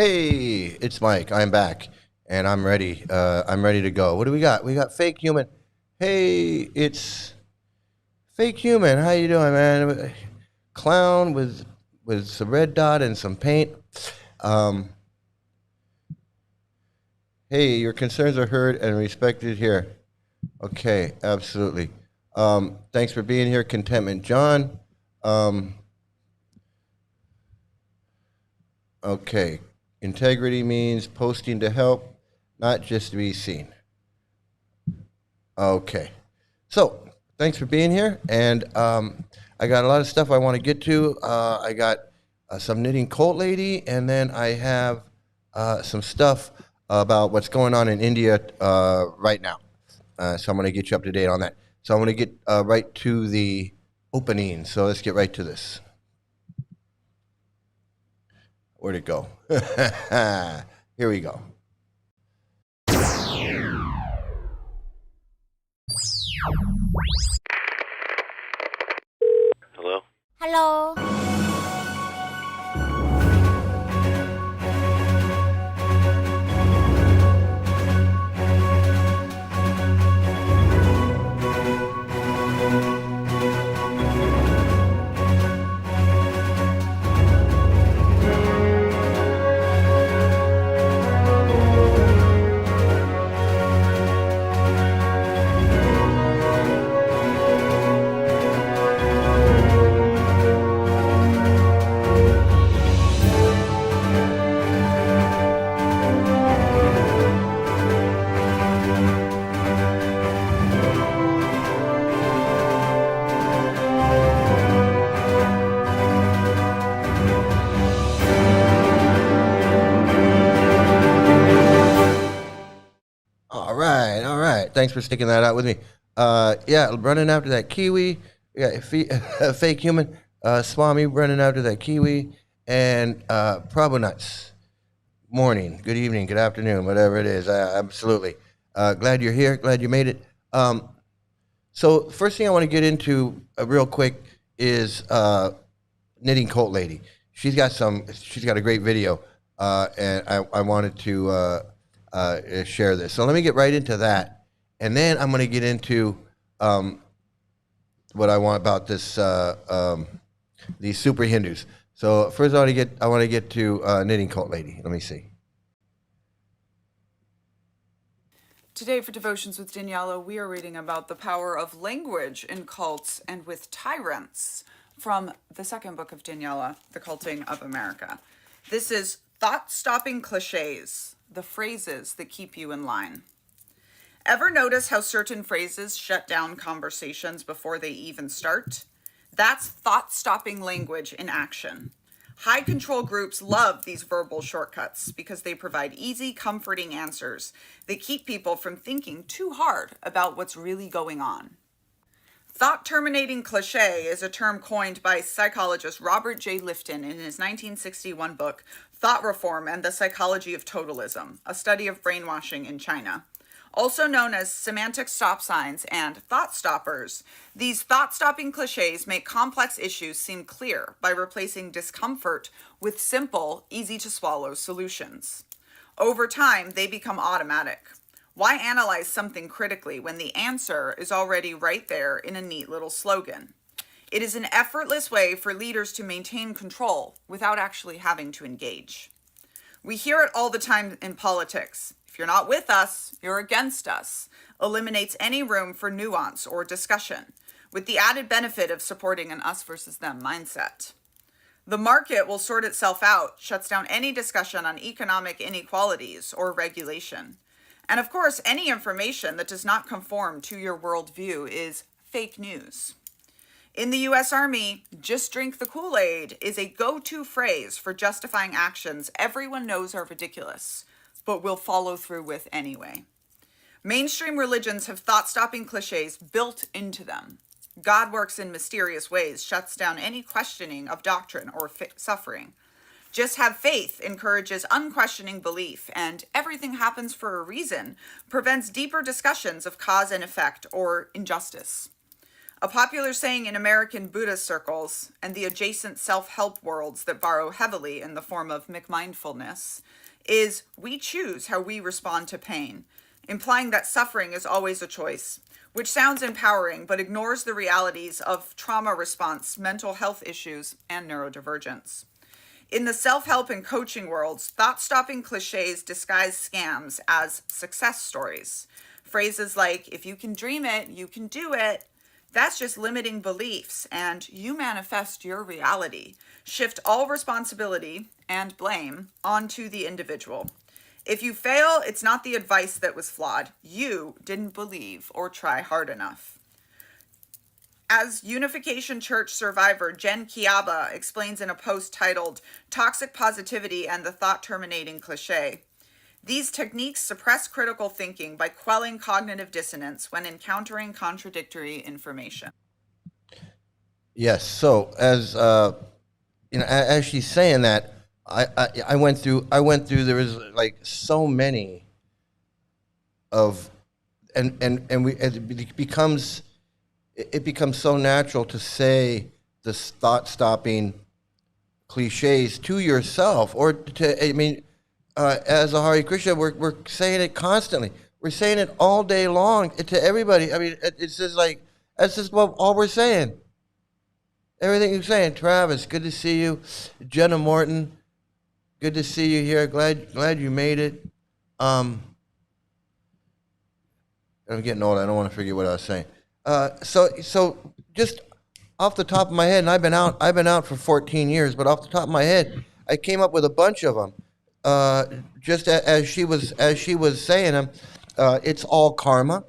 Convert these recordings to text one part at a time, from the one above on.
Hey, it's Mike. I'm back, and I'm ready. I'm ready to go. What do we got? We got fake human. Hey, it's fake human. How you doing, man? Clown with some red dot and some paint. Um, hey, your concerns are heard and respected here. Okay, absolutely. Thanks for being here, Contentment John. Um, okay, integrity means posting to help, not just to be seen. Okay. So, thanks for being here. And I got a lot of stuff I want to get to. I got some knitting cult lady, and then I have some stuff about what's going on in India right now. So, I'm going to get you up to date on that. So, I'm going to get right to the opening. So, let's get right to this. Where'd it go? Here we go. Hello? Hello. All right. Thanks for sticking that out with me. Yeah, running after that kiwi. Yeah, fake human. Swami running after that kiwi. And Prabhu Nuts. Morning, good evening, good afternoon, whatever it is. Absolutely. Glad you're here. Glad you made it. So, first thing I want to get into real quick is knitting cult lady. She's got a great video, and I wanted to share this. So let me get right into that, and then I'm going to get into what I want about this these super Hindus. So first, I want to get to knitting cult lady. Let me see. Today for Devotions with Daniela, we are reading about the power of language in cults and with tyrants from the second book of Daniela, The Culting of America. This is thought-stopping cliches, the phrases that keep you in line. Ever notice how certain phrases shut down conversations before they even start? That's thought-stopping language in action. High control groups love these verbal shortcuts because they provide easy, comforting answers. They keep people from thinking too hard about what's really going on. Thought-terminating cliche is a term coined by psychologist Robert J. Lifton in his 1961 book, Thought Reform and the Psychology of Totalism, a study of brainwashing in China. Also known as semantic stop signs and thought stoppers, these thought-stopping cliches make complex issues seem clear by replacing discomfort with simple, easy-to-swallow solutions. Over time, they become automatic. Why analyze something critically when the answer is already right there in a neat little slogan? It is an effortless way for leaders to maintain control without actually having to engage. We hear it all the time in politics. If you're not with us, you're against us. Eliminates any room for nuance or discussion, with the added benefit of supporting an us versus them mindset. The market will sort itself out, shuts down any discussion on economic inequalities or regulation. And of course, any information that does not conform to your worldview is fake news. In the U.S. Army, just drink the Kool-Aid is a go-to phrase for justifying actions everyone knows are ridiculous, but will follow through with anyway. Mainstream religions have thought-stopping cliches built into them. God works in mysterious ways, shuts down any questioning of doctrine or suffering. Just have faith encourages unquestioning belief, and everything happens for a reason prevents deeper discussions of cause and effect or injustice. A popular saying in American Buddhist circles and the adjacent self-help worlds that borrow heavily in the form of McMindfulness is we choose how we respond to pain, implying that suffering is always a choice, which sounds empowering but ignores the realities of trauma response, mental health issues, and neurodivergence. In the self-help and coaching worlds, thought-stopping cliches disguise scams as success stories. Phrases like, if you can dream it, you can do it. That's just limiting beliefs, and you manifest your reality. Shift all responsibility and blame onto the individual. If you fail, it's not the advice that was flawed. You didn't believe or try hard enough. As Unification Church survivor Jen Kiaba explains in a post titled Toxic Positivity and the Thought Terminating Cliche, these techniques suppress critical thinking by quelling cognitive dissonance when encountering contradictory information. Yes. So as as she's saying that, I went through. There was like so many of, and it becomes so natural to say the thought stopping cliches to yourself, or to as a Hare Krishna, we're saying it constantly. We're saying it all day long to everybody. I mean, it's just like, that's just all we're saying. Everything you're saying. Travis, good to see you. Jenna Morton, good to see you here. Glad you made it. I'm getting old. I don't want to forget what I was saying. So just off the top of my head, and I've been out for 14 years, but off the top of my head, I came up with a bunch of them. Just as she was saying them, it's all karma.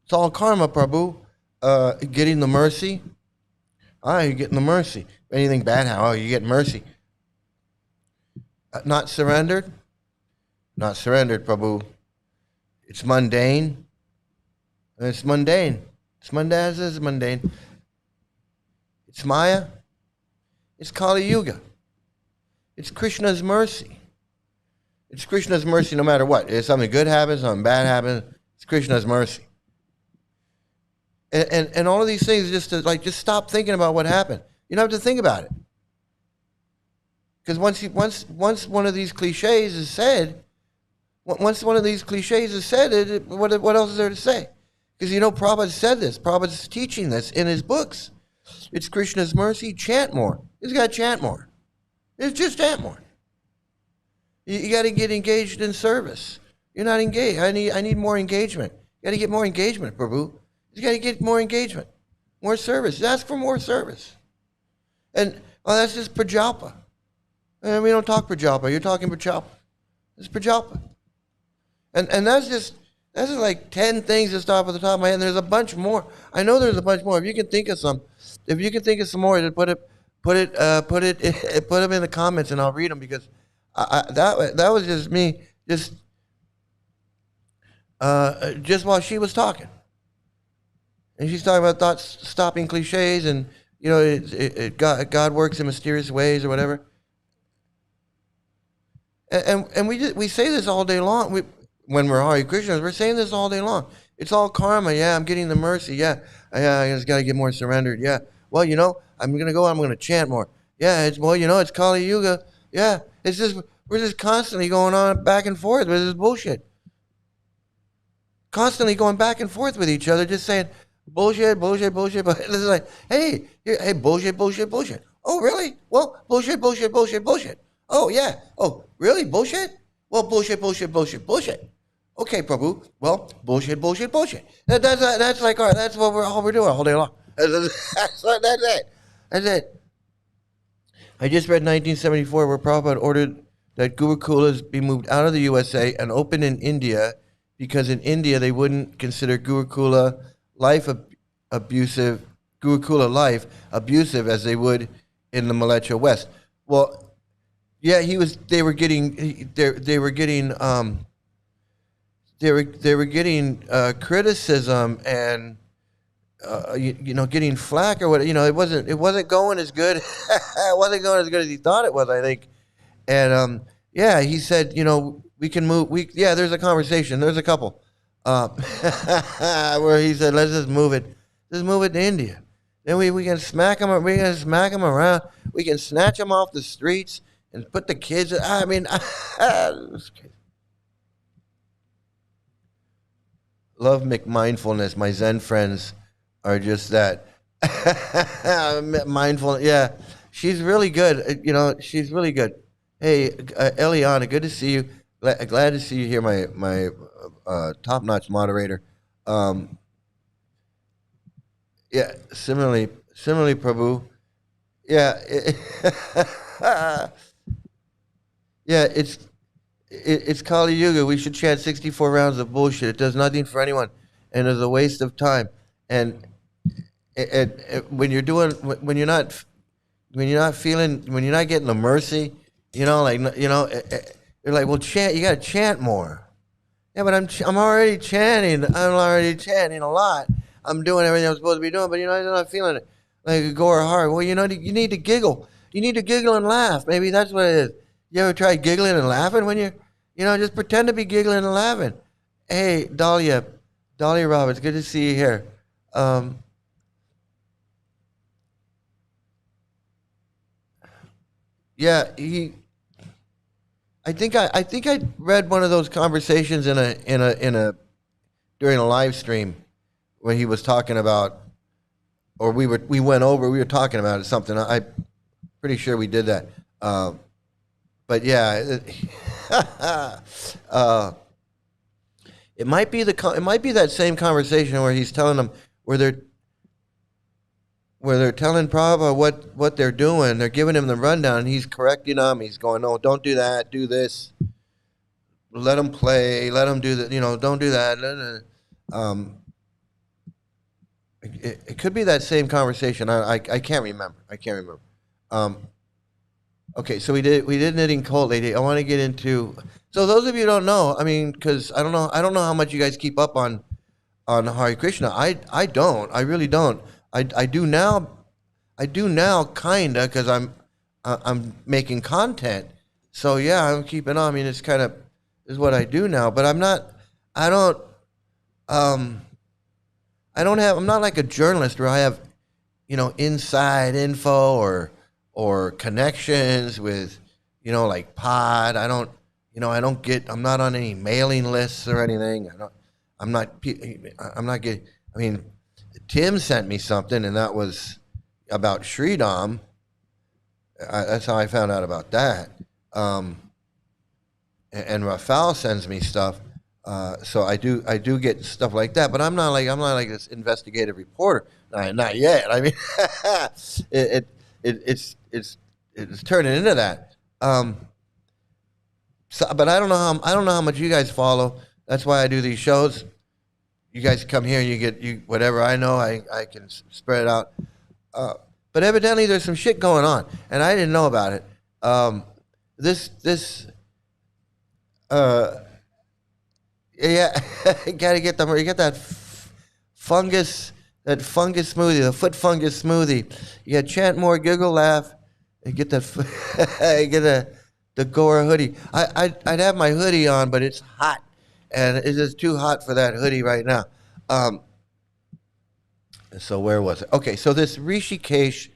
It's all karma, Prabhu. Getting the mercy. You're getting the mercy. Anything bad happens, you get mercy. Not surrendered. Not surrendered, Prabhu. It's mundane. It's mundane. It's mundane. It's mundane. It's Maya. It's Kali Yuga. It's Krishna's mercy. It's Krishna's mercy no matter what. If something good happens, something bad happens, it's Krishna's mercy. And all of these things, just stop thinking about what happened. You don't have to think about it. Because once one of these cliches is said, what else is there to say? Because Prabhupada said this. Prabhupada's teaching this in his books. It's Krishna's mercy. Chant more. He's got to chant more. It's just chant more. You got to get engaged in service. You're not engaged. I need more engagement. You got to get more engagement, Prabhu. You got to get more engagement, more service. Ask for more service. And that's just Prajalpa. And we don't talk Prajalpa. You're talking Prajalpa. It's Prajalpa. And that's like 10 things just off at the top of my head. And there's a bunch more. I know there's a bunch more. If you can think of some more, then put them in the comments and I'll read them, because that was just me just while she was talking. And she's talking about stopping cliches, and God works in mysterious ways or whatever. And we say this all day long. When we're Hare Krishnas, we're saying this all day long. It's all karma. Yeah, I'm getting the mercy. Yeah, I just got to get more surrendered. Yeah. Well, I'm going to chant more. Yeah, it's Kali Yuga. Yeah, we're just constantly going on back and forth with this bullshit. Constantly going back and forth with each other, just saying bullshit. But it's like, hey, bullshit. Oh, really? Well, bullshit. Oh, yeah. Oh, really? Bullshit? Well, bullshit. Okay, Prabhu. Well, bullshit. That's like that's what we're doing all day long. That's it. I just read 1974 where Prabhupada ordered that Gurukulas be moved out of the USA and opened in India, because in India they wouldn't consider Gurukula life abusive as they would in the Malacha West. Well, yeah, they were getting criticism and getting flack or what. It wasn't going as good. It wasn't going as good as he thought it was, I think. And he said, we can move. There's a conversation. There's a couple where he said, let's just move it. Just move it to India. Then we can smack them. We can smack them around. We can snatch them off the streets and put the kids. I mean, love McMindfulness. My Zen friends are just that. Mindful. Yeah, she's really good. She's really good. Hey, Eliana, good to see you. Glad to see you here, my top-notch moderator. Yeah, similarly, Prabhu. Yeah, yeah, it's Kali Yuga. We should chant 64 rounds of bullshit. It does nothing for anyone, and is a waste of time. And when you're not getting the mercy, you're like, well, chant. You got to chant more. Yeah, but I'm already chanting. I'm already chanting a lot. I'm doing everything I'm supposed to be doing, but I'm not feeling it like a gore heart. Well, you need to giggle. You need to giggle and laugh. Maybe that's what it is. You ever try giggling and laughing when just pretend to be giggling and laughing. Hey, Dahlia Roberts, good to see you here. Yeah, I think I read one of those conversations during a live stream when he was talking about, or we were talking about something. I'm pretty sure we did that. But yeah, it might be that same conversation where he's telling them where they're telling Prabhupada what they're doing. They're giving him the rundown, and he's correcting them. He's going, no, don't do that. Do this. Let them play. Let them do that. Don't do that. It could be that same conversation. I can't remember. Okay, so we did knitting cult lady. I want to get into. So those of you who don't know, I mean, because I don't know how much you guys keep up on Hare Krishna. I don't. I really don't. I do now. Kinda, because I'm making content. So yeah, I'm keeping on. I mean, it's kind of is what I do now. But I'm not like a journalist where I have, inside info or connections with, like Pod. I'm not on any mailing lists or anything. I'm not getting. I mean, Tim sent me something, and that was about Sridham. That's how I found out about that. And Rafal sends me stuff, so I do get stuff like that. But I'm not like this investigative reporter. Not yet. I mean, it's turning into that. But I don't know how much you guys follow. That's why I do these shows. You guys come here and you get whatever I know. I can spread it out. But evidently there's some shit going on, and I didn't know about it. Yeah, gotta get them. You get that fungus smoothie, the foot fungus smoothie. You got chant more, giggle, laugh, and get that. Get the Gora hoodie. I'd have my hoodie on, but it's hot, and it's just too hot for that hoodie right now. So where was it? Okay, so this Rishikesh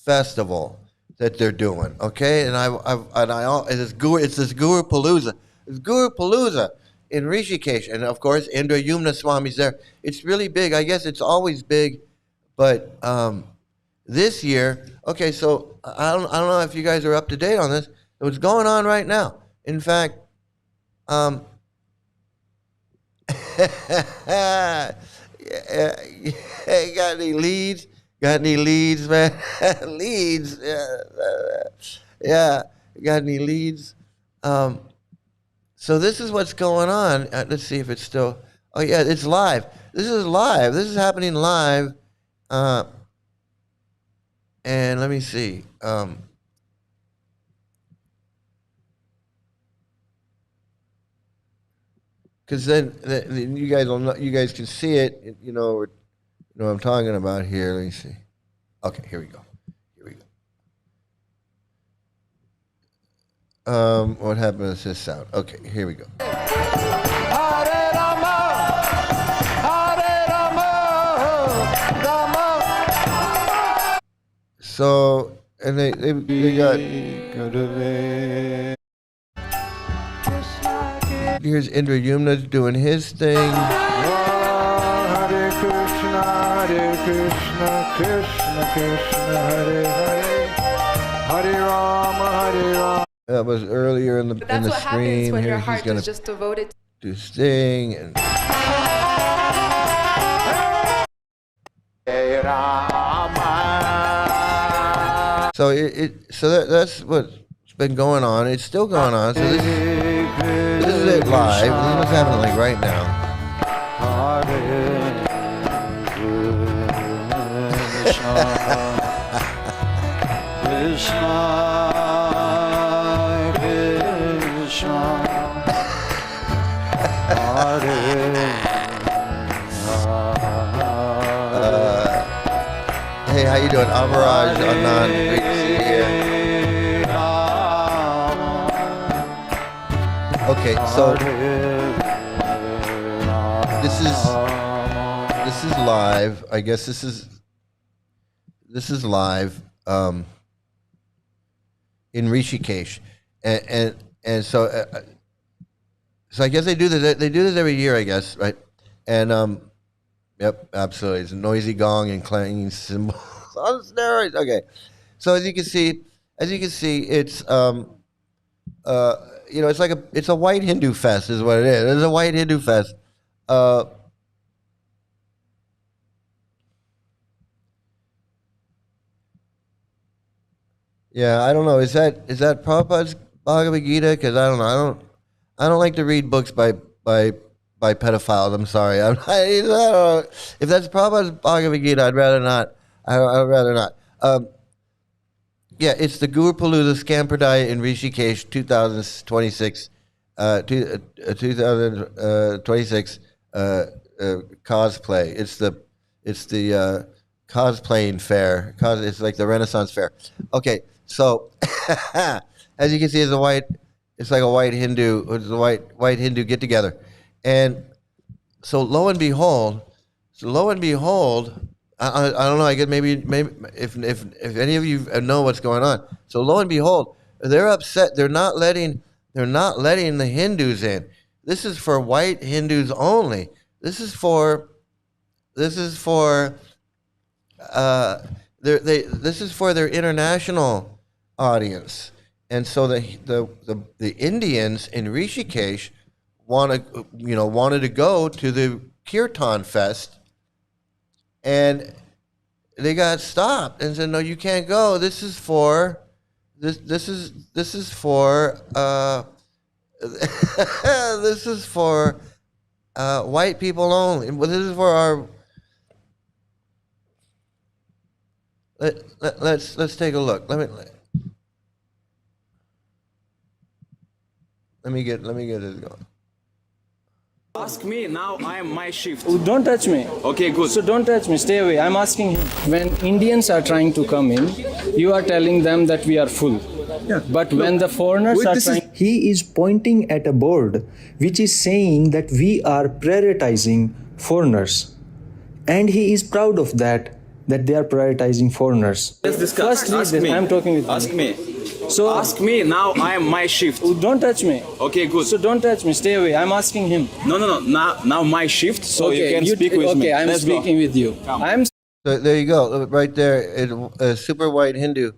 festival that they're doing, okay, and it's this Guru Palooza. It's Guru Palooza in Rishikesh, and of course Indra Yumna Swami's there. It's really big. I guess it's always big, but this year, okay. So I don't know if you guys are up to date on this. What's going on right now? In fact, got any leads? Got any leads, man? Leads? Yeah. Got any leads? So this is what's going on. Let's see if it's still. Oh yeah, it's live. This is live. This is happening live. And let me see. Because then you guys will know, you guys can see it. You know what I'm talking about here. Let me see. Okay, here we go. What happened to this sound? Okay, here we go. Hare Rama, So, and they got, here's Indra Yumna doing his thing. Hare Krishna, Krishna Krishna, Hare Hare, Hare Rama, Hare Rama. That was earlier in the But that's what happens stream. when Here your he's heart gonna is just devoted. do his thing. And Hare Rama. so that's what's been going on. It's still going on. So this is it live. This is what's happening like right now. Hare Krishna, Krishna Krishna, Hare Hey, how you doing? Avaraj, Anand, great to see you here. Okay, so this is live. I guess this is live in Rishikesh, and so I guess they do this every year, I guess, right? And yep, absolutely. It's a noisy gong and clanging cymbals on steroids. Okay, so as you can see, it's it's a white Hindu fest, is what it is. It's a white Hindu fest. Yeah, I don't know. Is that Prabhupada's Bhagavad Gita? Because I don't know. I don't like to read books by pedophiles. I'm sorry. I don't know. If that's Prabhupada's Bhagavad Gita, I'd rather not. I'd rather not. Yeah, it's the Guru Palooza Scampradaya in Rishikesh 2026, 2026 cosplay. It's the cosplaying fair. It's like the Renaissance fair. Okay, so as you can see, it's like a white Hindu. It's a white Hindu get together, and so lo and behold, I don't know. I guess maybe if any of you know what's going on. So lo and behold, they're upset. They're not letting the Hindus in. This is for white Hindus only. This is for this is for their international audience. And so the Indians in Rishikesh wanted to go to the Kirtan Fest. And they got stopped and said, "No, you can't go. This is for this is for this is for white people only. Well, this is for our." Let's take a look. Let me get this going. Ask me now. I am my shift. Oh, don't touch me. Okay, good. So don't touch me. Stay away. I'm asking him. When Indians are trying to come in, you are telling them that we are full. Yeah. But when the foreigners are trying... He is pointing at a board which is saying that we are prioritizing foreigners. And he is proud of that they are prioritizing foreigners. Let's discuss. First read Ask this. me. I'm talking with Ask you. me. So Ask me now. I am my shift. Oh, don't touch me. Okay, good. So don't touch me. Stay away. I'm asking him. No. Now my shift. So you can speak with me. Okay, I'm Let's go. speaking with you. I'm So there you go, right there. Super white Hindu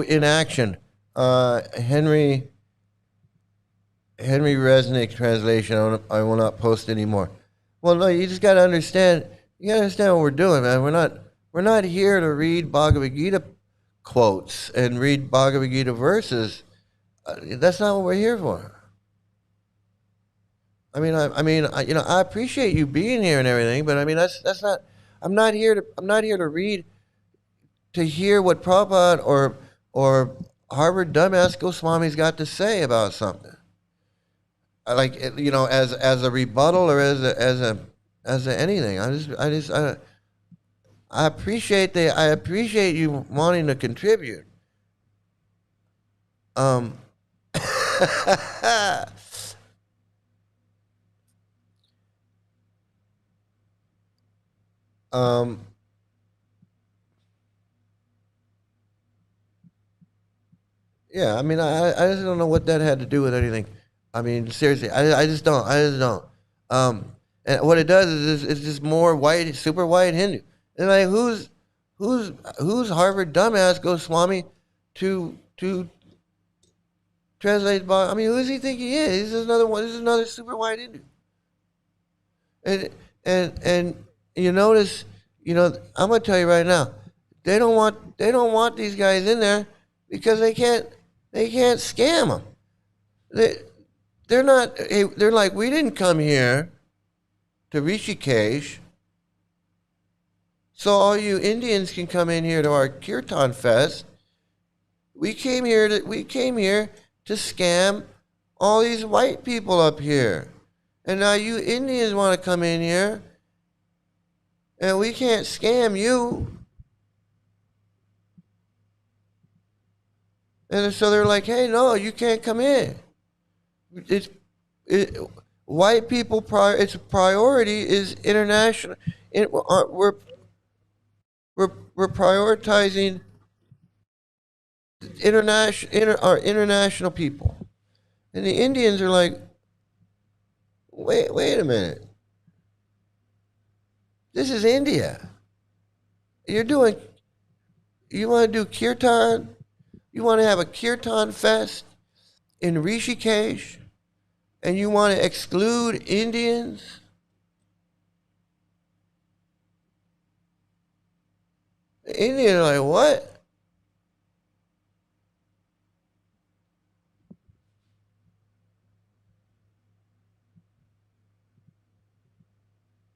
in action. Henry Resnick translation. I will not post anymore. Well, no, you just got to understand. You got to understand what we're doing, man. We're not here to read Bhagavad Gita quotes and read Bhagavad Gita verses. That's not what we're here for. I mean, I appreciate you being here and everything, but I mean, that's not. I'm not here to read, to hear what Prabhupada or Harvard dumbass Goswami's got to say about something. Like, as a rebuttal or as a anything. I appreciate you wanting to contribute. Yeah, I mean, I just don't know what that had to do with anything. I mean, seriously, I just don't. I just don't. And what it does is it's just more white, super white Hindu. And like, who's Harvard dumbass Goswami to translate? I mean, who does he think he is? He's just another one. This is another super white Hindu. And you notice, I'm gonna tell you right now, they don't want these guys in there because they can't scam them. They're not. They're like, we didn't come here to Rishikesh, so all you Indians can come in here to our Kirtan Fest. We came here to scam all these white people up here, and now you Indians want to come in here, and we can't scam you. And so they're like, hey, no, you can't come in. White people, its priority is international. We're prioritizing our international people. And the Indians are like, wait a minute. This is India. You want to do Kirtan? You want to have a Kirtan Fest in Rishikesh, and you want to exclude Indians? The Indians are like, what?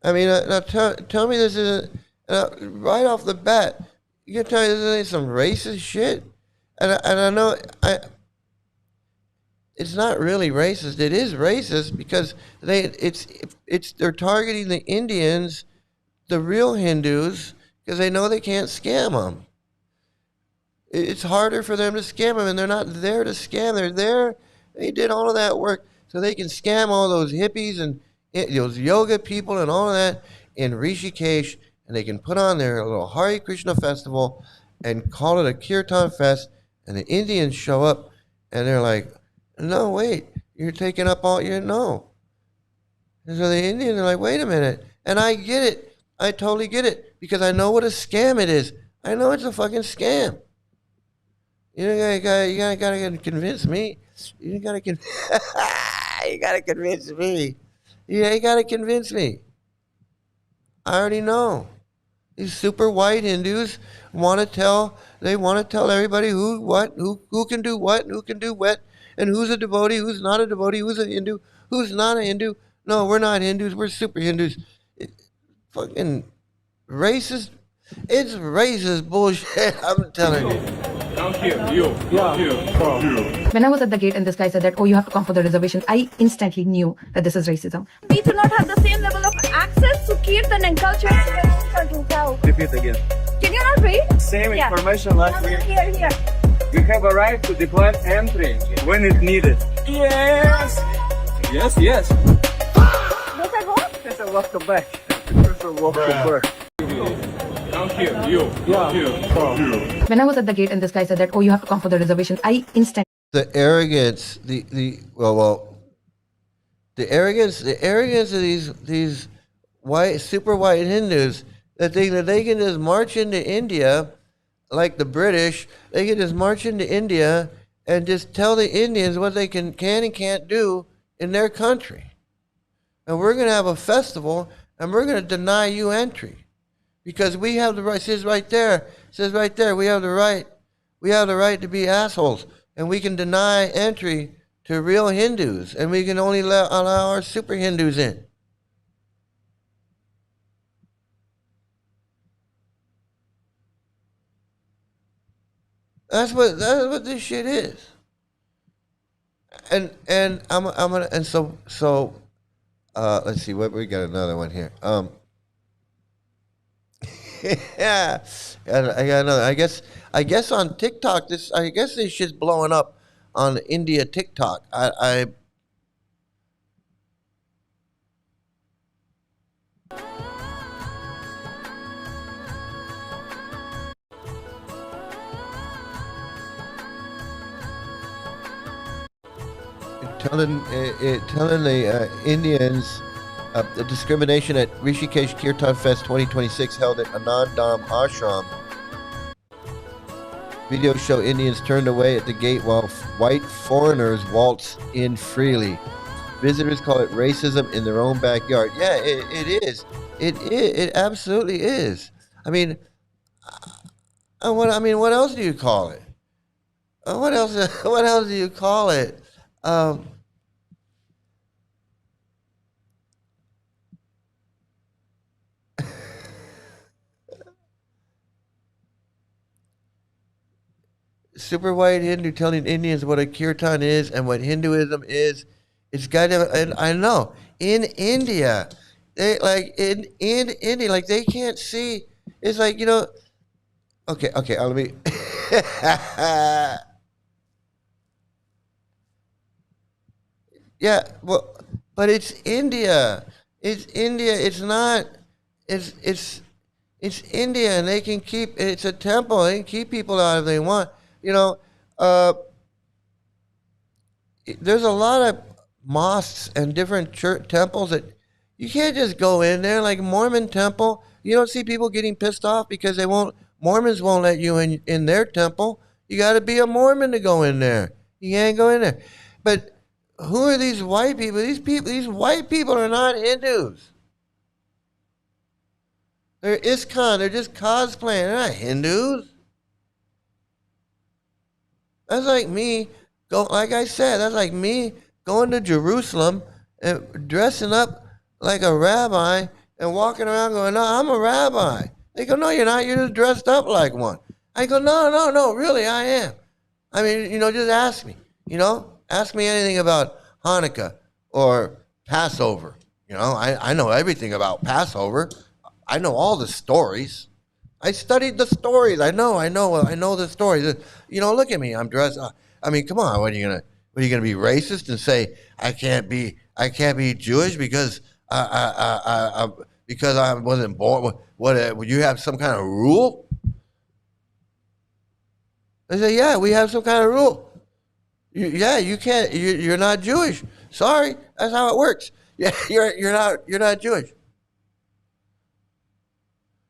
I mean, now tell me this isn't, right off the bat, you can tell me this isn't some racist shit? And I know it's not really racist. It is racist because they're targeting the Indians, the real Hindus, because they know they can't scam them. It's harder for them to scam them, and they're not there to scam. They're there. They did all of that work so they can scam all those hippies and those yoga people and all of that in Rishikesh, and they can put on their little Hare Krishna festival and call it a Kirtan Fest. And the Indians show up, and they're like, no, wait, you're taking up all your, no. And so the Indians are like, wait a minute. And I get it. I totally get it, because I know what a scam it is. I know it's a fucking scam. You gotta convince me. You gotta convince me. You gotta convince me. I already know. These super white Hindus want to tell everybody who can do what, and who can do what, and who's a devotee, who's not a devotee, who's a Hindu, who's not a Hindu. No, we're not Hindus, we're super Hindus. Fucking racist. It's racist bullshit, I'm telling you. Come here, you. When I was at the gate and this guy said that, oh, you have to come for the reservation, I instantly knew that this is racism. We do not have the same level of access to Kirtan and culture. Repeat again. Can you not read? Same information last week. Here. We have a right to decline entry when it's needed. Yes. Yes. Does that work? It's a welcome back. It's a welcome back. Come here, you. When I was at the gate and this guy said that, oh, you have to come for the reservation, I instantly. The arrogance, the arrogance of these white, super white Hindus that think that they can just march into India, like the British, they can just march into India and just tell the Indians what they can and can't do in their country. And we're going to have a festival, and we're going to deny you entry. Because we have the right, it says right there, we have the right to be assholes. And we can deny entry to real Hindus, and we can only allow our super Hindus in. That's what this shit is. And so let's see, what we got another one here. Yeah, I got another. I guess on TikTok, this shit's blowing up on India TikTok. I telling the Indians the discrimination at Rishikesh Kirtan Fest 2026 held at Anand Dham Ashram. Videos show Indians turned away at the gate while white foreigners waltz in freely. Visitors call it racism in their own backyard. Yeah, it is. It absolutely is. I mean, what else do you call it? What else do you call it? Super white Hindu telling Indians what a kirtan is and what Hinduism is. It's got to, and I know in India, they like in India, like they can't see. It's like, you know. Okay. Let me. Yeah, well, but it's India. It's India. It's not. It's India, and they can keep. It's a temple. They can keep people out if they want. You know, there's a lot of mosques and different church temples that you can't just go in there. Like Mormon temple, you don't see people getting pissed off because Mormons won't let you in their temple. You got to be a Mormon to go in there. You can't go in there. But who are these white people? These white people are not Hindus. They're ISKCON. They're just cosplaying. They're not Hindus. That's like me, like I said, that's like me going to Jerusalem and dressing up like a rabbi and walking around going, no, I'm a rabbi. They go, no, you're not. You're just dressed up like one. I go, no, really, I am. I mean, you know, just ask me. You know, ask me anything about Hanukkah or Passover. You know, I know everything about Passover. I know all the stories. I studied the stories. I know the stories. You know, look at me. I'm dressed. I mean, come on. What are you gonna be racist and say I can't be Jewish because I wasn't born? What? Would you have some kind of rule? They say, yeah, we have some kind of rule. You can't. You're not Jewish. Sorry, that's how it works. Yeah, you're not Jewish.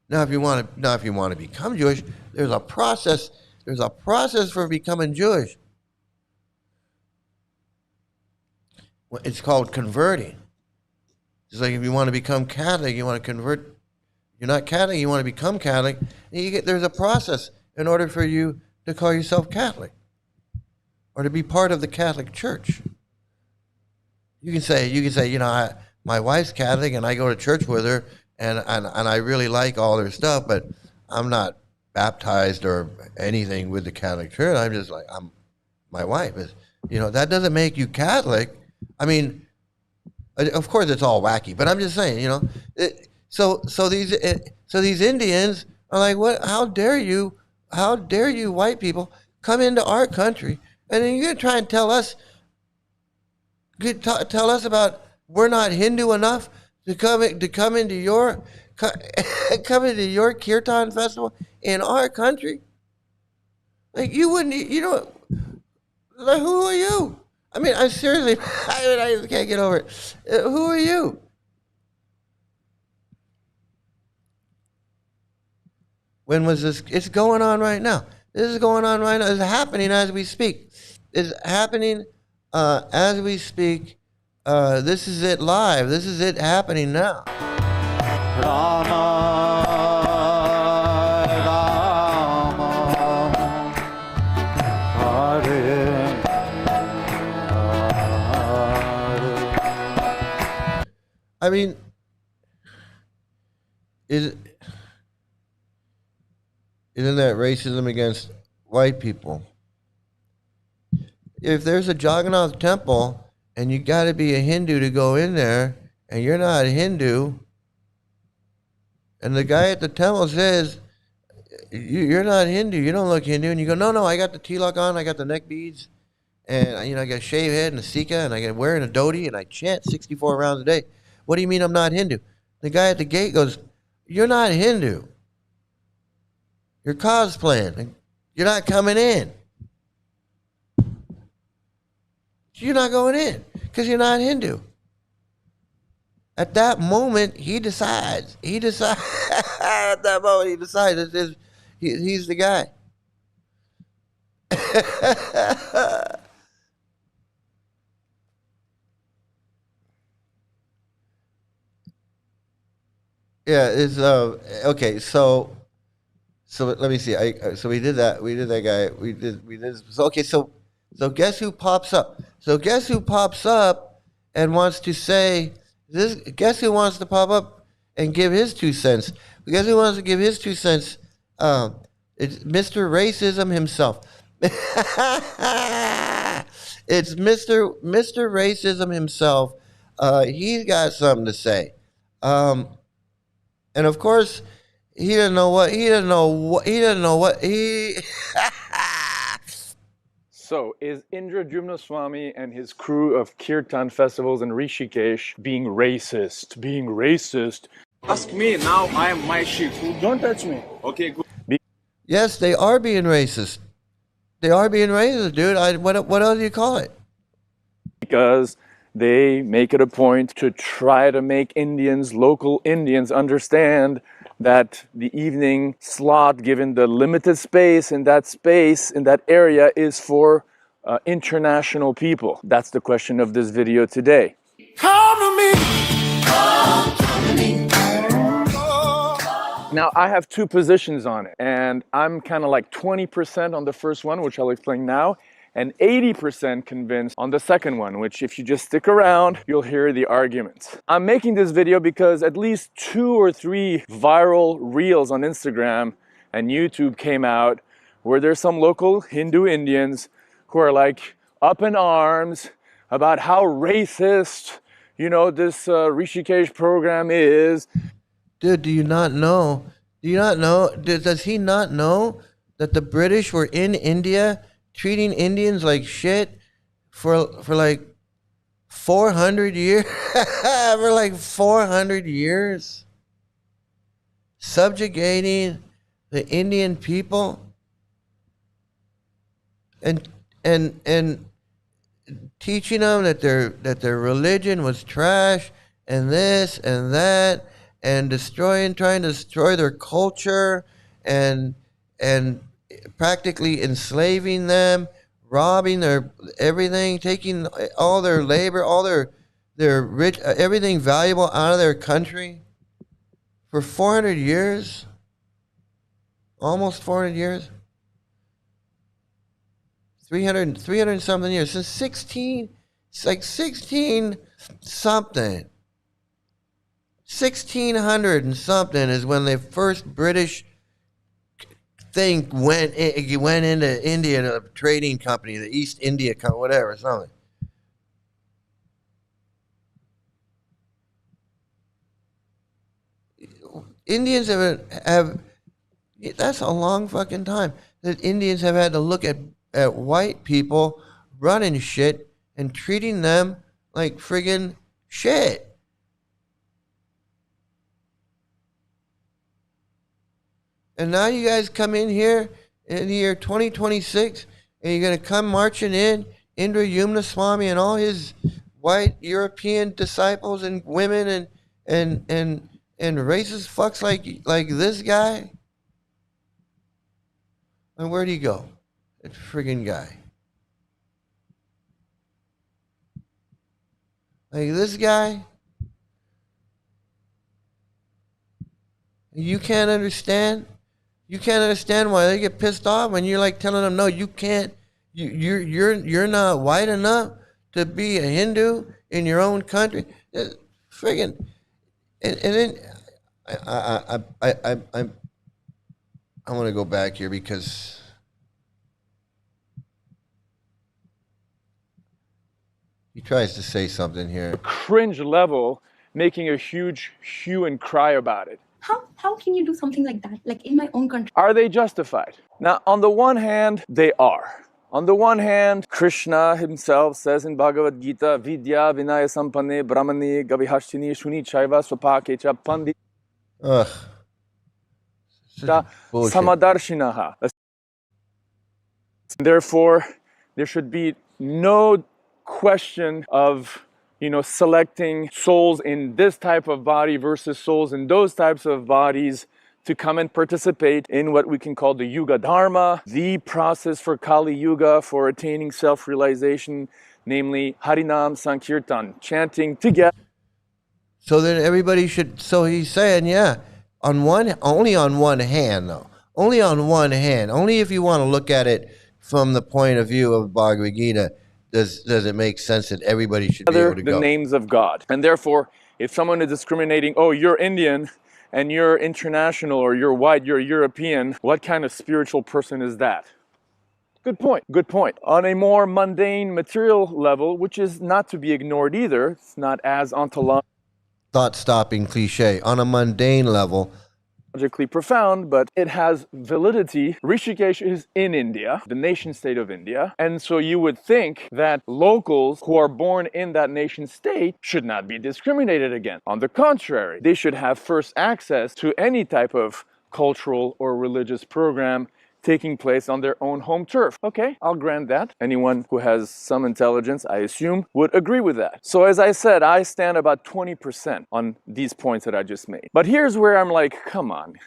Now, if you want to become Jewish, there's a process. There's a process for becoming Jewish. It's called converting. It's like if you want to become Catholic, you want to convert. You're not Catholic, you want to become Catholic. There's a process in order for you to call yourself Catholic or to be part of the Catholic Church. You can say, you know, my wife's Catholic and I go to church with her. And I really like all their stuff, but I'm not baptized or anything with the Catholic Church. I'm just like, my wife is, you know, that doesn't make you Catholic. I mean, of course it's all wacky, but I'm just saying, you know, so these Indians are like, what? How dare you white people come into our country and then you're gonna try and tell us about we're not Hindu enough to come into your Kirtan festival in our country? Like you wouldn't, you know, like who are you? I mean, I seriously, I just can't get over it. Who are you? When was this? It's going on right now. This is going on right now. It's happening as we speak. It's happening as we speak. This is it live. This is it happening now. Rama, Rama, Hare, Hare. I mean, isn't that racism against white people? If there's a Jagannath temple and you got to be a Hindu to go in there, and you're not a Hindu, and the guy at the temple says, you're not Hindu, you don't look Hindu, and you go, no, I got the tilak on, I got the neck beads, and you know, I got a shaved head and a sika, and I got wearing a dhoti, and I chant 64 rounds a day. What do you mean I'm not Hindu? The guy at the gate goes, you're not Hindu. You're cosplaying. You're not coming in. you're not going in because you're not Hindu. At that moment, he decides. At that moment, he decides that he's the guy. Yeah, it's okay. So let me see. So we did that. We did that guy. We did. So okay. So guess who pops up? So guess who pops up and wants to say this? Guess who wants to pop up and give his 2 cents? Guess who wants to give his 2 cents? It's Mr. Racism himself. It's Mr. Racism himself. He's got something to say. And of course, he doesn't know what he. So, is Indradyumna Swami and his crew of Kirtan festivals in Rishikesh being racist? Being racist? Ask me now. I am my sheep. Don't touch me. Okay, good. Yes, they are being racist. They are being racist, dude. What else do you call it? Because they make it a point to try to make Indians, local Indians, understand that the evening slot, given the limited space in that area, is for international people. That's the question of this video today. Come to me. Now, I have 2 positions on it, and I'm kind of like 20% on the first one, which I'll explain now, and 80% convinced on the second one, which if you just stick around, you'll hear the arguments. I'm making this video because at least 2 or 3 viral reels on Instagram and YouTube came out where there's some local Hindu Indians who are like up in arms about how racist, this Rishikesh program is. Dude, do you not know? Does he not know that the British were in India treating Indians like shit for like 400 years? For like 400 years? Subjugating the Indian people and teaching them that their religion was trash and this and that, and trying to destroy their culture and practically enslaving them, robbing their everything, taking all their labor, all their rich, everything valuable out of their country for 400 years, almost 400 years, 300 something years, since 16 something. 1600 and something is when the first British thing went into India, a trading company, the East India Company, whatever, something. Indians have that's a long fucking time that Indians have had to look at white people running shit and treating them like friggin' shit. And now you guys come in here in the year 2026 and you're going to come marching in, Indradyumna Swami and all his white European disciples and women and racist fucks like this guy? And where'd he go? That friggin' guy. Like this guy? You can't understand? You can't understand why they get pissed off when you're like telling them, no, you can't. You're not white enough to be a Hindu in your own country. Friggin', and then I want to go back here because he tries to say something here. Cringe level, making a huge hue and cry about it. How can you do something like that? Like in my own country. Are they justified? Now, on the one hand, they are. On the one hand, Krishna himself says in Bhagavad Gita, Vidya Vinaya Sampanne Brahmani Gavihashtini Shuni Chaiva Swapakecha Pandi Samadarshinaha. Therefore, there should be no question of, you know, selecting souls in this type of body versus souls in those types of bodies to come and participate in what we can call the Yuga Dharma, the process for Kali Yuga, for attaining self-realization, namely Harinam Sankirtan, chanting together. So then everybody should, so he's saying, yeah, only on one hand though. Only on one hand. Only if you want to look at it from the point of view of Bhagavad Gita, does it make sense that everybody should be able to go. The names of God. And therefore, if someone is discriminating, oh, you're Indian and you're international, or you're white, you're European, what kind of spiritual person is that? Good point, good point. On a more mundane material level, which is not to be ignored either, it's not as ontological. Thought-stopping cliche. On a mundane level, Logically profound, but it has validity. Rishikesh is in India, the nation state of India, and so you would think that locals who are born in that nation state should not be discriminated against. On the contrary, they should have first access to any type of cultural or religious program taking place on their own home turf. Okay, I'll grant that. Anyone who has some intelligence, I assume, would agree with that. So as I said, I stand about 20% on these points that I just made. But here's where I'm like, come on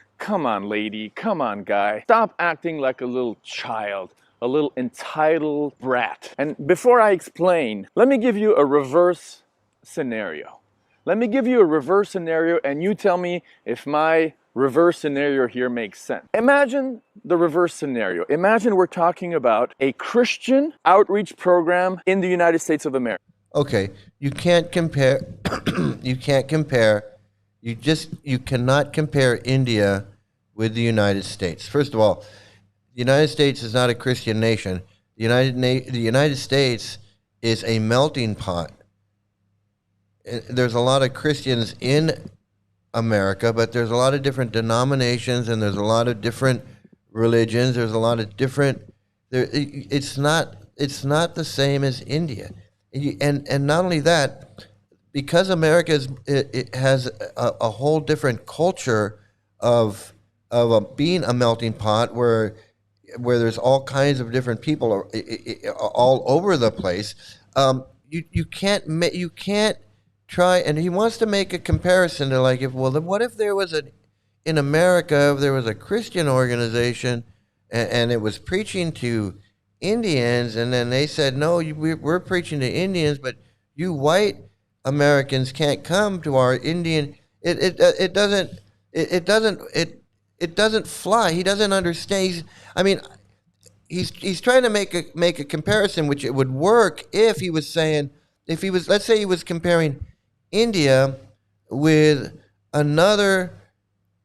lady, come on guy. Stop acting like a little child, a little entitled brat. And before I explain, let me give you a reverse scenario. Let me give you a reverse scenario and you tell me if my reverse scenario here makes sense. Imagine the reverse scenario. Imagine we're talking about a Christian outreach program in the United States of America. okay, you can't compare, you cannot compare India with the United States. First of all, the United States is not a Christian nation. The United States is a melting pot. There's a lot of Christians in America, but there's a lot of different denominations and there's a lot of different religions. There's a lot of different. It's not the same as India, and not only that, because America it has a whole different culture of being a melting pot where there's all kinds of different people all over the place. You can't try, and he wants to make a comparison to like, what if there was in America, if there was a Christian organization and it was preaching to Indians, and then they said, no, we're preaching to Indians, but you white Americans can't come to our Indian. It doesn't fly. He doesn't understand. He's trying to make a comparison, which it would work if he was saying, let's say he was comparing India with another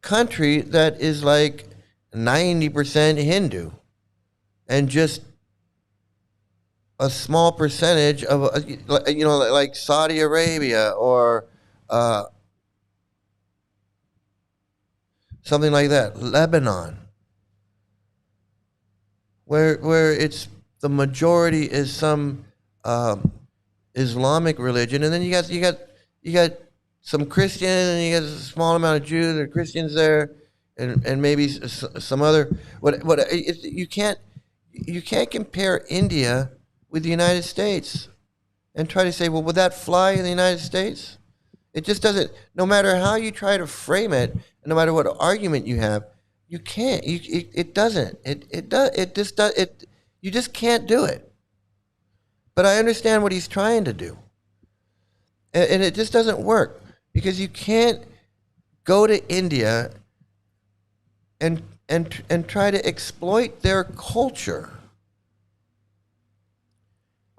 country that is like 90% Hindu and just a small percentage of, like Saudi Arabia or something like that, Lebanon, where it's the majority is some Islamic religion, and then you got some Christian, and you got a small amount of Jews or Christians there, and maybe some other. You can't compare India with the United States and try to say, well, would that fly in the United States? It just doesn't. No matter how you try to frame it, and no matter what argument you have, you can't. It doesn't. You just can't do it. But I understand what he's trying to do, and it just doesn't work, because you can't go to India and try to exploit their culture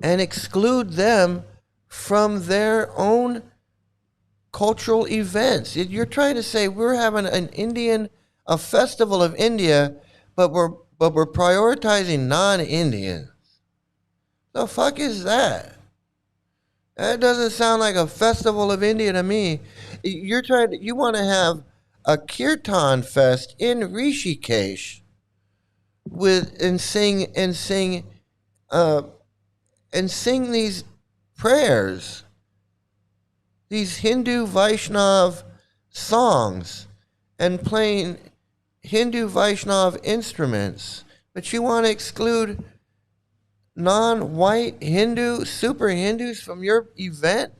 and exclude them from their own cultural events. You're trying to say we're having a festival of India, but we're prioritizing non-Indians. The fuck is that? That doesn't sound like a festival of India to me. You want to have a Kirtan fest in Rishikesh and sing these prayers, these Hindu Vaishnav songs, and playing Hindu Vaishnav instruments, but you want to exclude non-white Hindu, super Hindus from your event,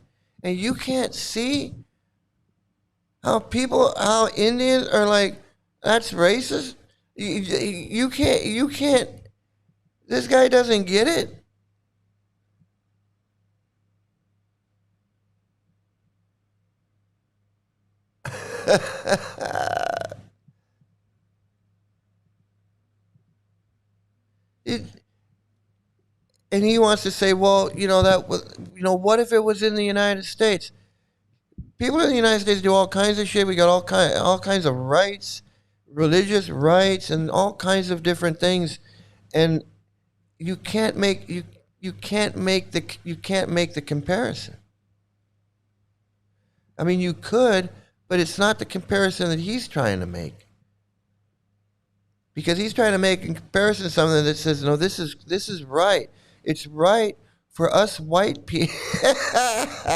and you can't see how Indians are like, that's racist? You can't, this guy doesn't get it. And he wants to say, well, what if it was in the United States? People in the United States do all kinds of shit. We got all kinds of rights, religious rights, and all kinds of different things. And you can't make the comparison. I mean, you could, but it's not the comparison that he's trying to make. Because he's trying to make a comparison to something that says, no, this is right. It's right for us white people.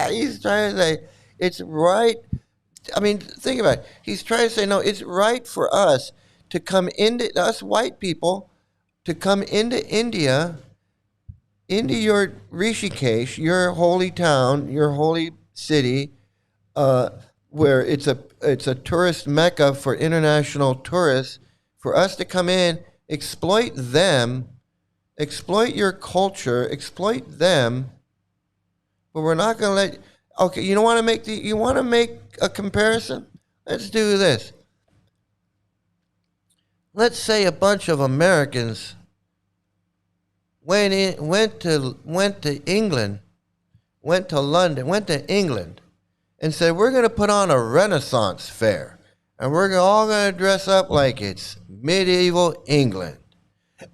He's trying to say, it's right. I mean, think about it. He's trying to say, no, it's right for us to come into, us white people, to come into India, into your Rishikesh, your holy town, your holy city, where it's a tourist mecca for international tourists, for us to come in, exploit them, exploit your culture, exploit them, but we're not going to let. Okay, you want to make a comparison? Let's do this. Let's say a bunch of Americans went to England, went to London, went to England, and said, we're going to put on a Renaissance fair, and we're all going to dress up like it's medieval England,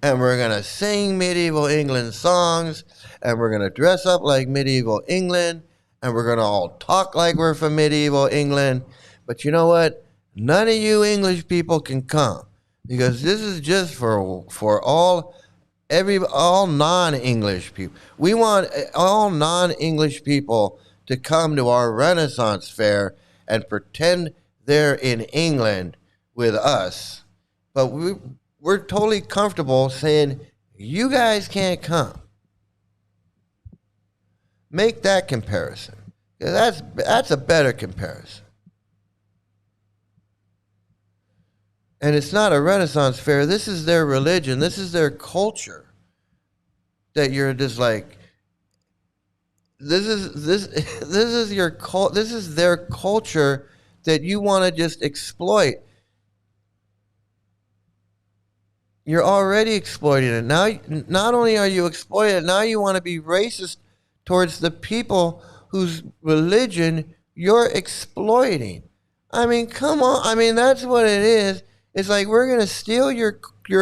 and we're going to sing medieval England songs, and we're going to dress up like medieval England, and we're going to all talk like we're from medieval England. But you know what? None of you English people can come, because this is just for all non-English people. We want all non-English people to come to our Renaissance fair and pretend they're in England with us. But we're totally comfortable saying, you guys can't come. Make that comparison. That's a better comparison. And it's not a Renaissance fair. This is their religion. This is their culture. That you're just like, this is their culture that you want to just exploit. You're already exploiting it. Now, not only are you exploiting it, now you want to be racist towards the people whose religion you're exploiting. I mean, come on. I mean, that's what it is. It's like, we're going to steal your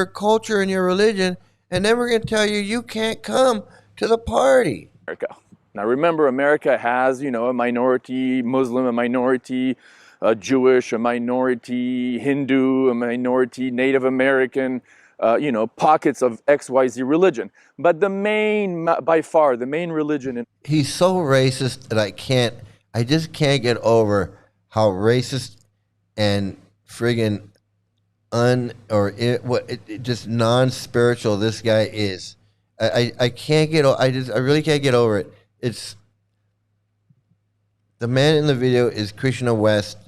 culture and your religion, and then we're going to tell you you can't come to the party. America. Now remember, America has, a minority Muslim, a minority Jewish, a minority Hindu, a minority Native American, pockets of XYZ religion. But by far, the main religion. He's so racist that I just can't get over how racist and friggin' just non-spiritual this guy is. I really can't get over it. It's the man in the video is Krishna West.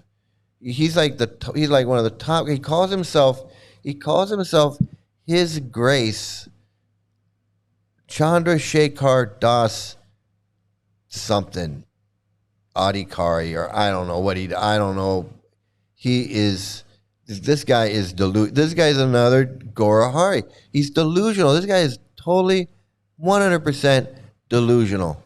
He's like one of the top. He calls himself His Grace Chandrasekhar Das something Adhikari, or I don't know. This guy is This guy is another Gora Hari. He's delusional. This guy is totally 100% delusional.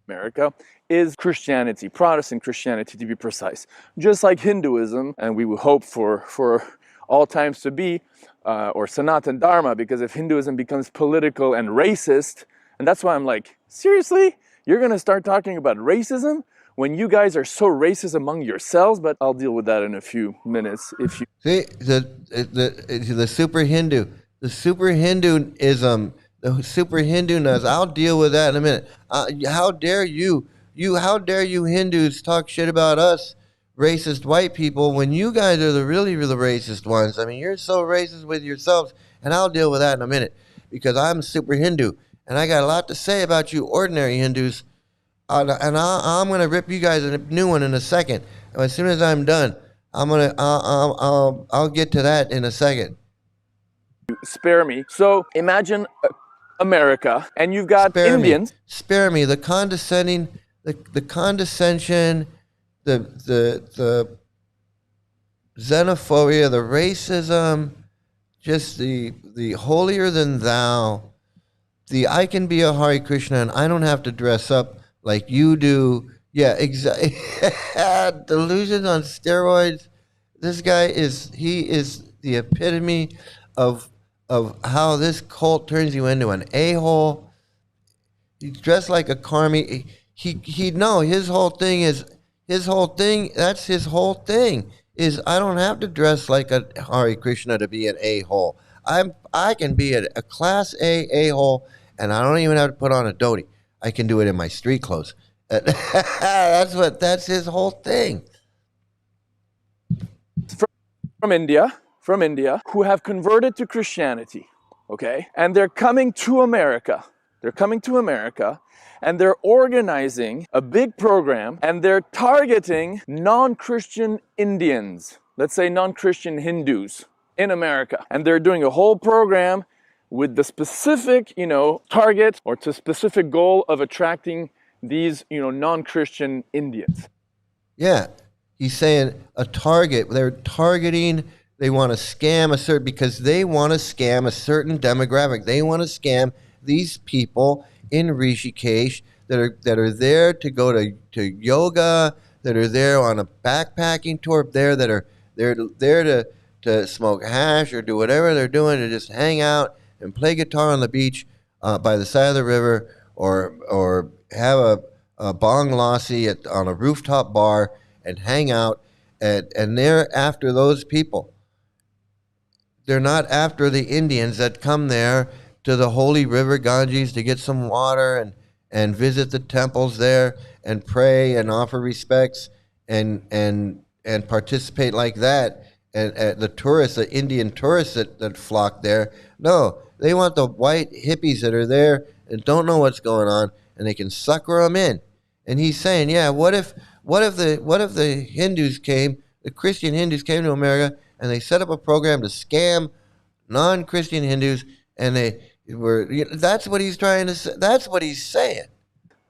America is Christianity, Protestant Christianity to be precise. Just like Hinduism, and we would hope for all times to be, or Sanatan Dharma, because if Hinduism becomes political and racist, and that's why I'm like, seriously? You're going to start talking about racism when you guys are so racist among yourselves? But I'll deal with that in a few minutes. If you see the super Hindu, the super Hinduism, the super Hindu-ness, I'll deal with that in a minute. How dare you Hindus talk shit about us racist white people when you guys are the really racist ones? I mean, you're so racist with yourselves, and I'll deal with that in a minute. because I'm super Hindu and I got a lot to say about you ordinary Hindus. I'm gonna rip you guys a new one in a second. As soon as I'm done, I'll get to that in a second. Spare me. So imagine America, and you've got Indians. Spare me. The condescending, the condescension, the xenophobia, the racism, just the holier than thou. I can be a Hare Krishna and I don't have to dress up like you do. Yeah, exactly. Delusions on steroids. This guy is the epitome of how this cult turns you into an a-hole. He's dressed like a carmy. His whole thing that's his whole thing is I don't have to dress like a Hare Krishna to be an a-hole. I can be a class a-hole and I don't even have to put on a dhoti. I can do it in my street clothes. That's his whole thing. From India, who have converted to Christianity, okay? And they're coming to America. And they're organizing a big program and they're targeting non-Christian Indians, let's say non-Christian Hindus in America. And they're doing a whole program with the specific, target or to specific goal of attracting these, non-Christian Indians. Yeah, he's saying a target. They're targeting. They want to scam because they want to scam a certain demographic. They want to scam these people in Rishikesh that are there to go to yoga, that are there on a backpacking tour, that are there to smoke hash or do whatever they're doing, to just hang out and play guitar on the beach by the side of the river, or have a bong lassi on a rooftop bar and hang out, and they're after those people. They're not after the Indians that come there to the holy river Ganges to get some water and visit the temples there and pray and offer respects and participate like that. And the Indian tourists that flock there. No, they want the white hippies that are there and don't know what's going on, and they can sucker them in. And he's saying, yeah, what if the Hindus came, the Christian Hindus came to America and they set up a program to scam non-Christian Hindus, and that's what he's trying to say. That's what he's saying.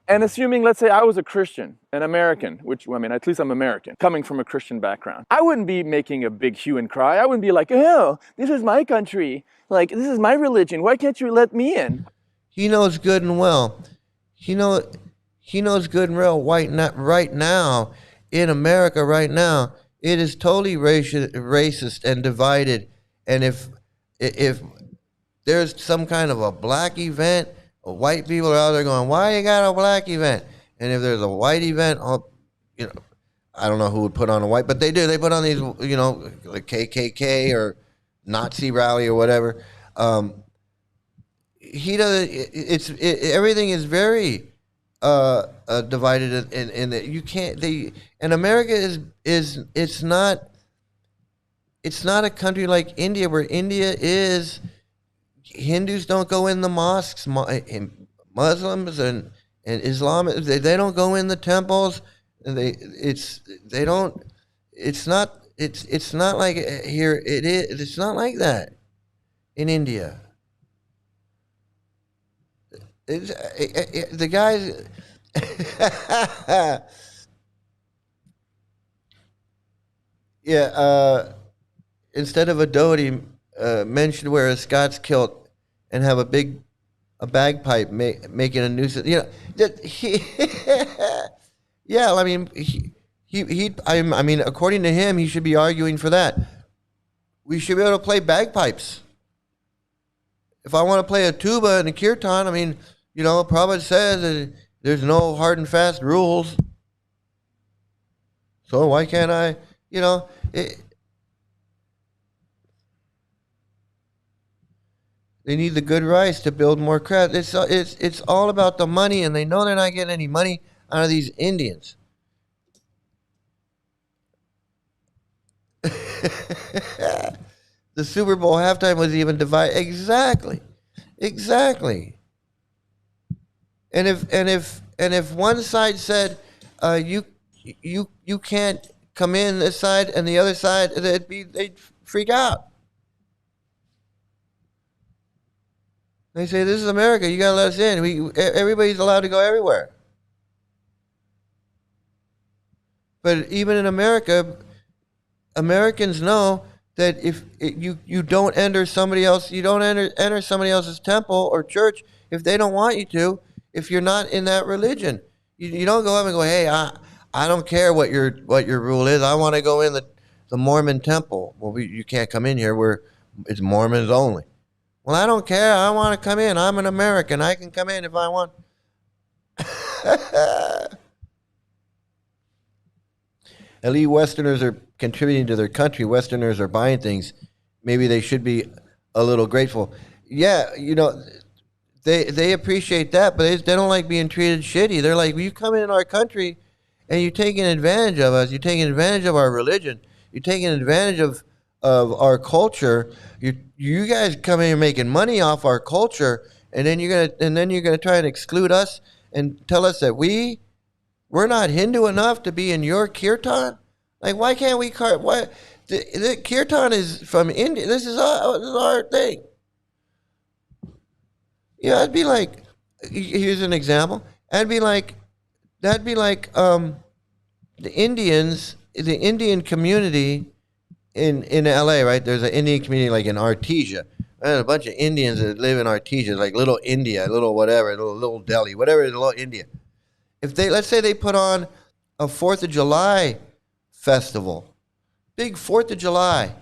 And assuming, let's say I was a Christian, an American, which, at least I'm American, coming from a Christian background, I wouldn't be making a big hue and cry. I wouldn't be like, oh, this is my country. Like, this is my religion. Why can't you let me in? He knows good and well. He knows good and well right now, in America right now, it is totally racist and divided. And if there's some kind of a black event, white people are out there going, why you got a black event? And if there's a white event, I don't know who would put on a white, but they do. They put on these, like KKK or Nazi rally or whatever. He doesn't. Everything is very divided in that you can't. And America is it's not a country like India, where India is. Hindus don't go in the mosques. Muslims and Islam, they don't go in the temples. It's not like here. It's not like that in India. The guys. Yeah. Instead of a dhoti, men should wear a Scots kilt and have a bagpipe making a nuisance. Yeah. I mean, according to him, he should be arguing for that. We should be able to play bagpipes. If I want to play a tuba and a kirtan, Prabhupada says that there's no hard and fast rules. So why can't I? They need the good rice to build more crowd. It's all about the money, and they know they're not getting any money out of these Indians. The Super Bowl halftime was even divided. Exactly. Exactly. And if one side said you can't come in this side and the other side, they'd freak out. They say, this is America, you gotta let us in. Everybody's allowed to go everywhere. But even in America, Americans know that if you don't enter somebody else, you don't enter somebody else's temple or church if they don't want you to, if you're not in that religion. You don't go up and go, hey, I don't care what your rule is. I want to go in the Mormon temple. Well, you can't come in here. It's Mormons only. Well, I don't care. I want to come in. I'm an American. I can come in if I want. At least Westerners are contributing to their country. Westerners are buying things. Maybe they should be a little grateful. Yeah, they appreciate that, but they don't like being treated shitty. They're like, well, you come in our country and you're taking advantage of us. You're taking advantage of our religion. You're taking advantage of our culture. You guys come in here making money off our culture, and then you're gonna try and exclude us and tell us that we're not Hindu enough to be in your kirtan. Like, why can't we? The kirtan is from India. This is our thing. Yeah, it'd be like, here's an example. That'd be like the Indian community in LA, right? There's an Indian community like in Artesia. There's a bunch of Indians that live in Artesia, like little India, little whatever, little Delhi, whatever, little India. If let's say they put on a 4th of July festival, big 4th of July,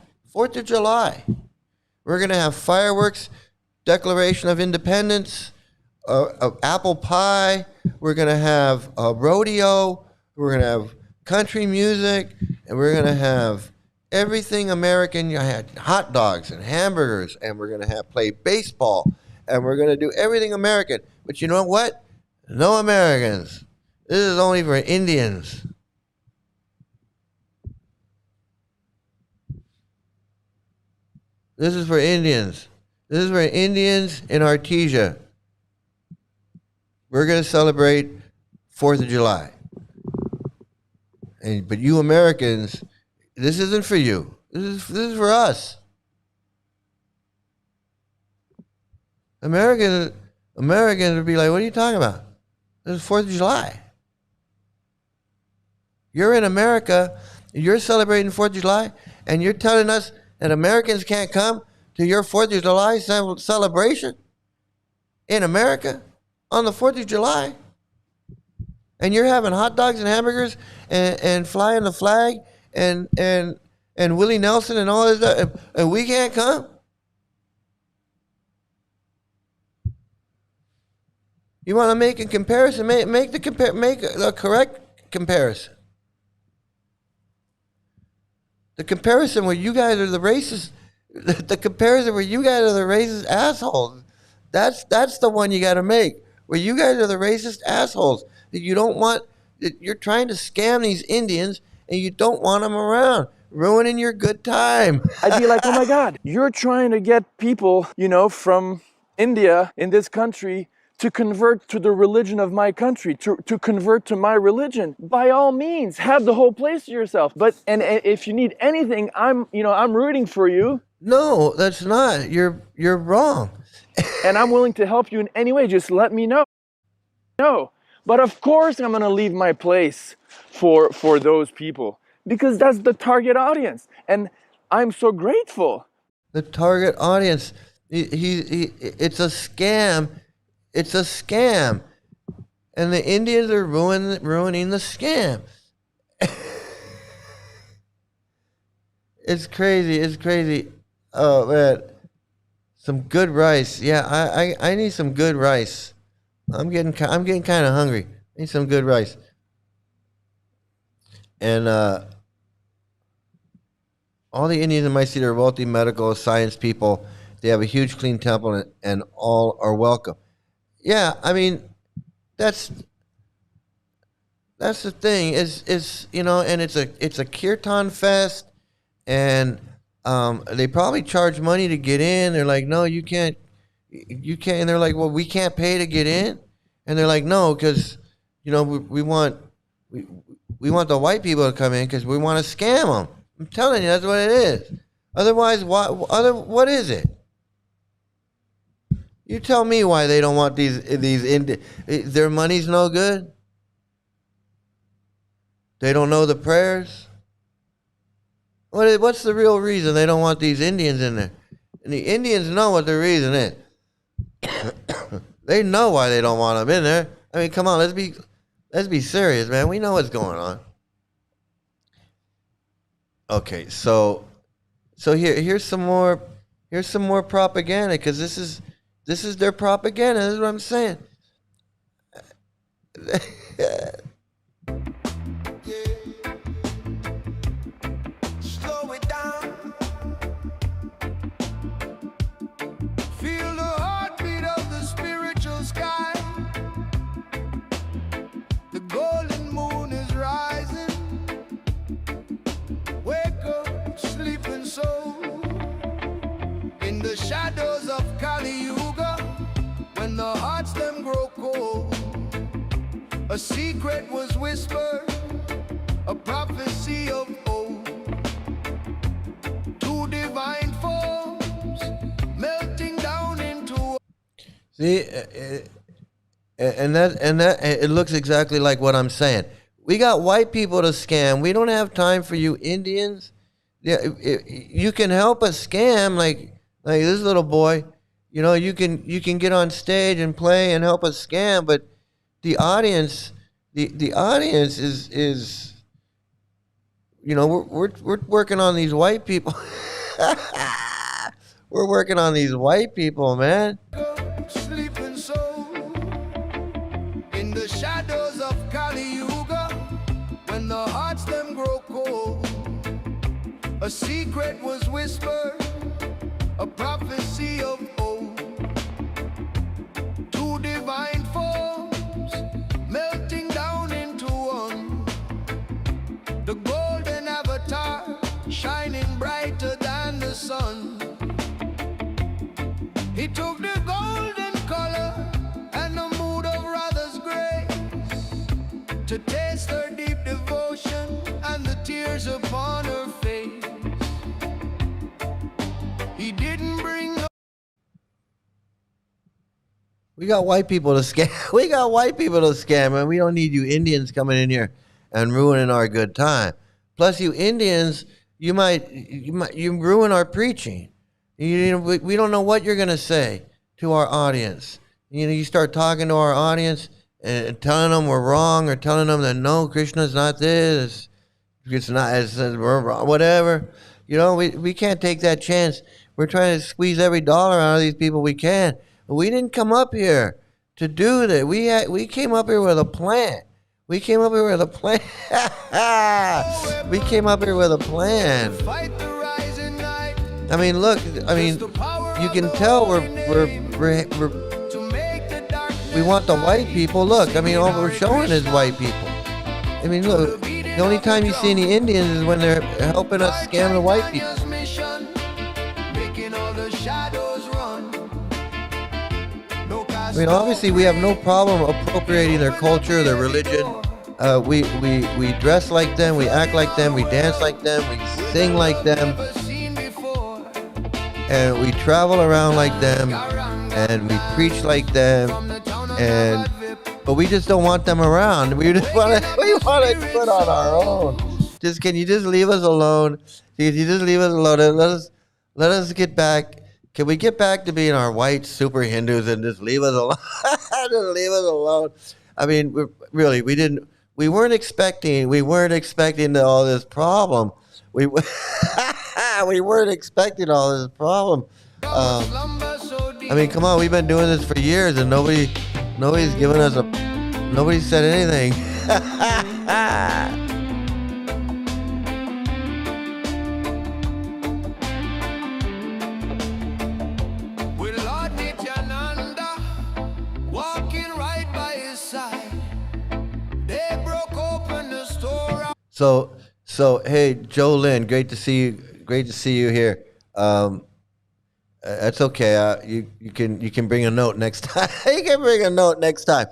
we're going to have fireworks, Declaration of Independence, apple pie, we're going to have a rodeo, we're going to have country music, and we're going to have everything American. You had hot dogs and hamburgers, and we're going to play baseball, and we're going to do everything American. But you know what? No Americans. This is only for Indians. This is for Indians. This is for Indians in Artesia. We're going to celebrate 4th of July. But you Americans, this isn't for you. This is for us. Americans would be like, what are you talking about? This is 4th of July. You're in America, you're celebrating 4th of July, and you're telling us that Americans can't come to your 4th of July celebration in America on the 4th of July? And you're having hot dogs and hamburgers and flying the flag and Willie Nelson and all this stuff, and we can't come? You want to make a comparison? Make the correct comparison. The comparison where you guys are the racist, the comparison where you guys are the racist assholes. That's the one you got to make. Where you guys are the racist assholes. That you don't want. That you're trying to scam these Indians and you don't want them around, ruining your good time. I'd be like, oh my God, you're trying to get people, from India in this country to convert to the religion of my country, to convert to my religion. By all means, have the whole place to yourself. But and if you need anything, I'm rooting for you. No, that's not. You're wrong. And I'm willing to help you in any way. Just let me know. No. But of course I'm gonna leave my place for those people, because that's the target audience. And I'm so grateful. The target audience, it's a scam. It's a scam. And the Indians are ruining the scam. It's crazy. Oh man. Some good rice. Yeah, I need some good rice. I'm getting kind of hungry. I need some good rice. And all the Indians in my city are wealthy medical science people. They have a huge clean temple, and all are welcome. Yeah, I mean, that's the thing. Is and it's a kirtan fest, and they probably charge money to get in. They're like, no, you can't You can't. And they're like, well, we can't pay to get in. And they're like, no, because we want the white people to come in because we want to scam them. I'm telling you, that's what it is. Otherwise, what is it? You tell me why they don't want their money's no good. They don't know the prayers. What's the real reason they don't want these Indians in there? And the Indians know what the reason is. They know why they don't want them in there. I mean, come on, let's be serious, man. We know what's going on. Okay, so here's some more propaganda, because this is their propaganda. This is what I'm saying. Slow it down. Feel the heartbeat of the spiritual sky. The golden moon is rising. Wake up, sleeping soul. In the shadows of Kali Yuga, when the hearts them grow cold, a secret was whispered, a prophecy of old. Two divine forms melting down into. See, and that it looks exactly like what I'm saying. We got white people to scam. We don't have time for you Indians. Yeah, you can help us scam like this little boy. You can get on stage and play and help us scam, but the audience, the audience is we're working on these white people. We're working on these white people, man. Sleeping soul in the shadows of Kali Yuga, when the hearts them grow cold, a secret was whispered, a prophecy of old. Two divine forms melting down into one. The golden avatar shining brighter than the sun. He took the golden color and the mood of Rather's grace to taste her deep devotion and the tears upon her face. He didn't bring no. We got white people to scam. We got white people to scam, and we don't need you Indians coming in here and ruining our good time. Plus, you Indians, you ruin our preaching. We don't know what you're gonna say to our audience. You start talking to our audience and telling them we're wrong, or telling them that no, Krishna's not this. It's not. We're wrong, whatever. We can't take that chance. We're trying to squeeze every dollar out of these people we can. We didn't come up here to do that. We came up here with a plan. We came up here with a plan. We came up here with a plan. I mean, look. I mean, you can tell we want the white people. Look. I mean, all we're showing is white people. I mean, look. The only time you see any Indians is when they're helping us scam the white people. I mean, obviously, we have no problem appropriating their culture, their religion. We dress like them, we act like them, we dance like them, we sing like them, and we travel around like them, and we preach like them, but we just don't want them around. We want to put on our own. Can you just leave us alone? Can you just leave us alone? Let us get back. Can we get back to being our white super Hindus and just leave us alone? Just leave us alone. I mean, we weren't expecting all this problem. We weren't expecting all this problem. I mean, come on, we've been doing this for years and nobody's given us nobody said anything. So hey, Joe Lynn, great to see you here. That's okay. You can bring a note next time. You can bring a note next time.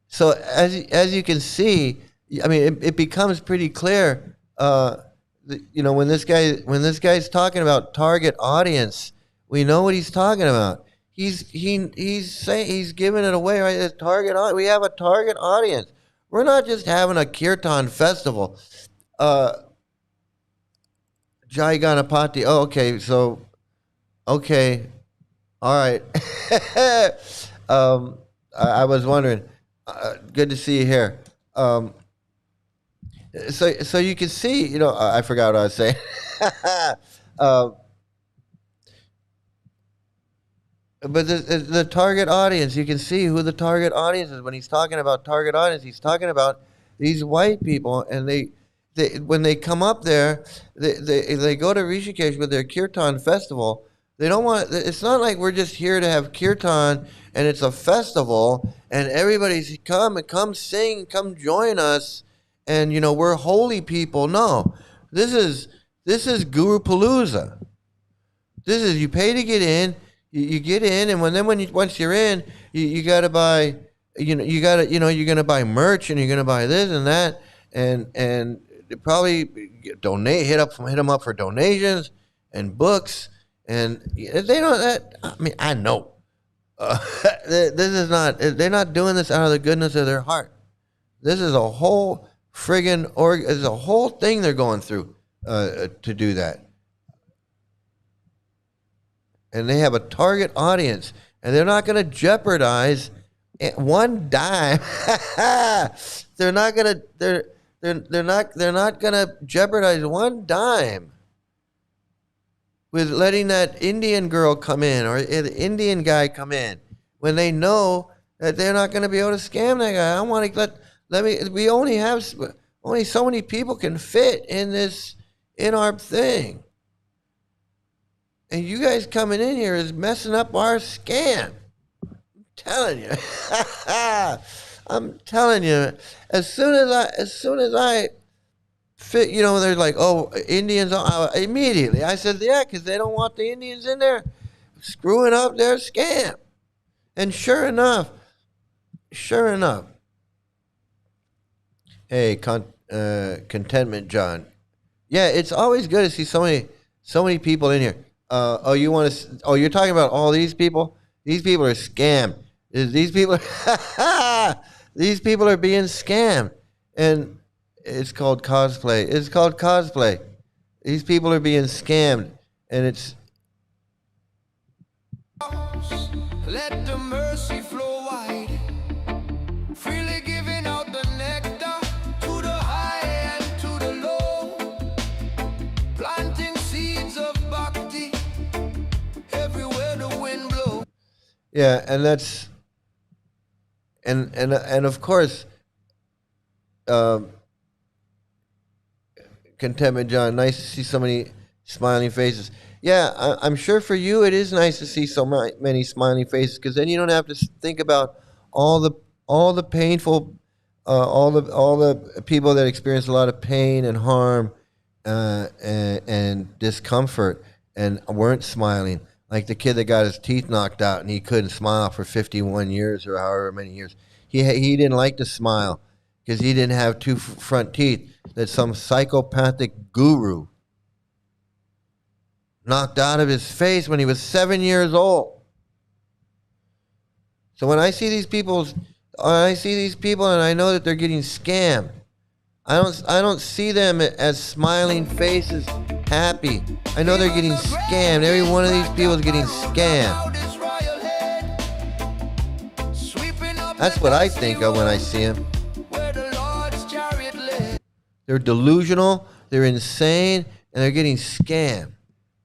So as you can see, I mean, it becomes pretty clear. When this guy's talking about target audience, we know what he's talking about. He's giving it away, right? This target we have a target audience. We're not just having a Kirtan festival. Jai Ganapati. Oh, okay. So, okay, all right. I was wondering. Good to see you here. So you can see, I forgot what I was saying. But the target audience, you can see who the target audience is. When he's talking about target audience, he's talking about these white people, and they when they come up there, they go to Rishikesh with their Kirtan festival. They don't want. It's not like we're just here to have Kirtan and it's a festival and everybody's come sing, come join us, and we're holy people. No, this is Guru Palooza. This is, you pay to get in. You get in, and once you're in, you gotta buy. You're gonna buy merch, and you're gonna buy this and that, and probably donate. Hit them up for donations and books. And they don't. I mean, I know this is not. They're not doing this out of the goodness of their heart. This is a whole friggin' It's a whole thing they're going through to do that. And they have a target audience, and they're not going to jeopardize one dime. They're not going to. They're not going to jeopardize one dime with letting that Indian girl come in or the Indian guy come in when they know that they're not going to be able to scam that guy. I want to we only so many people can fit in our thing. And you guys coming in here is messing up our scam. I'm telling you. I'm telling you. As soon as I fit, they're like, oh, Indians, immediately. I said, yeah, because they don't want the Indians in there screwing up their scam. And sure enough, hey, Contentment John. Yeah, it's always good to see so many people in here. You're talking about all these people? These people are scammed. These people are being scammed. And it's called cosplay. It's called cosplay. These people are being scammed, and it's. Let the mercy flow wide, freely giving out the nectar to the high and to the low, planting seeds of bhakti everywhere the wind blows. Yeah, and that's, and of course. Contentment John, nice to see so many smiling faces. Yeah, I'm sure for you it is nice to see so many smiling faces, because then you don't have to think about all the painful, all the people that experience a lot of pain and harm and discomfort and weren't smiling. Like the kid that got his teeth knocked out and he couldn't smile for 51 years or however many years. He didn't like to smile because he didn't have two front teeth that some psychopathic guru knocked out of his face when he was 7 years old. So when I see these people and I know that they're getting scammed, I don't see them as smiling faces, happy. I know they're getting scammed. Every one of these people is getting scammed. That's what I think of when I see them. They're delusional, they're insane, and they're getting scammed.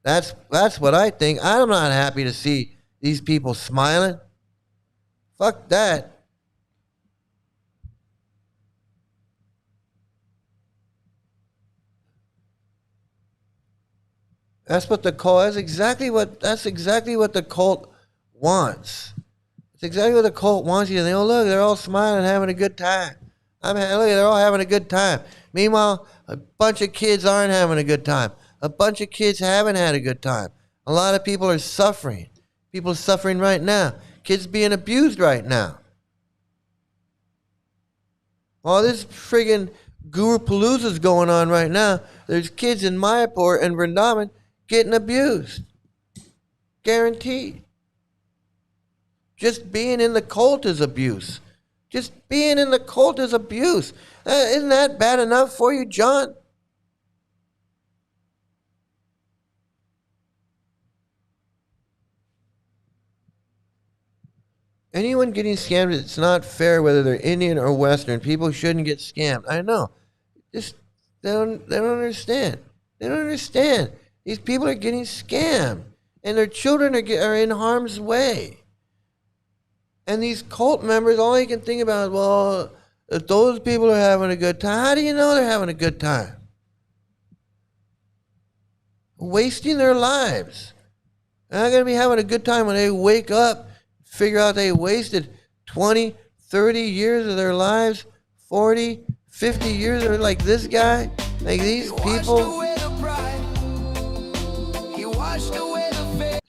That's what I think. I'm not happy to see these people smiling. Fuck that. That's exactly what the cult wants. It's exactly what the cult wants you to think. Oh, look, they're all smiling, having a good time. Look, they're all having a good time. Meanwhile, a bunch of kids aren't having a good time. A bunch of kids haven't had a good time. A lot of people are suffering. People are suffering right now. Kids being abused right now. All this friggin' Guru Palooza's going on right now. There's kids in Mayapur and Vrindavan getting abused. Guaranteed. Just being in the cult is abuse. Just being in the cult is abuse. Isn't that bad enough for you, John? Anyone getting scammed, it's not fair whether they're Indian or Western. People shouldn't get scammed. I know. Just they don't understand. They don't understand. These people are getting scammed, and their children are in harm's way. And these cult members, all they can think about is, well, if those people are having a good time, how do you know they're having a good time? Wasting their lives. They're not going to be having a good time when they wake up, figure out they wasted 20, 30 years of their lives, 40, 50 years of like this guy, like these people.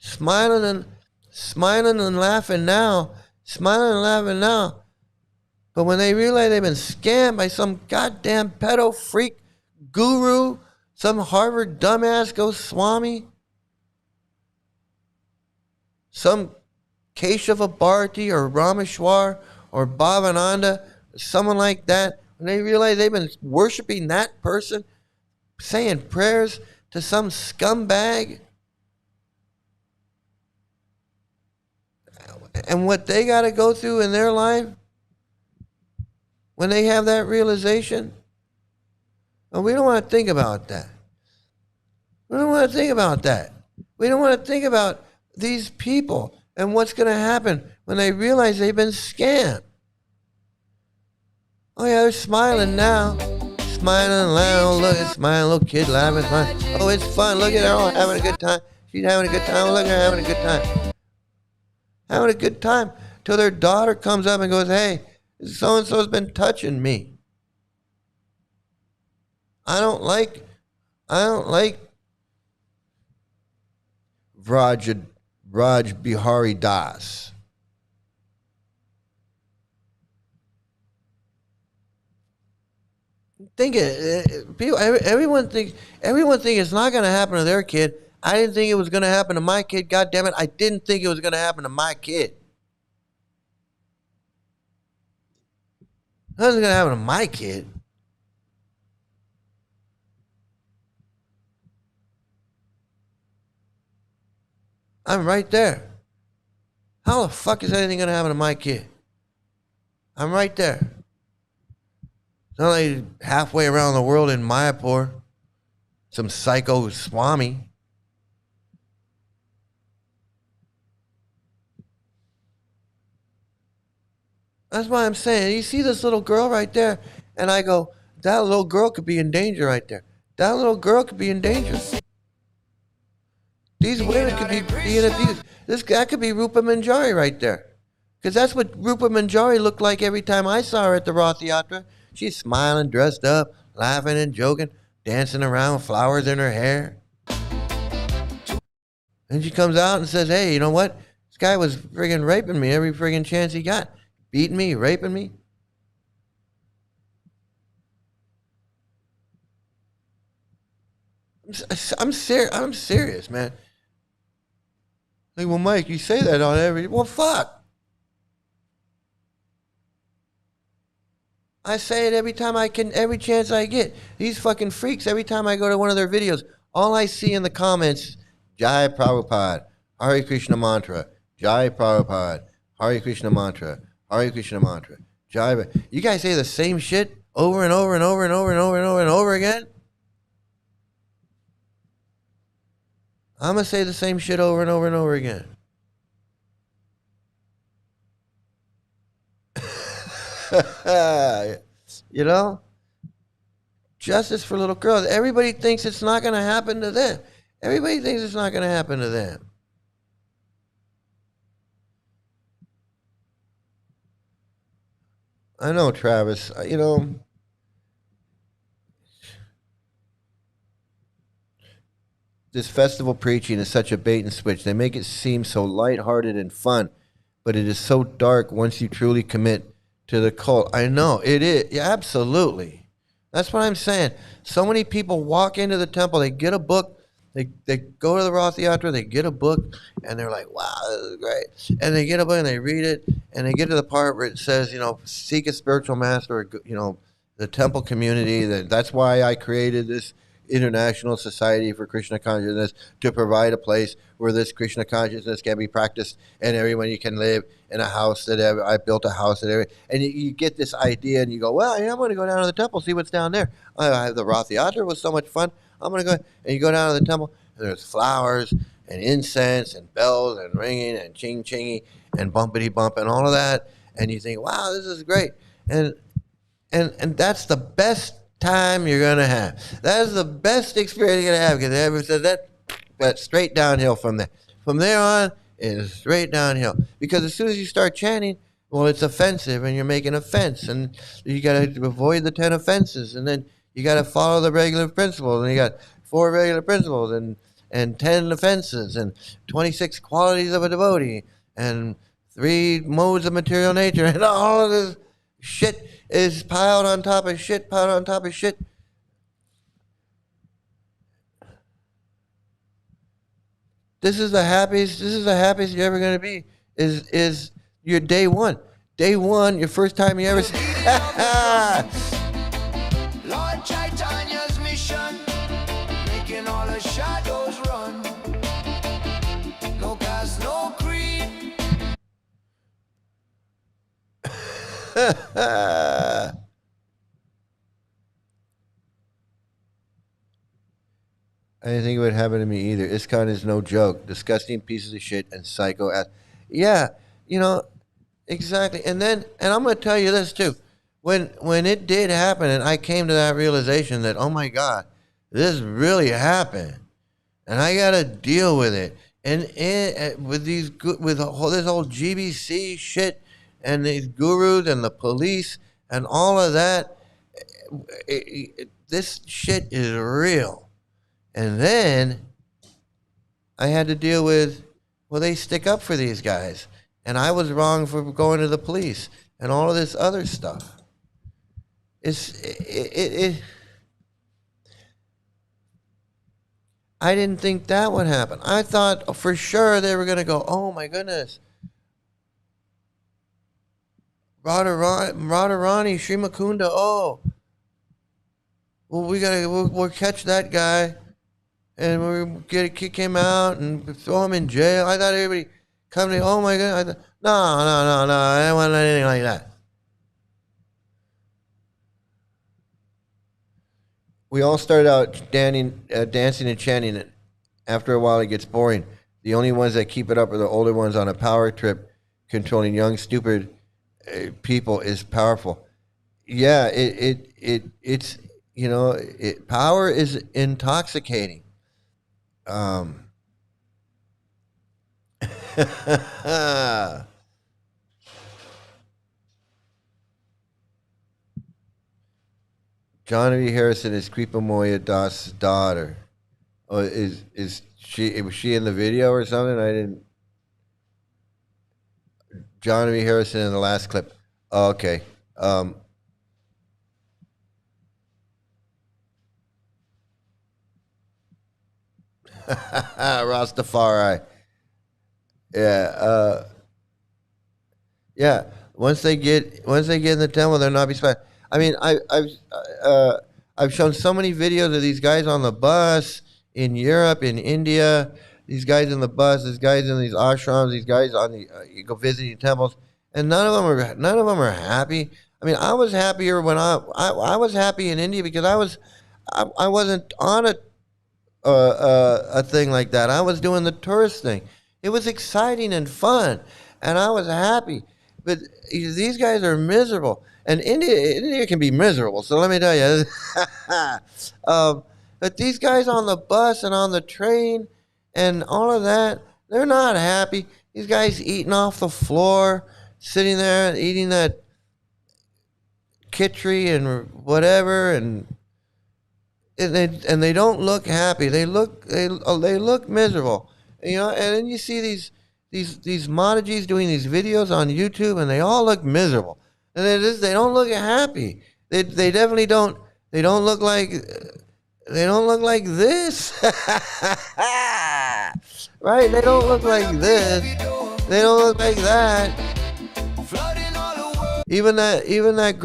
Smiling and laughing now. Smiling and laughing now. But when they realize they've been scammed by some goddamn pedo freak guru, some Harvard dumbass Goswami, some Keshava Bharati or Rameshwar or Bhavananda, someone like that, when they realize they've been worshiping that person, saying prayers to some scumbag, and what they got to go through in their life when they have that realization, well, we don't want to think about that. We don't want to think about that. We don't want to think about these people and what's going to happen when they realize they've been scammed. Oh yeah, they're smiling now. Smiling and laughing. Look, it's smiling, little kid laughing, smiling. Oh, it's fun. Look at her all having a good time. She's having a good time. Look at her having a good time. Having a good time till their daughter comes up and goes, hey, so-and-so's been touching me. I don't like Raj Bihari Das. Think it. People, everyone thinks it's not going to happen to their kid. I didn't think it was going to happen to my kid. God damn it, I didn't think it was going to happen to my kid. Nothing's going to happen to my kid. I'm right there. How the fuck is anything going to happen to my kid? I'm right there. It's not like halfway around the world in Mayapur, some psycho Swami. That's why I'm saying, you see this little girl right there, and I go, that little girl could be in danger right there. That little girl could be in danger. These women could be being abused. That could be Rupa Manjari right there. Because that's what Rupa Manjari looked like every time I saw her at the Rath Yatra. She's smiling, dressed up, laughing and joking, dancing around with flowers in her hair. And she comes out and says, hey, you know what? This guy was friggin' raping me every friggin' chance he got. Beating me, raping me. I'm serious, man. Like, well, Mike, you say that on every... Well, fuck. I say it every time I can, every chance I get. These fucking freaks, every time I go to one of their videos, all I see in the comments, Jai Prabhupada, Hare Krishna mantra, Jai Prabhupada, Hare Krishna mantra, Hare Krishna mantra, Jai. You guys say the same shit over and over and over and over and over and over and over again? I'm going to say the same shit over and over and over again. You know? Justice for little girls. Everybody thinks it's not going to happen to them. Everybody thinks it's not going to happen to them. I know, Travis. You know, this festival preaching is such a bait and switch. They make it seem so lighthearted and fun, but it is so dark once you truly commit to the cult. I know, it is. Yeah, absolutely. That's what I'm saying. So many people walk into the temple, they get a book, they go to the Roth Yatra, they get a book, and they're like, wow, this is great. And they get a book and they read it, and they get to the part where it says, seek a spiritual master, or, the temple community. That's why I created this International Society for Krishna Consciousness, to provide a place where this Krishna consciousness can be practiced, and everybody can live in a house I built a house and you get this idea, and you go, well, I'm going to go down to the temple, see what's down there. The Roth Yatra was so much fun. I'm going to go, and you go down to the temple, and there's flowers and incense and bells and ringing and ching-chingy and bumpity-bump and all of that, and you think, wow, this is great. And that's the best time you're going to have. That is the best experience you're going to have, because ever said that's straight downhill from there. From there on, it is straight downhill. Because as soon as you start chanting, well, it's offensive, and you're making offense, and you got to avoid the 10 offenses, and then you got to follow the regular principles, and you got 4 regular principles, and 10 offenses, and 26 qualities of a devotee, and 3 modes of material nature, and all of this shit is piled on top of shit, piled on top of shit. This is the happiest you're ever going to be, is your day one. Day one, your first time you ever see. Lord Chaitanya's mission, making all the shadows run. No caste, no creed. I didn't think it would happen to me either. ISKCON is no joke. Disgusting pieces of shit and psycho ass. Yeah, exactly. And I'm going to tell you this too. When it did happen, and I came to that realization that, oh my God, this really happened, and I got to deal with it. And with this whole GBC shit, and these gurus and the police and all of that, this shit is real. And then I had to deal with, well, they stick up for these guys, and I was wrong for going to the police and all of this other stuff. I didn't think that would happen. I thought for sure they were going to go, oh my goodness, Radharani, Sri Mukunda, oh, well, we'll catch that guy, and we'll kick him out and throw him in jail. I thought everybody come to, oh my God, no, I don't want anything like that. We all started out dancing and chanting it. After a while, it gets boring. The only ones that keep it up are the older ones on a power trip. Controlling young, stupid people is powerful. Yeah, it's power is intoxicating. Johnny Harrison is Kripamoya Das' daughter. Oh, was she in the video or something? I didn't. Johnny Harrison in the last clip. Oh, okay. Rastafari. Yeah. Yeah. Once they get in the temple, they'll not be spent. I mean, I've shown so many videos of these guys on the bus in Europe, in India. These guys in the bus, these guys in these ashrams, these guys on the you go visiting temples, and none of them are happy. I mean, I was happier when I was happy in India because I wasn't on a thing like that. I was doing the tourist thing. It was exciting and fun, and I was happy. But these guys are miserable, and India can be miserable. So let me tell you. But these guys on the bus and on the train and all of that, they're not happy. These guys eating off the floor, sitting there eating that khichdi and whatever, and and they don't look happy. They look miserable. You know, and then you see these montages doing these videos on YouTube, and they all look miserable. And they don't look happy. They definitely don't. They don't look like this. Right? They don't look like this. They don't look like that. Even that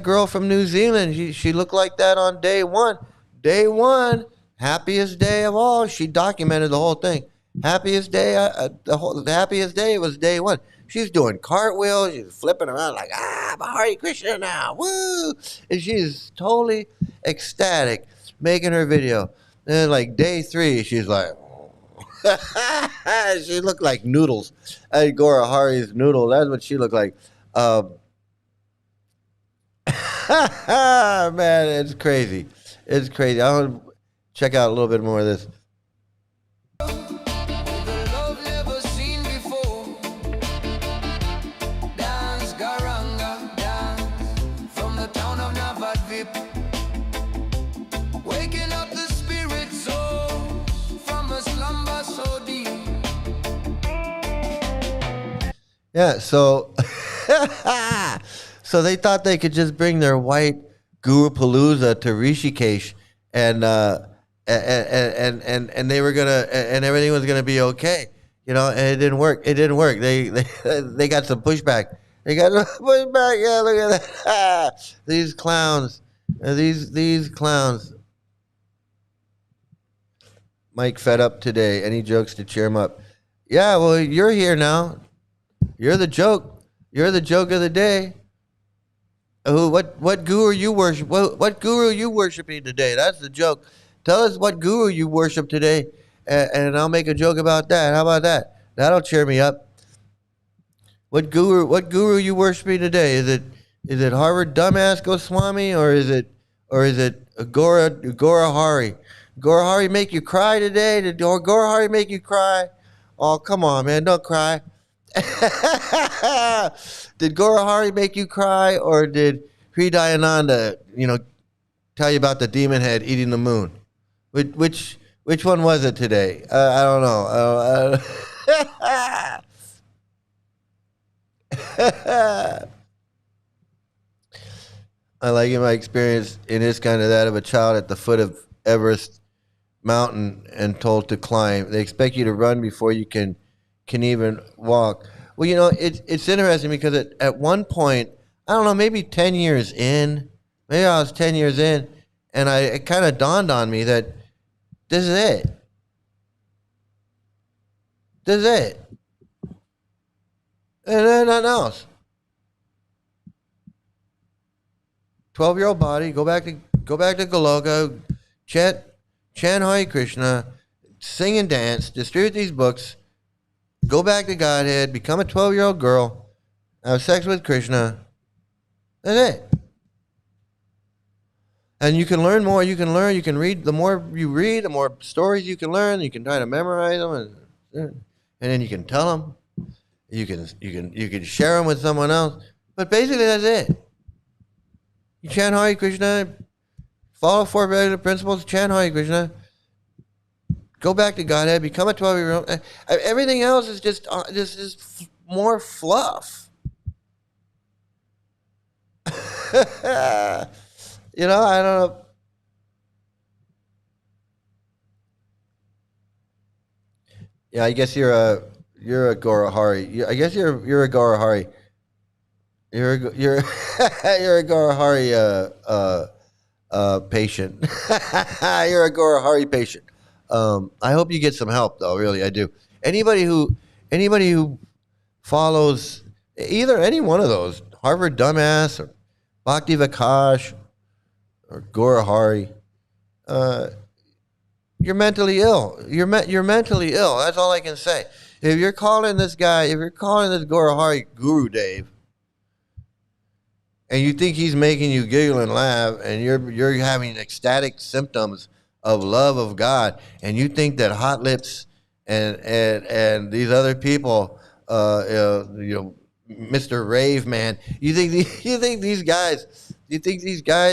girl from New Zealand, she looked like that on day one. Day one, happiest day of all. She documented the whole thing. Happiest day, the happiest day was day one. She's doing cartwheels, she's flipping around like, I'm a Hare Krishna now, woo! And she's totally ecstatic making her video. And then like day three, she's like, she looked like noodles. Gora Hari's noodle, that's what she looked like. Man, it's crazy. It's crazy. I want to check out a little bit more of this. Yeah, so so they thought they could just bring their white Guru Palooza to Rishikesh and they were gonna and everything was gonna be okay, you know, and it didn't work. It didn't work. They got some pushback. They got some pushback. Yeah, look at that. These clowns. These clowns. Mike fed up today. Any jokes to cheer him up? Yeah, well, you're here now. You're the joke. You're the joke of the day. What guru you worship? What guru you worshiping today? That's the joke. Tell us what guru you worship today, and I'll make a joke about that. How about that? That'll cheer me up. What guru you worshiping today? Is it Harvard dumbass Goswami or is it Agora Hari? Agora Hari make you cry today? Did Agora Hari make you cry? Oh, come on, man, don't cry. Did Gora Hari make you cry, or did Hridayananda, tell you about the demon head eating the moon? Which one was it today? I don't know. I like in my experience in ISKCON that of a child at the foot of Everest mountain and told to climb. They expect you to run before you can even walk. Well, it's interesting because at one point, I don't know, maybe 10 years in, maybe I was 10 years in, and it kind of dawned on me that this is it. This is it. And then nothing else. 12-year-old body, go back to Goloka, chant Hare Krishna, sing and dance, distribute these books, go back to Godhead, become a 12-year-old girl, have sex with Krishna. That's it. And you can learn more. You can read. The more you read, the more stories you can learn. You can try to memorize them, and then you can tell them. You can share them with someone else. But basically, that's it. You chant Hare Krishna, follow 4 basic principles, chant Hare Krishna. Go back to Godhead, become a 12-year-old. Everything else is just more fluff. I don't know. Yeah, I guess you're a Gora Hari. I guess you're a Gora Hari. You're a Gora Hari patient. You're a Gora Hari patient. I hope you get some help, though. Really, I do. Anybody who follows either any one of those, Harvard dumbass or Bhakti Vikash or Gora Hari, you're mentally ill. You're mentally ill. That's all I can say. If you're calling this Gora Hari Guru Dave, and you think he's making you giggle and laugh, and you're having ecstatic symptoms of love of God, and you think that Hot Lips and these other people, Mr. Rave Man, you think these guys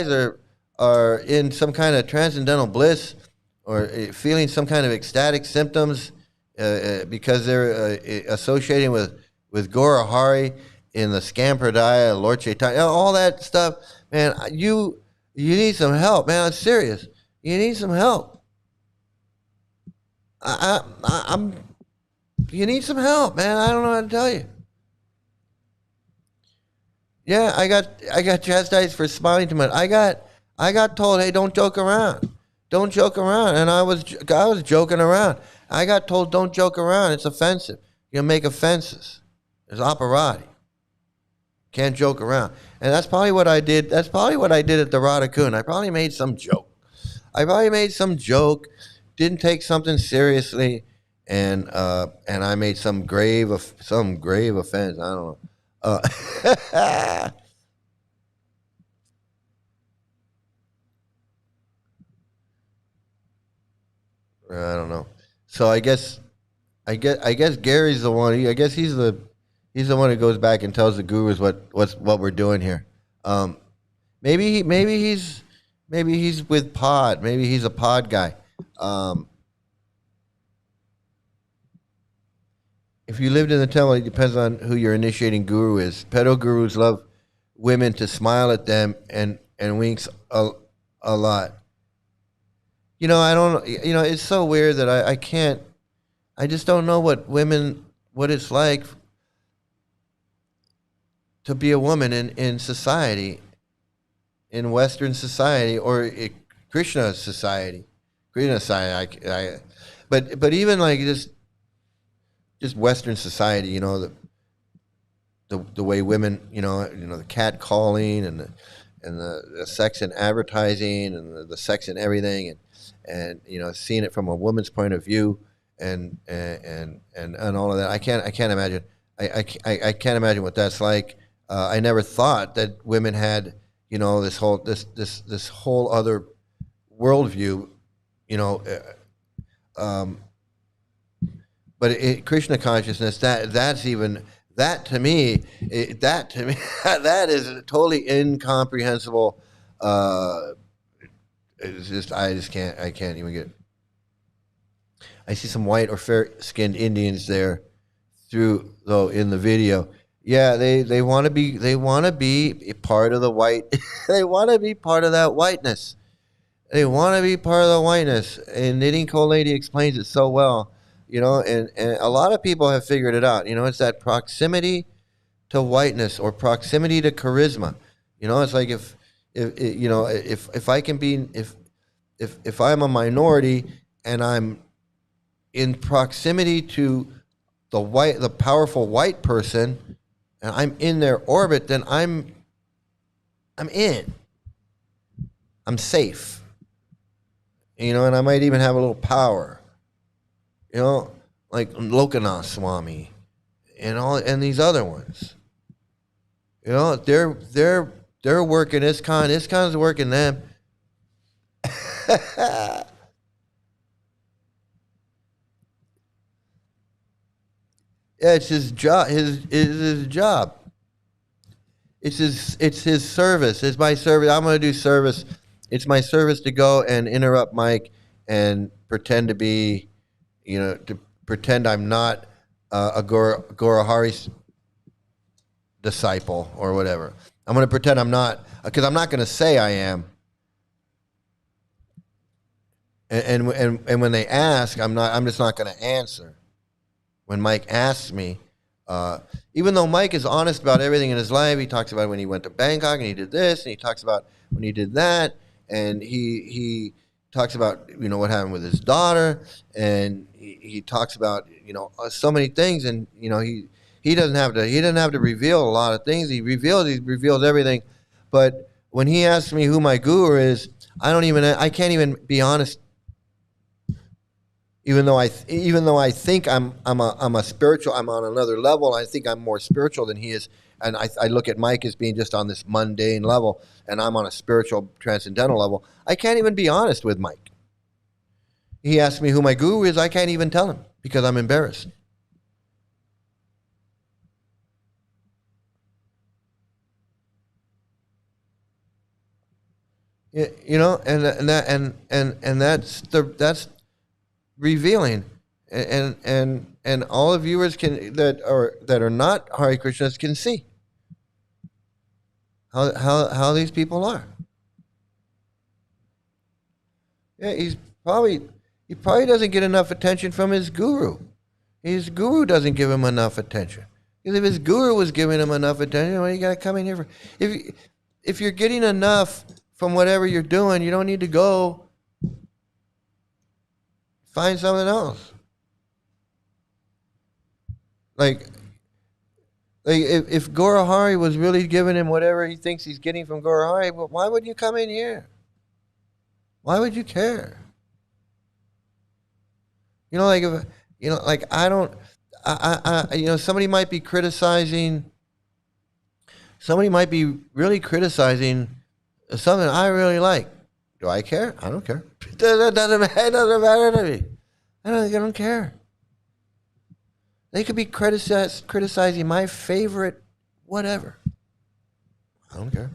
are are in some kind of transcendental bliss or feeling some kind of ecstatic symptoms because they're associating with Gora Hari in the Scampradaya, Lord Chaitanya, all that stuff, man, you need some help, man. I'm serious. You need some help. You need some help, man. I don't know how to tell you. Yeah, I got chastised for smiling too much. I got told, hey, don't joke around. Don't joke around. And I was joking around. I got told, don't joke around. It's offensive. You'll make offenses. It's operati. Can't joke around. And that's probably what I did. That's probably what I did at the Radhakund. I probably made some joke. Didn't take something seriously, and I made some grave offense. I don't know. I don't know. So I guess Gary's the one. I guess he's the one who goes back and tells the gurus what we're doing here. Maybe he's with pod. Maybe he's a pod guy. If you lived in the temple, it depends on who your initiating guru is. Pedo gurus love women to smile at them and winks a lot. You know, I don't. You know, it's so weird that I can't. I just don't know what it's like to be a woman in society, in Western society or Krishna society. But even like just Western society, you know, the way women, you know, the cat calling and the sex in advertising and the sex in everything and you know, seeing it from a woman's point of view and all of that. I can't imagine. I can't imagine what that's like. I never thought that women had, you know, this whole other worldview, you know. But Krishna consciousness, that to me that is totally incomprehensible. It's just I can't even get it. I see some white or fair-skinned Indians there in the video. Yeah, they want to be a part of the white. They want to be part of that whiteness. They want to be part of the whiteness. And Knitting Cold Lady explains it so well. You know, and a lot of people have figured it out. You know, it's that proximity to whiteness or proximity to charisma. You know, it's like if I can be if I'm a minority and I'm in proximity to the powerful white person and I'm in their orbit, then I'm safe. You know, and I might even have a little power. You know, like Lokanath Swami and these other ones. You know, they're working ISKCON. ISKCON's working them. Yeah, it's his job. His job. It's his service. It's my service. I'm going to do service. It's my service to go and interrupt Mike and pretend to be, you know, to pretend I'm not a Gora Hari's disciple or whatever. I'm going to pretend I'm not, because I'm not going to say I am. And when they ask, I'm just not going to answer. When Mike asks me, even though Mike is honest about everything in his life, he talks about when he went to Bangkok and he did this, and he talks about when he did that, and he talks about, you know, what happened with his daughter, and he talks about, you know, so many things, and you know, he doesn't have to reveal a lot of things. He reveals everything, but when he asks me who my guru is, I can't even be honest. Even though I think I'm a spiritual, I'm on another level. I think I'm more spiritual than he is, and I look at Mike as being just on this mundane level, and I'm on a spiritual, transcendental level. I can't even be honest with Mike. He asks me who my guru is. I can't even tell him because I'm embarrassed. You know, and that's revealing, and all the viewers that are not Hare Krishnas can see how these people are. Yeah, he probably doesn't get enough attention from his guru. His guru doesn't give him enough attention. Because if his guru was giving him enough attention, what do you got to come in here for? If you're getting enough from whatever you're doing, you don't need to go find something else. Like if Guru Hari was really giving him whatever he thinks he's getting from Guru Hari, well, why would you come in here? Why would you care? You know, like if, you know, like I don't. You know, somebody might be criticizing. Somebody might be really criticizing something I really like. Do I care? I don't care. It doesn't matter to me. I don't care. They could be criticizing my favorite whatever. I don't care.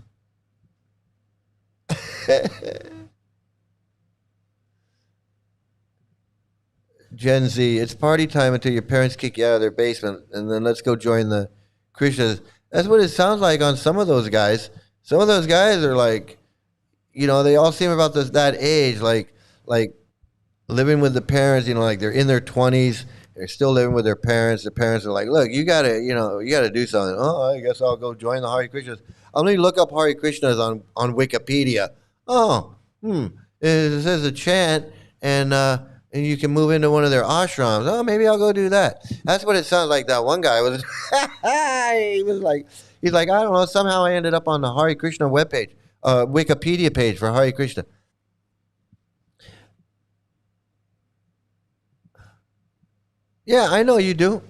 Gen Z, it's party time until your parents kick you out of their basement, and then let's go join the Krishnas. That's what it sounds like on some of those guys. Some of those guys are like, you know, they all seem about that age, like living with the parents. You know, like they're in their 20s, they're still living with their parents. The parents are like, look, you gotta do something. Oh, I guess I'll go join the Hare Krishnas. I'll need to look up Hare Krishnas on Wikipedia. Oh, it says a chant, and you can move into one of their ashrams. Oh, maybe I'll go do that. That's what it sounds like. That one guy was. He's like, I don't know. Somehow I ended up on the Hare Krishna webpage, Wikipedia page for Hare Krishna. Yeah, I know you do.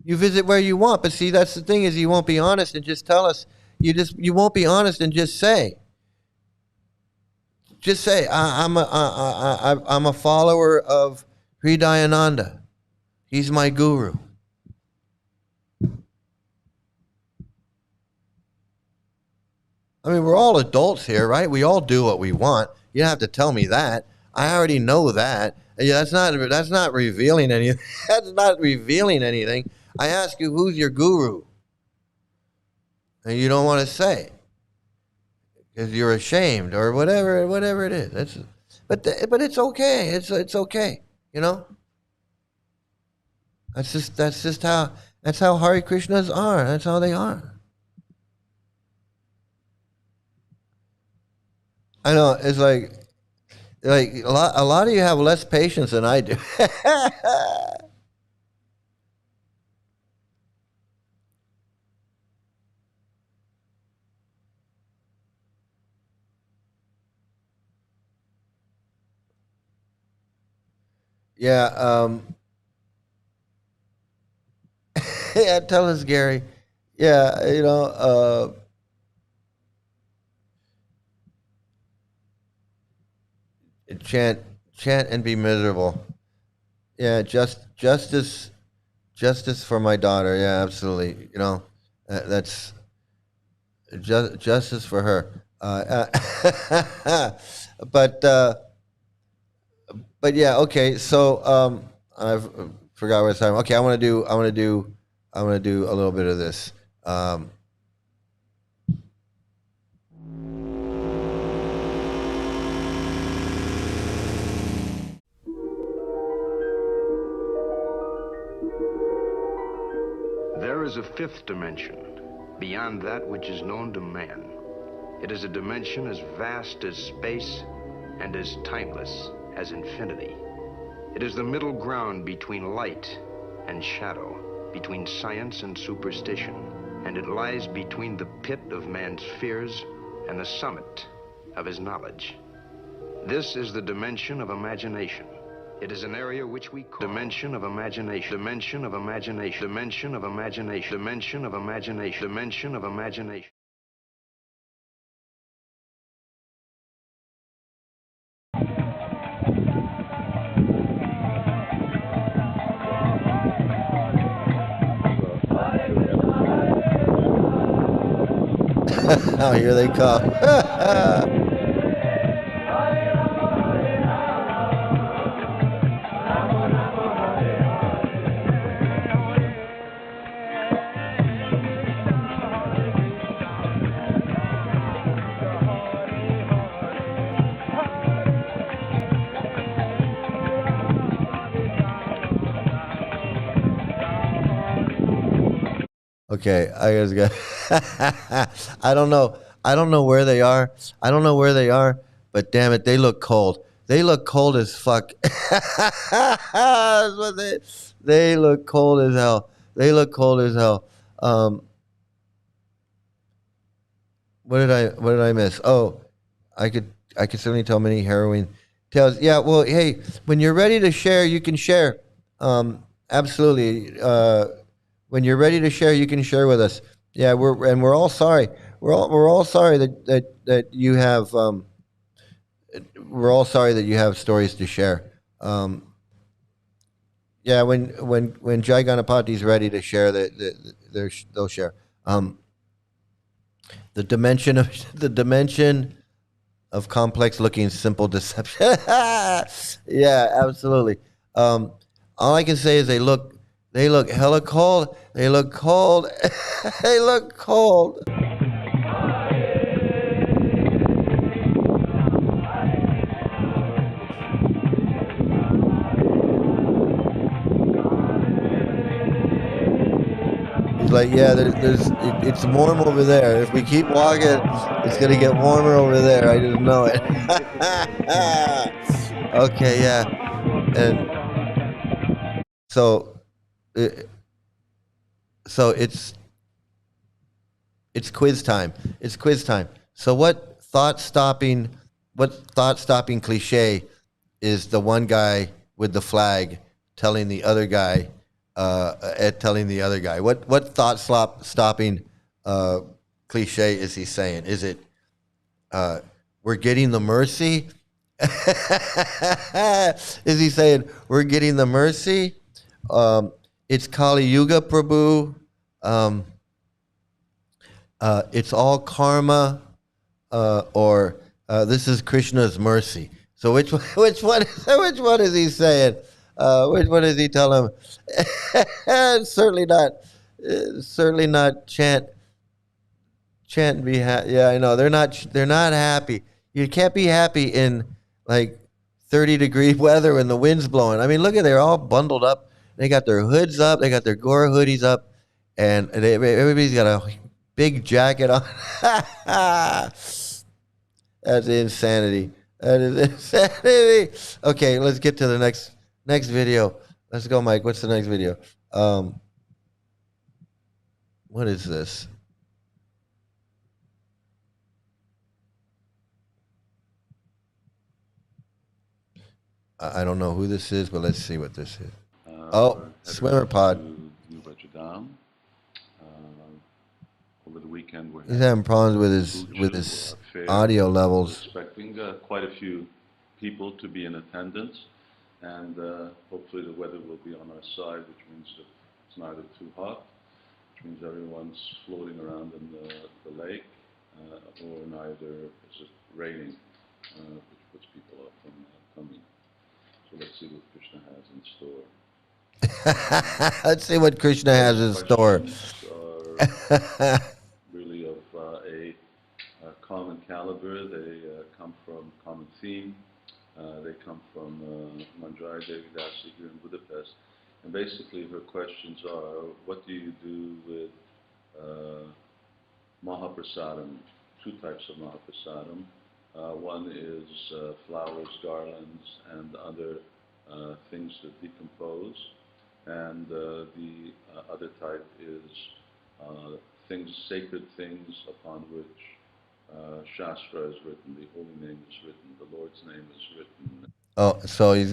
You visit where you want, but see, that's the thing is you won't be honest and just tell us. You won't be honest and just say. Just say, I'm a follower of Hridayananda. He's my guru. I mean, we're all adults here, right? We all do what we want. You don't have to tell me that. I already know that. Yeah, that's not revealing anything. That's not revealing anything. I ask you, who's your guru? And you don't want to say. Because you're ashamed or whatever it is. But it's okay. It's okay. You know. That's just how Hare Krishnas are. That's how they are. I know it's like a lot of you have less patience than I do. Yeah, yeah, tell us, Gary. Yeah, you know, chant and be miserable. Yeah, justice for my daughter. Yeah, absolutely. You know, that's justice for her. But yeah, okay. So I forgot what it's time. Okay, I want to do a little bit of this. There is a fifth dimension, beyond that which is known to man. It is a dimension as vast as space and as timeless as infinity. It is the middle ground between light and shadow, between science and superstition, and it lies between the pit of man's fears and the summit of his knowledge. This is the dimension of imagination. It is an area which we call dimension of imagination, dimension of imagination, dimension of imagination, dimension of imagination, dimension of imagination. Oh, here they come. Okay, I just got. I don't know. I don't know where they are. I don't know where they are. But damn it, they look cold. They look cold as fuck. That's what they look cold as hell. They look cold as hell. What did I miss? Oh, I could certainly tell many harrowing tales. Yeah, well, hey, when you're ready to share, you can share. Absolutely. When you're ready to share, you can share with us. Yeah, we're all sorry. We're all sorry that you have. We're all sorry that you have stories to share. Yeah, when Jai Ganapati's ready to share, they'll share. The dimension of complex looking simple deception. Yeah, absolutely. All I can say is they look hella cold. They look cold. They look cold. He's like, yeah, it's warm over there. If we keep walking, it's gonna get warmer over there. I just know it. Okay, yeah, and so it's quiz time. It's quiz time. So what thought-stopping cliche is the one guy with the flag telling the other guy? What thought-stopping cliche is he saying? Is it we're getting the mercy? Is he saying we're getting the mercy? It's Kali Yuga, Prabhu. It's all karma, or this is Krishna's mercy. So which one is he saying? Which one is he telling him? certainly not chant and be happy. Yeah, I know they're not happy. You can't be happy in like 30-degree weather when the wind's blowing. I mean, look at, they're all bundled up. They got their hoods up. They got their Gora hoodies up, and everybody's got a big jacket on. That's insanity. That is insanity. Okay, let's get to the next video. Let's go, Mike. What's the next video? What is this? I don't know who this is, but let's see what this is. Swimmer pod. Over the weekend, he's having problems with his audio levels. Expecting quite a few people to be in attendance, and hopefully the weather will be on our side, which means that it's neither too hot, which means everyone's floating around in the lake, or neither is it raining, which puts people off from coming. So let's see what Krishna has in store. Let's see what Krishna has in store. Really of a common caliber. They come from common theme. They come from Manjari Devi Dasi here in Budapest. And basically her questions are, what do you do with Mahaprasadam? Two types of Mahaprasadam. One is flowers, garlands, and other things that decompose. And the other type is things, sacred things upon which Shastra is written, the holy name is written, the Lord's name is written. Oh, so he's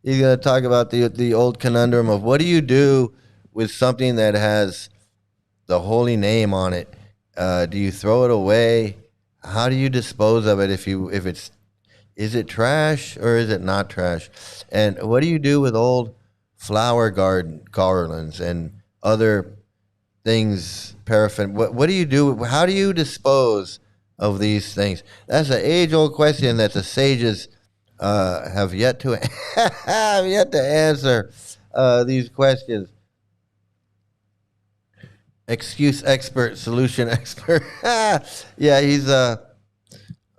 he's going to talk about the old conundrum of what do you do with something that has the holy name on it? Do you throw it away? How do you dispose of it is it trash or is it not trash? And what do you do with old flower garlands and other things, paraffin? What do you do? How do you dispose of these things? That's an age-old question that the sages have yet to answer these questions. Excuse expert, solution expert. Yeah, he's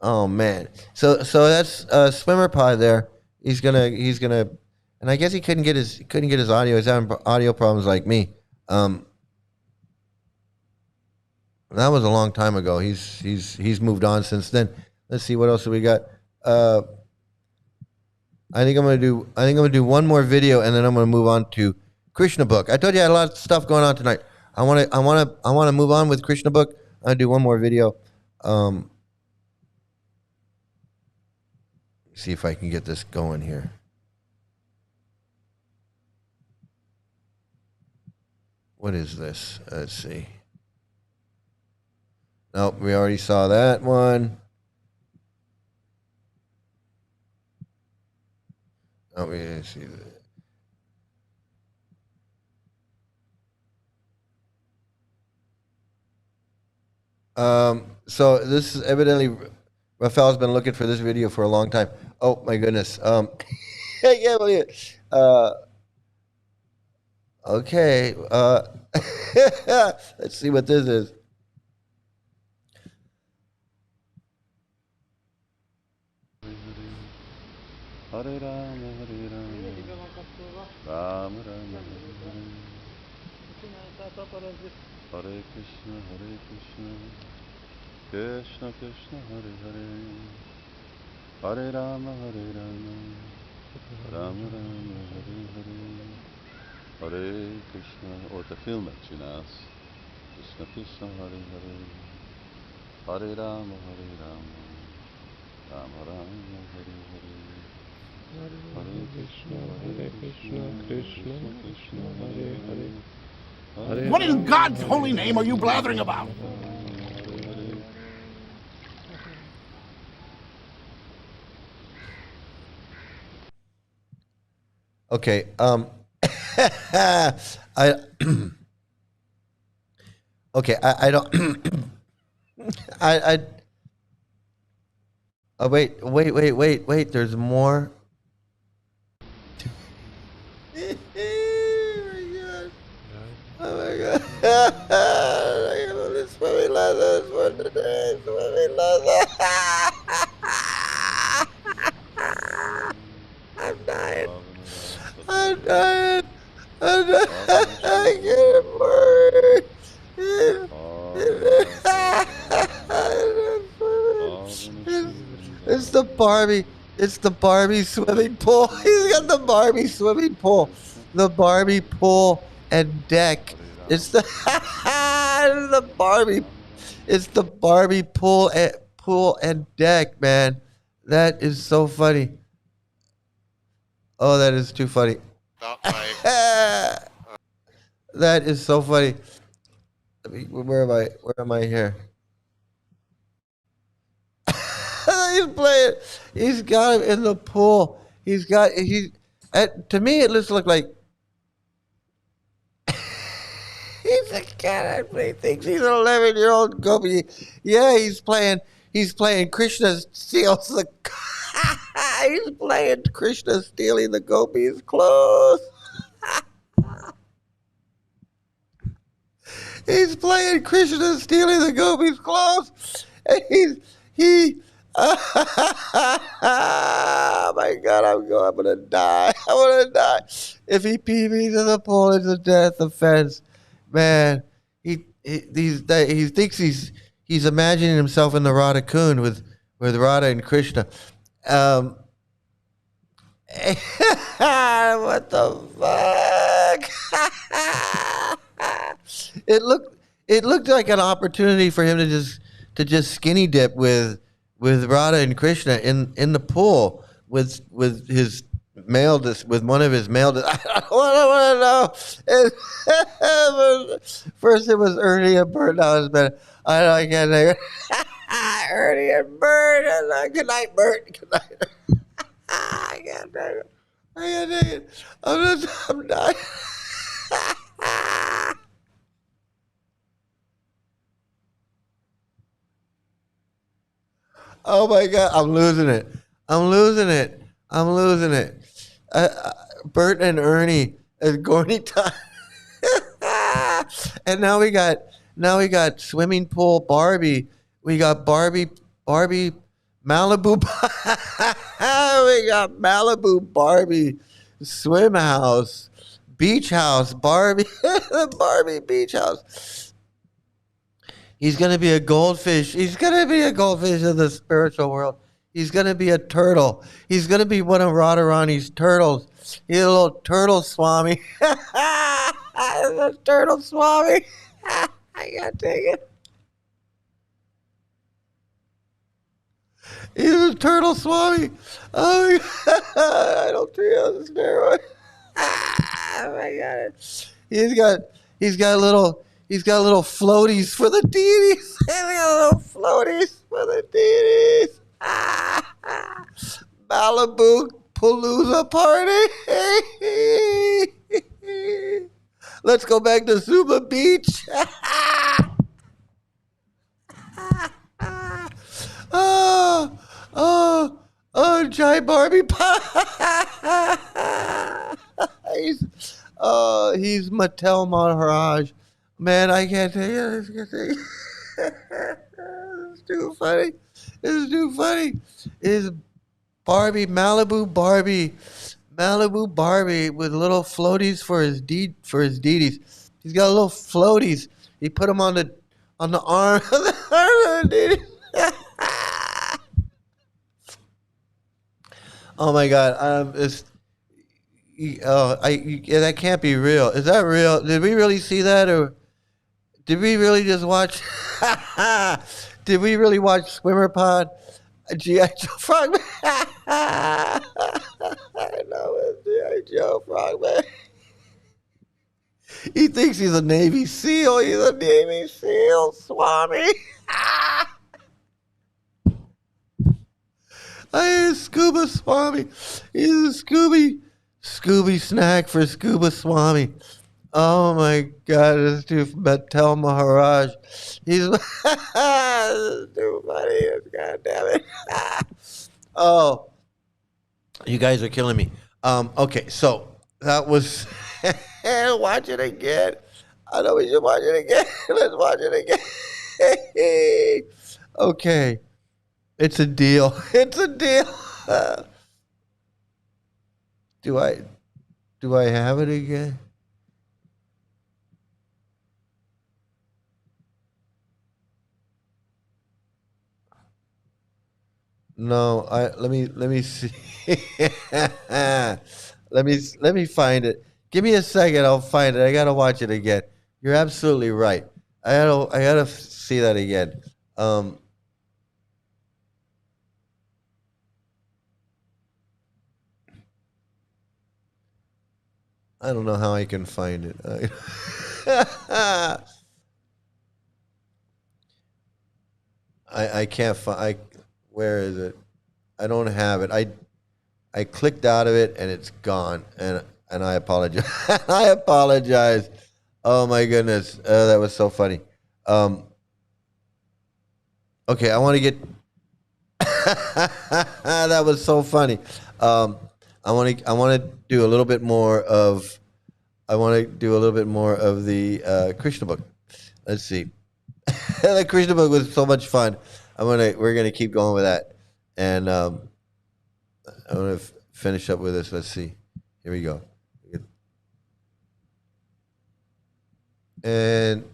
oh man. So that's Swimmer Pod there. He's gonna, and I guess he couldn't get his audio. He's having audio problems like me. That was a long time ago. He's moved on since then. Let's see what else we got. I think I'm gonna do one more video, and then I'm gonna move on to Krishna book. I told you I had a lot of stuff going on tonight. I want to move on with Krishna book. I'm gonna do one more video. See if I can get this going here. What is this? Let's see. Nope, we already saw that one. Oh, we didn't see that. So this is evidently Rafael's been looking for this video for a long time. Oh my goodness. I can't believe it. Okay. Let's see what this is. Hare Rama, Hare Rama, Rama Rama, Hare Krishna, Krishna Krishna, Hare Hare, Hare Rama, Rama Rama, Hare Hare, Hare Krishna, orta filmet csinálsz, Krishna Krishna, Hare Hare, Hare Rama, Rama Rama, Hare Hare, Hare Krishna, Krishna Krishna, Hare Hare. What in God's holy name are you blathering about? Okay. I don't. Oh wait. There's more. Oh my god. Swimming lessons for today. Swimming lessons. I'm dying. I can't work. It's the Barbie. It's the Barbie swimming pool. He's got the Barbie swimming pool. The Barbie pool and deck. It's the the Barbie. It's the Barbie pool and deck, man. That is so funny. Oh, that is too funny. That is so funny. Where am I here? He's playing. He's got him in the pool. To me, it looks like he's a cat. He thinks he's an 11-year-old gopi. Yeah, he's playing Krishna steals the. He's playing Krishna stealing the gopis' clothes. He's playing Krishna stealing the gopis' clothes. And oh my God, I'm gonna die. I'm gonna die. If he PBs in the pool, it's a death offense. Man, he thinks he's imagining himself in the Radha Kund with Radha and Krishna. What the fuck? It looked like an opportunity for him to just skinny dip with Radha and Krishna in the pool with his male with one of his male. I want to know. First it was Ernie and Bert. Now it's been I can't take it. Ernie and Bert. Good night, Bert. Good night. I can't take it. I'm dying. Oh my God, I'm losing it. Bert and Ernie is Gordy time. And now we got swimming pool Barbie. We got Barbie Malibu. We got Malibu Barbie swim house, beach house, Barbie, Barbie beach house. He's going to be a goldfish. He's going to be a goldfish in the spiritual world. He's going to be a turtle. He's going to be one of Radharani's turtles. He's a little turtle swami. The turtle swami. I can't take it. He's a turtle swami. Oh, I don't treat on the steroid. Oh my God. He's got little floaties for the deities. He's got little floaties for the deities. Malibu Palooza party. Let's go back to Zuba Beach. Jai Barbie he's Mattel Maharaj. Man, I can't take it. It's too funny. It's too funny. Is Barbie, Malibu Barbie with little floaties for his deities. He's got little floaties. He put them on the arm of the deities. Oh my God! That can't be real. Is that real? Did we really see that, or did we really just watch? Did we really watch Swimmer Pod? G.I. Joe Frogman. I know it's G.I. Joe Frogman. He thinks he's a Navy SEAL. He's a Navy SEAL, Swami. He's Scuba Swami. He's a Scooby snack for Scuba Swami. Oh my God, this dude Mattel Maharaj. He's too funny. God damn it. Oh, you guys are killing me. Okay, so that was watch it again. I know we should watch it again. Let's watch it again. Okay. It's a deal. It's a deal. Do I have it again? No, let me see. let me find it. Give me a second, I'll find it. I gotta watch it again. You're absolutely right. I gotta see that again. I don't know how I can find it. I can't find. Where is it? I don't have it. I clicked out of it and it's gone. And I apologize. I apologize. Oh my goodness, that was so funny. Okay, I want to get. That was so funny. I want to do a little bit more of. I want to do a little bit more of the Krishna book. Let's see. The Krishna book was so much fun. We're gonna keep going with that, and I'm gonna finish up with this. Let's see. Here we go. And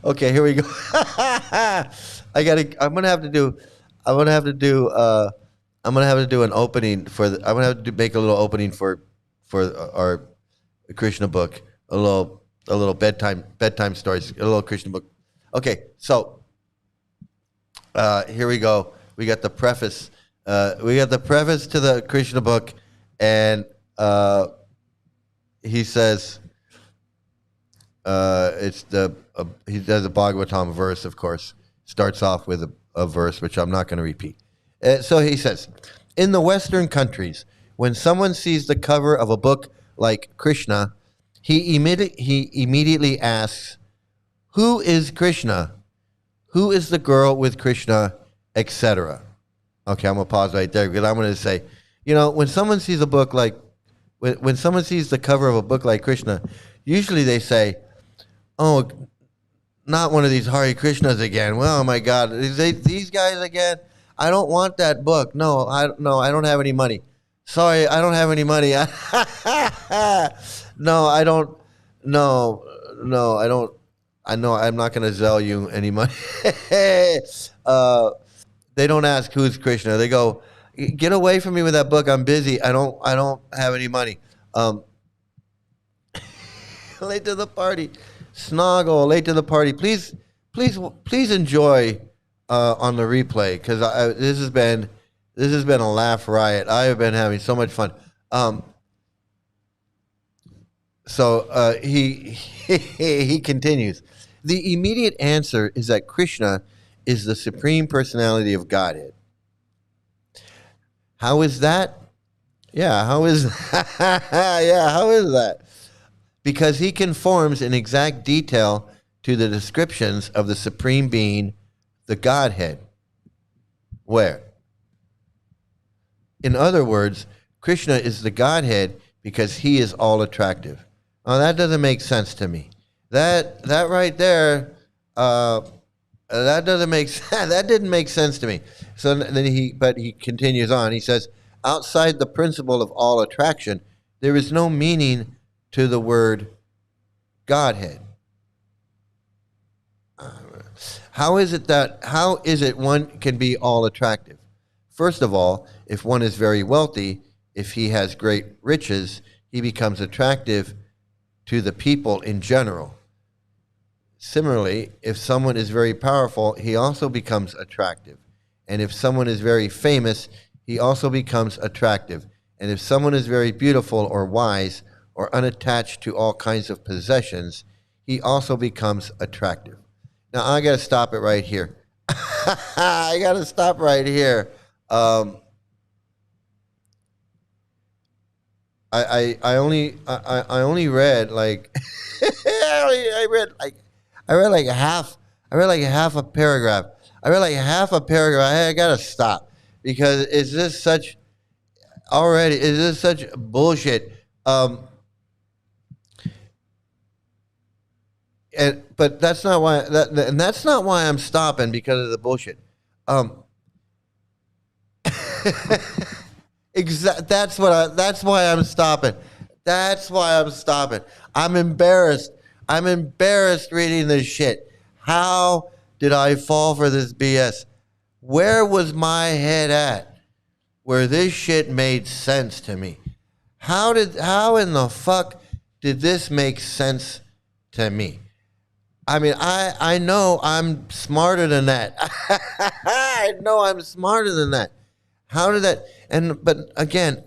okay, here we go. I'm gonna have to do an opening for the. I'm gonna have to make a little opening for our Krishna book. A little bedtime stories. A little Krishna book. Okay, so here we go. We got the preface. We got the preface to the Krishna book, and he says he does a Bhagavatam verse, of course. Starts off with a verse, which I'm not going to repeat. So he says, in the Western countries, when someone sees the cover of a book like Krishna, he immediately asks, who is Krishna? Who is the girl with Krishna, etc. Okay, I'm going to pause right there because I'm going to say, when someone sees a book like, when someone sees the cover of a book like Krishna, usually they say, oh, not one of these Hare Krishnas again. Well, oh my God, these guys again. I don't want that book. No, I don't have any money. Sorry, I don't have any money. No, I don't. No, I don't. I know I'm not going to sell you any money. They don't ask who's Krishna. They go, get away from me with that book. I'm busy. I don't have any money. Late to the party. Snoggle, late to the party. Please enjoy on the replay, because this has been a laugh riot. I have been having so much fun. So he continues. The immediate answer is that Krishna is the supreme personality of Godhead. How is that? Yeah, how is yeah, how is that? Because he conforms in exact detail to the descriptions of the Supreme Being, the Godhead. Where? In other words, Krishna is the Godhead because he is all attractive. Oh, that doesn't make sense to me. That right there, that doesn't make that didn't make sense to me. So then he continues on. He says, outside the principle of all attraction, there is no meaning to the word Godhead. How is it one can be all attractive? First of all, if one is very wealthy, if he has great riches, he becomes attractive to the people in general. Similarly, if someone is very powerful, he also becomes attractive. And if someone is very famous, he also becomes attractive. And if someone is very beautiful or wise or unattached to all kinds of possessions, he also becomes attractive. Now, I got to stop it right here. I got to stop right here. I only read like I read like half a paragraph. I gotta stop because it's just such bullshit. But that's not why that's not why I'm stopping, because of the bullshit. That's why I'm stopping. That's why I'm stopping. I'm embarrassed. I'm embarrassed reading this shit. How did I fall for this BS? Where was my head at where this shit made sense to me? How in the fuck did this make sense to me? I mean, I know I'm smarter than that. I know I'm smarter than that. How did that? But again,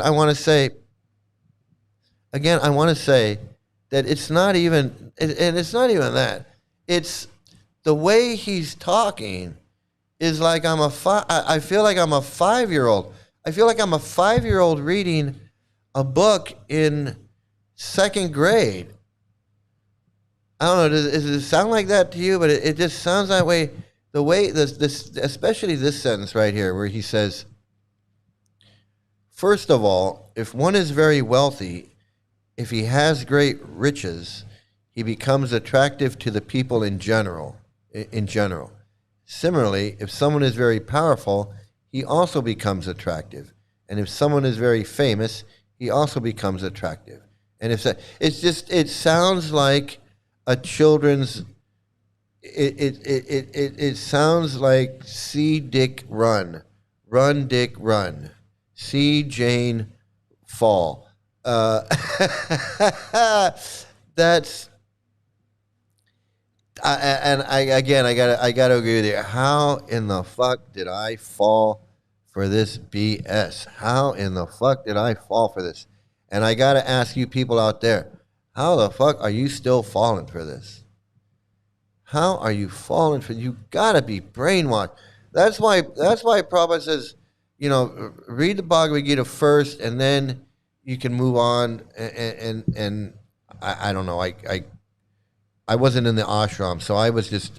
I want to say that it's not even, and it's not even that. It's the way he's talking is like I feel like I'm a 5-year-old. I feel like I'm a 5-year-old reading a book in 2nd grade. I don't know. Does it sound like that to you? But it just sounds that way. The way this, especially this sentence right here, where he says, first of all, if one is very wealthy, if he has great riches, he becomes attractive to the people in general. Similarly, if someone is very powerful, he also becomes attractive. And if someone is very famous, he also becomes attractive. And if it sounds like a children's. It sounds like see Dick run Dick run, see Jane fall. That's. I gotta agree with you. How in the fuck did I fall for this BS? How in the fuck did I fall for this? And I gotta ask you people out there, how the fuck are you still falling for this? How are you falling for? You gotta be brainwashed. That's why Prabhupada says, read the Bhagavad Gita first, and then you can move on. And I don't know. I wasn't in the ashram, so I was just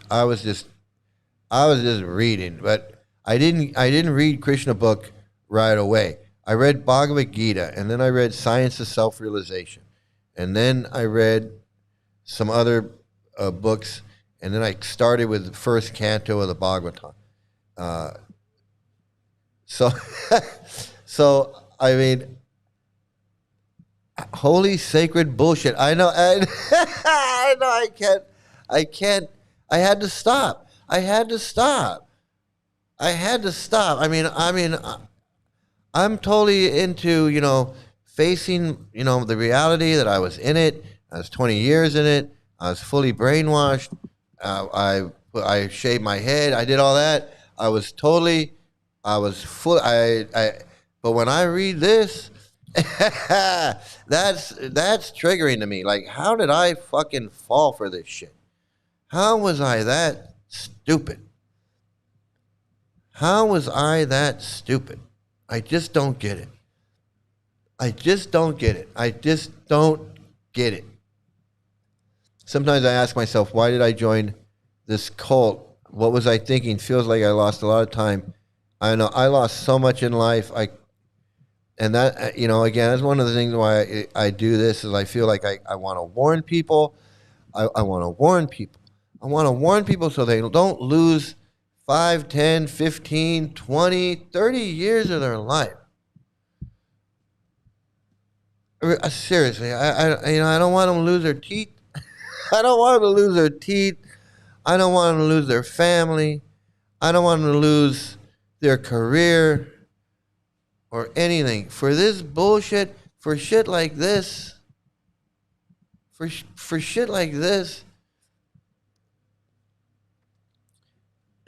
reading, but I didn't read Krishna book right away. I read Bhagavad Gita, and then I read Science of Self-Realization, and then I read some other books, And then I started with the first canto of the Bhagavatam. So I mean, holy sacred bullshit. I know, I know, I can't, I had to stop. I mean, I'm totally into, facing, the reality that I was in it. I was 20 years in it. I was fully brainwashed. I shaved my head. I did all that. I was full. But when I read this, that's triggering to me. Like, how did I fucking fall for this shit? How was I that stupid? How was I that stupid? I just don't get it. I just don't get it. Sometimes I ask myself, why did I join this cult? What was I thinking? Feels like I lost a lot of time. I know I lost so much in life. And that, again, that's one of the things why I do this is I feel like I want to warn people. I want to warn people. I want to warn people so they don't lose 5, 10, 15, 20, 30 years of their life. Seriously, I don't want them to lose their teeth. I don't want them to lose their teeth. I don't want them to lose their family. I don't want them to lose their career or anything. For this bullshit, for shit like this, for shit like this.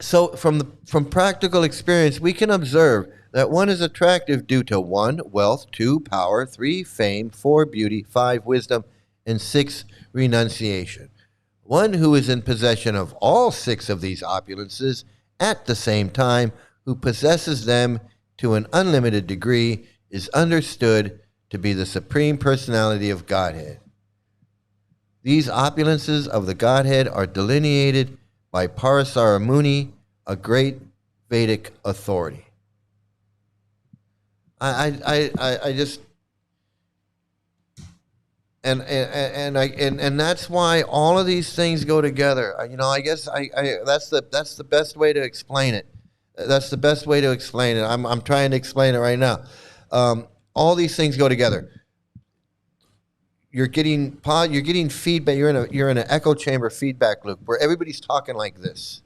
So from practical experience, we can observe that one is attractive due to 1, wealth, 2, power, 3, fame, 4, beauty, 5, wisdom, and 6, renunciation. One who is in possession of all 6 of these opulences at the same time, who possesses them to an unlimited degree, is understood to be the Supreme Personality of Godhead. These opulences of the Godhead are delineated by Parasara Muni, a great Vedic authority. I just and that's why all of these things go together. I guess that's the best way to explain it. That's the best way to explain it. I'm trying to explain it right now. All these things go together. You're getting feedback. You're in an echo chamber feedback loop where everybody's talking like this.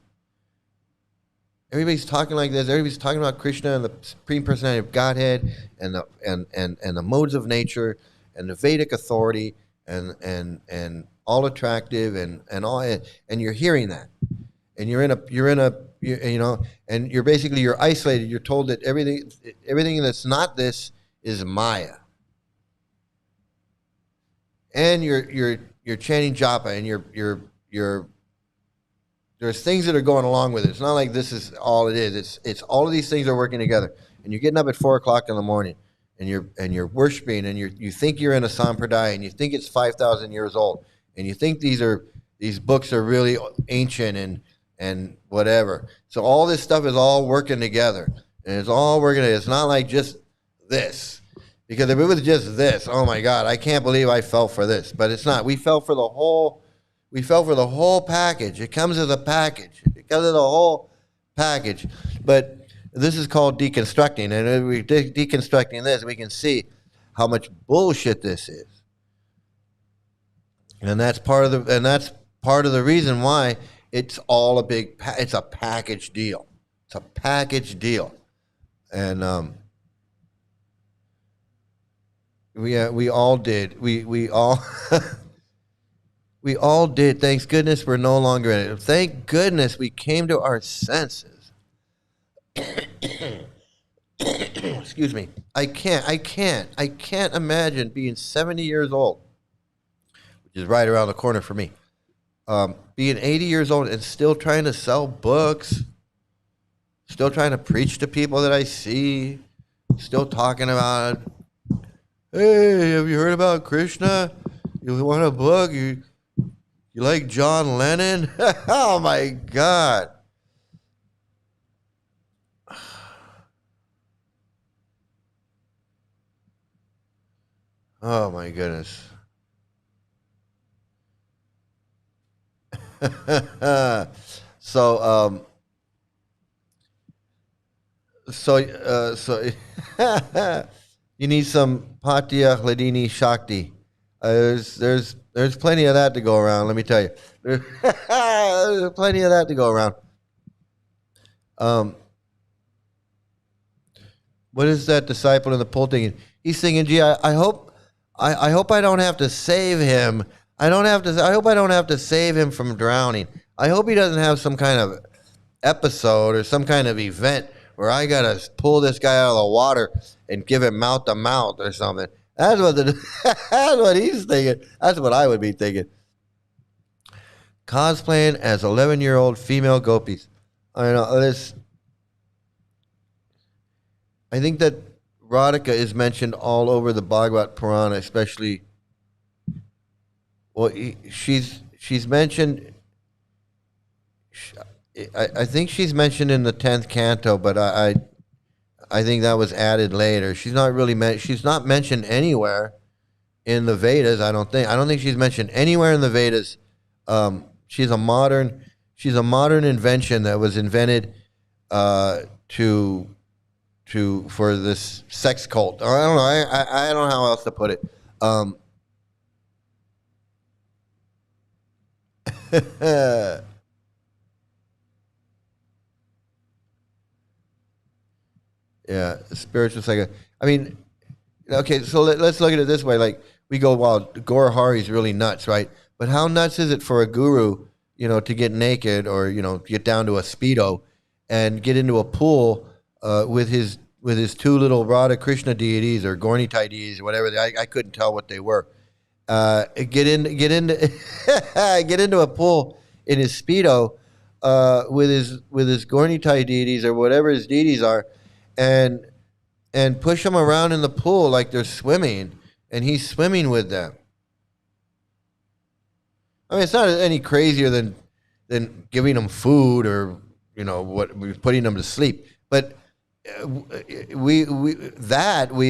Everybody's talking like this. Everybody's talking about Krishna and the Supreme Personality of Godhead and the modes of nature and the Vedic authority and all attractive and all, and you're hearing that, and and you're isolated. You're told that everything that's not this is Maya. And you're chanting japa, and you're there's things that are going along with it. It's not like this is all it is. It's all of these things are working together. And you're getting up at 4 o'clock in the morning, and you're worshiping, and you think you're in a sampradaya, and you think it's 5,000 years old, and you think these books are really ancient and whatever. So all this stuff is all working together, and it's all working. It's not like just this. Because if it was just this, oh my God, I can't believe I fell for this. But it's not. We fell for the whole package. It comes as a package. It comes as a whole package. But this is called deconstructing. And if we're deconstructing this, we can see how much bullshit this is. And that's part of the reason why it's all it's a package deal. It's a package deal. And we all did. We all we all did. Thank goodness we're no longer in it. Thank goodness we came to our senses. Excuse me. I can't imagine being 70 years old, which is right around the corner for me. Being 80 years old and still trying to sell books, still trying to preach to people that I see, still talking about, hey, have you heard about Krishna? You want a book? You like John Lennon? Oh my God. Oh my goodness. So, so you need some Patya Hladini Shakti. There's plenty of that to go around. Let me tell you, there's plenty of that to go around. What is that disciple in the pool thinking? He's thinking, gee, I hope I don't have to save him. I hope I don't have to save him from drowning. I hope he doesn't have some kind of episode or some kind of event where I gotta pull this guy out of the water and give him mouth to mouth or something. That's what he's thinking. That's what I would be thinking. Cosplaying as 11-year-old female gopis. I know this. I think that Radhika is mentioned all over the Bhagavad Purana, especially. Well, she's mentioned. I think she's mentioned in the 10th canto, but I think that was added later. She's not really she's not mentioned anywhere in the Vedas. I don't think she's mentioned anywhere in the Vedas. She's a modern invention that was invented for this sex cult. Or I don't know. I don't know how else to put it. Yeah, spiritual psycho. I mean, okay, so let's look at it this way. Like, we go, well, Gaur Hari's really nuts, right? But how nuts is it for a guru, to get naked or, get down to a Speedo and get into a pool with his two little Radha Krishna deities or Gaurnitai deities or whatever. I couldn't tell what they were. Get into get into a pool in his Speedo with his Gaurnitai deities or whatever his deities are, and push them around in the pool like they're swimming, and he's swimming with them. I mean, it's not any crazier than giving them food or putting them to sleep. But we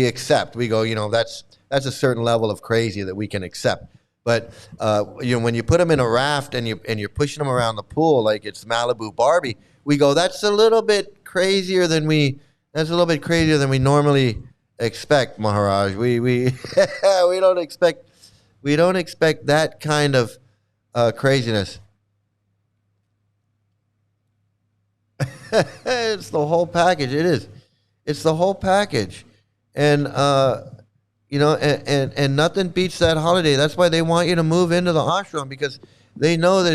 accept. We go, that's a certain level of crazy that we can accept. But when you put them in a raft and you're pushing them around the pool like it's Malibu Barbie, we go, that's a little bit crazier than we normally expect, Maharaj. We don't expect that kind of craziness. It's the whole package. It is. It's the whole package, and and nothing beats that holiday. That's why they want you to move into the ashram, because they know that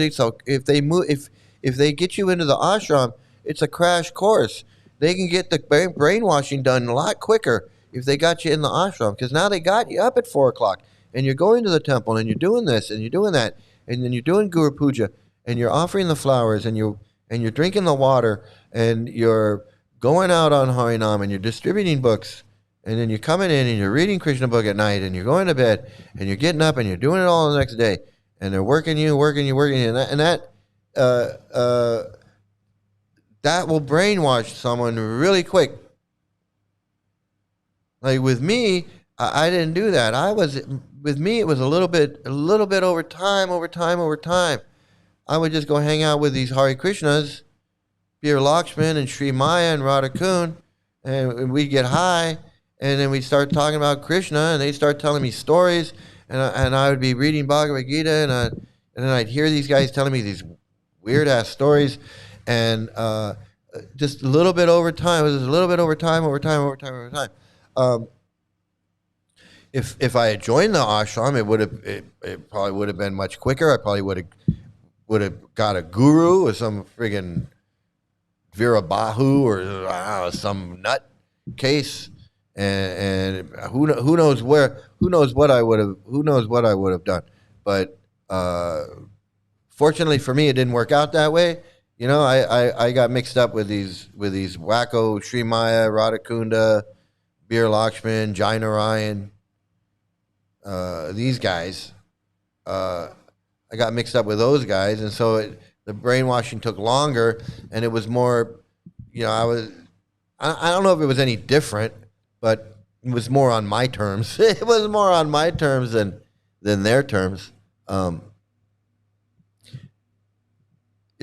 if they get you into the ashram, it's a crash course. They can get the brainwashing done a lot quicker if they got you in the ashram, because now they got you up at 4:00 and you're going to the temple and you're doing this and you're doing that, and then you're doing Guru Puja and you're offering the flowers and you're drinking the water and you're going out on Harinam and you're distributing books, and then you're coming in and you're reading Krishna book at night and you're going to bed and you're getting up and you're doing it all the next day, and they're working you, and that will brainwash someone really quick. Like with me, I didn't do that. With me, it was a little bit over time. I would just go hang out with these Hare Krishnas, Bir Lakshman and Sri Maya and Radha Kun, and we'd get high, and then we'd start talking about Krishna, and they'd start telling me stories, and I would be reading Bhagavad Gita, and then I'd hear these guys telling me these weird ass stories, and just a little bit over time. It was just a little bit over time. If I had joined the ashram, it probably would have been much quicker. I probably would have got a guru or some friggin' Virabahu or some nut case, and who knows what I would have done. But fortunately for me, it didn't work out that way. I got mixed up with these wacko Sri Maya, Radhakunda, Bir Lakshman, Jai Narayan. These guys, I got mixed up with those guys, and so the brainwashing took longer, and it was more, I don't know if it was any different, but it was more on my terms. It was more on my terms than their terms.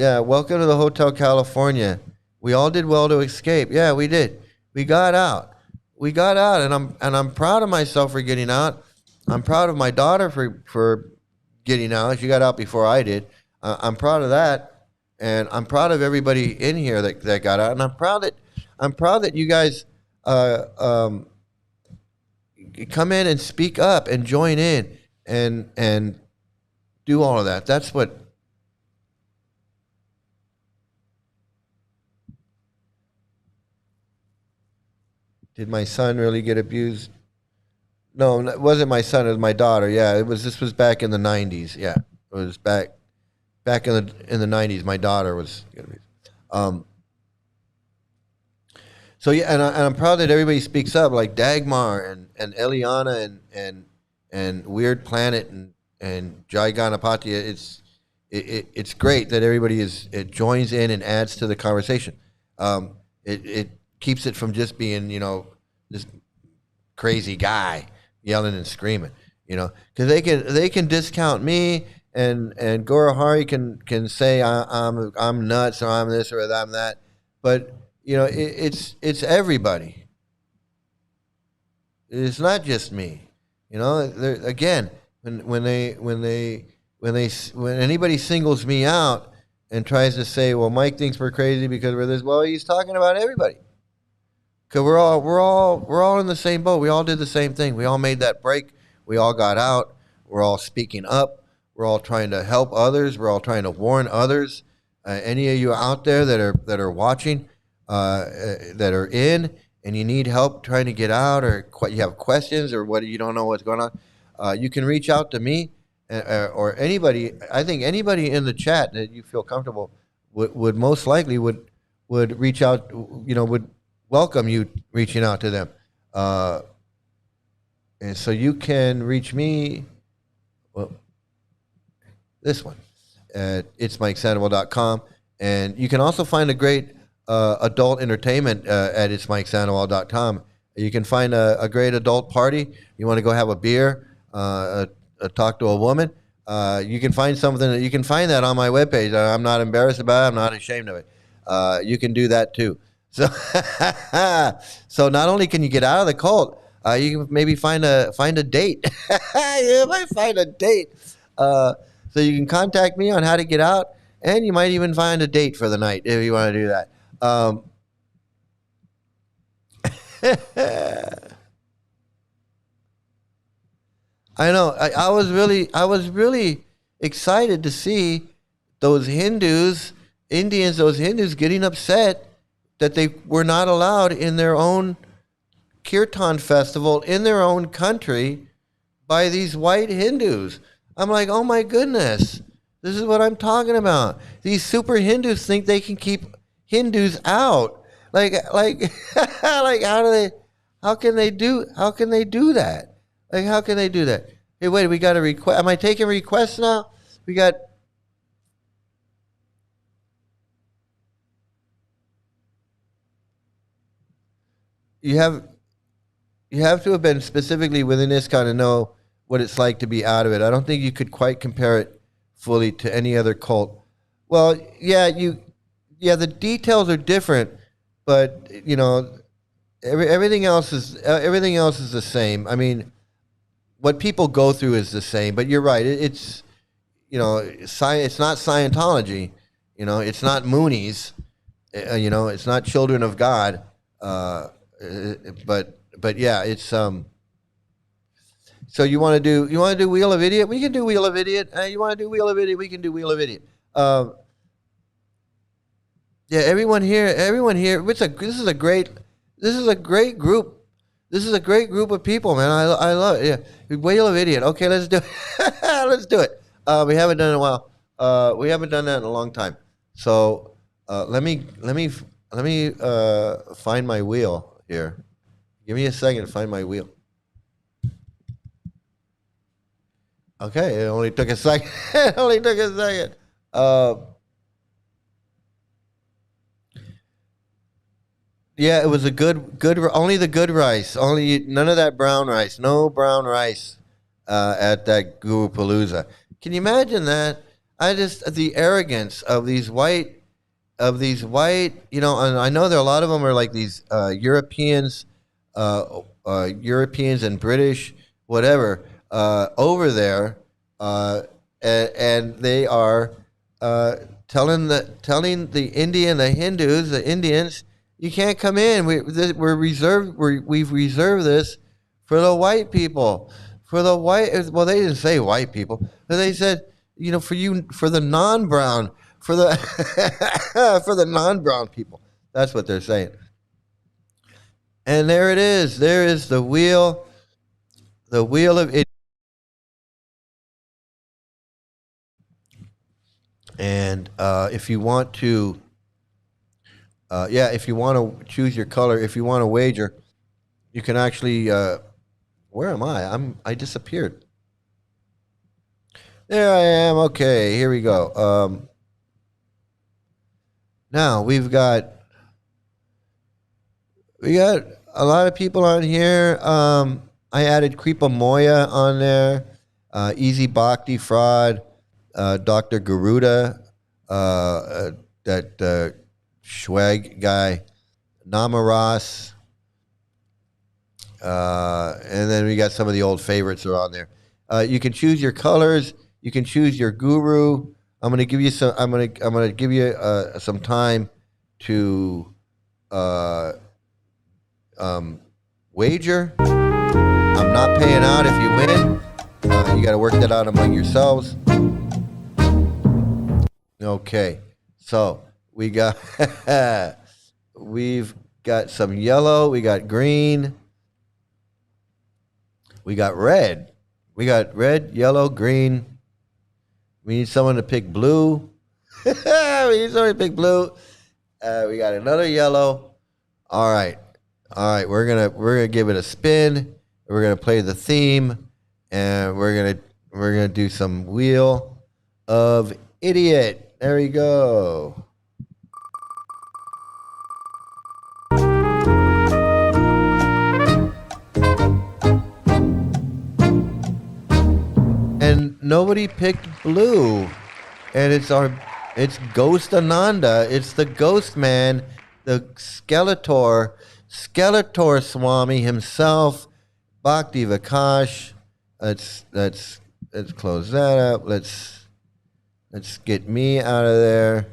Yeah, welcome to the Hotel California. We all did well to escape. Yeah, we did. We got out. We got out, and I'm proud of myself for getting out. I'm proud of my daughter for getting out. She got out before I did. I'm proud of that, and I'm proud of everybody in here that got out, and I'm proud that you guys come in and speak up and join in and do all of that. That's what. Did my son really get abused? No, it wasn't my son. It was my daughter. Yeah, this was back in the 90s. Yeah, it was back in the 90s. My daughter was getting abused. So yeah, and I'm proud that everybody speaks up, like Dagmar and Eliana and Weird Planet and Jai Ganapatya. It's great that everybody it joins in and adds to the conversation. It keeps it from just being, this crazy guy yelling and screaming, because they can discount me and Gorahari can say I'm nuts or I'm this or I'm that, but it's everybody. It's not just me, Again, when anybody singles me out and tries to say, well, Mike thinks we're crazy because we're this, well, he's talking about everybody. Because we're all in the same boat. We all did the same thing. We all made that break. We all got out. We're all speaking up. We're all trying to help others. We're all trying to warn others. Any of you out there that are watching, that are in, and you need help trying to get out, or you have questions, or you don't know what's going on, you can reach out to me or anybody. I think anybody in the chat that you feel comfortable would most likely would reach out. Would welcome you reaching out to them. And so you can reach me, this one, at itsmikesandoval.com. And you can also find a great adult entertainment at itsmikesandoval.com. You can find a great adult party. You want to go have a beer, talk to a woman. You can find something. You can find that on my webpage. I'm not embarrassed about it. I'm not ashamed of it. You can do that too. So, so not only can you get out of the cult, you can maybe find a date. You might find a date. So you can contact me on how to get out, and you might even find a date for the night if you want to do that. I know. I was really excited to see those Indians getting upset that they were not allowed in their own Kirtan festival in their own country by these white Hindus. I'm like, oh my goodness, this is what I'm talking about. These super Hindus think they can keep Hindus out. Like how can they do that? Like, how can they do that? Hey, wait, we got a request. Am I taking requests now? We got. You have to have been specifically within ISKCON to know what it's like to be out of it. I don't think you could quite compare it fully to any other cult. Well, the details are different, but everything else is the same. I mean, what people go through is the same. But you're right. It's it's not Scientology. It's not Moonies. It's not Children of God. But yeah, it's So you want to do Wheel of Idiot? We can do Wheel of Idiot. You want to do Wheel of Idiot? We can do Wheel of Idiot. Yeah, everyone here. This is a great group. This is a great group of people, man. I love it. Yeah, Wheel of Idiot. Okay, let's do it. Let's do it. We haven't done it in a while. We haven't done that in a long time. So let me find my wheel here. Give me a second to find my wheel. Okay, it only took a second. Yeah, it was a good. Only the good rice. None of that brown rice. No brown rice at that Guru Palooza. Can you imagine that? the arrogance of these white, you know, and I know there a lot of them are like these Europeans, Europeans and British, whatever, over there, and they are telling the Indians, you can't we've reserved this for the white people, well, they didn't say white people, but they said, you know, for the non-brown, for the for the non-brown people. That's what they're saying. And there it is. There is the wheel of it. And if you want to, if you want to choose your color, if you want to wager, you can actually. Where am I? I disappeared. There I am. Okay, here we go. Now we got a lot of people on here. I added Kripa Moya on there, Easy Bhakti Fraud, Dr. Garuda, that Schwag guy, Namaras, and then we got some of the old favorites are on there. You can choose your colors. You can choose your guru. I'm gonna give you some. I'm gonna give you some time to wager. I'm not paying out if you win. You got to work that out among yourselves. Okay, so we've got some yellow. We got green. We got red. We got red, yellow, green. We need someone to pick blue. We need someone to pick blue. We got another yellow. All right. We're gonna give it a spin. We're gonna play the theme, and we're gonna do some Wheel of Idiot. There we go. And nobody picked blue, and it's Ghost Ananda. It's the Ghost Man, the Skeletor Swami himself, Bhakti Vikash. Let's close that up. Let's get me out of there.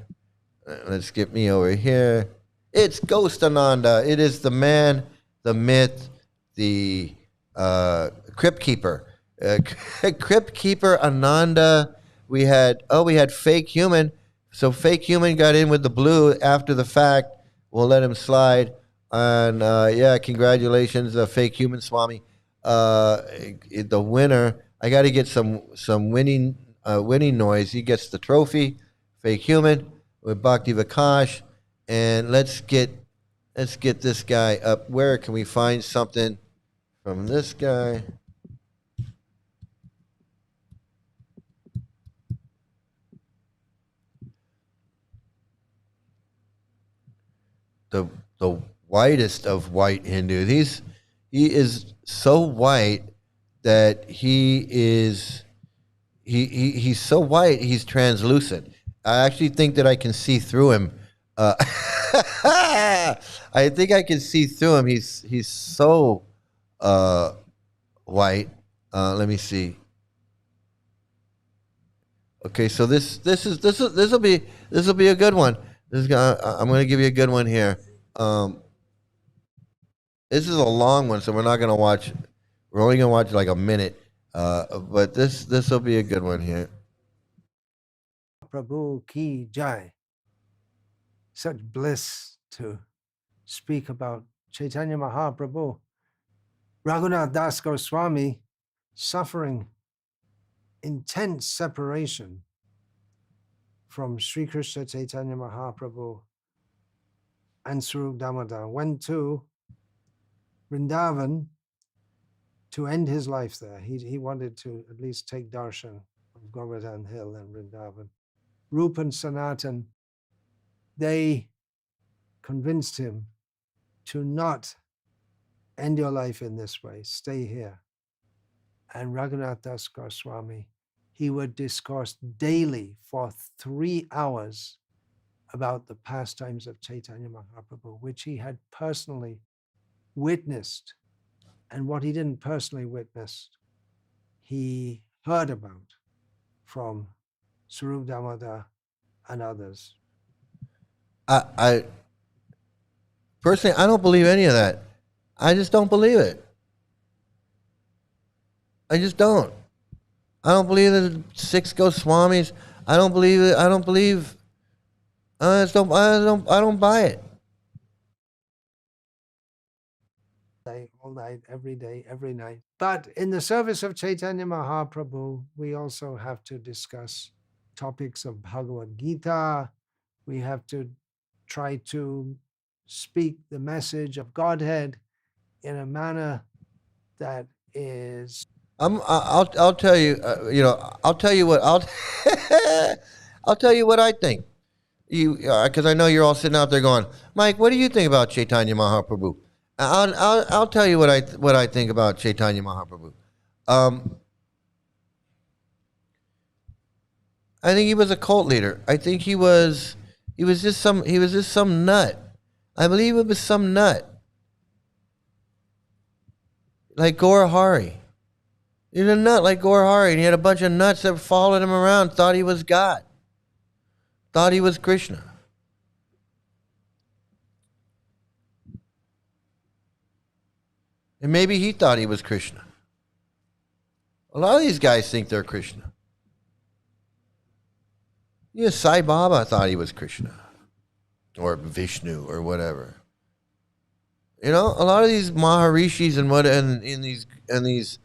Let's get me over here. It's Ghost Ananda. It is the man, the myth, the Crypt Keeper. Crypt Keeper Ananda. We had Fake Human. So Fake Human got in with the blue after the fact. We'll let him slide. And congratulations, Fake Human Swami, the winner. I got to get some winning noise. He gets the trophy, Fake Human, with Bhakti Vikash, and let's get this guy up. Where can we find something from this guy? The whitest of white Hindus. He is so white that he's so white he's translucent. I actually think that I can see through him. I think I can see through him. He's so white. Let me see. Okay, so this will be a good one. I'm going to give you a good one here. This is a long one, so we're not going to watch. We're only going to watch like a minute. But this will be a good one here. Prabhu Ki Jai. Such bliss to speak about Chaitanya Mahaprabhu. Raghunath Das Goswami suffering intense separation from Sri Krishna Chaitanya Mahaprabhu and Swarup Damodar, went to Vrindavan to end his life there. He wanted to at least take darshan of Govardhan Hill and Vrindavan. Rupa and Sanatan, they convinced him to not end your life in this way, stay here. And Raghunath Das Goswami, he would discourse daily for 3 hours about the pastimes of Chaitanya Mahaprabhu, which he had personally witnessed. And what he didn't personally witness, he heard about from Swarup Damodar and others. I personally, I don't believe any of that. I just don't believe it. I just don't. I don't believe the 6 Goswamis. I don't believe it. I don't believe. I just don't. I don't buy it. All night, every day, every night. But in the service of Chaitanya Mahaprabhu, we also have to discuss topics of Bhagavad Gita. We have to try to speak the message of Godhead in a manner that is. I'll tell you. I'll tell you what. I'll tell you what I think. Because I know you're all sitting out there going, Mike, what do you think about Chaitanya Mahaprabhu? I'll tell you what I think about Chaitanya Mahaprabhu. I think he was a cult leader. I think he was just some nut. I believe it was some nut. Like Gaura Hari. He was a nut like Gaura Hari, and he had a bunch of nuts that followed him around, thought he was God. Thought he was Krishna. And maybe he thought he was Krishna. A lot of these guys think they're Krishna. Yeah, Sai Baba thought he was Krishna. Or Vishnu or whatever. You know, a lot of these Maharishis and these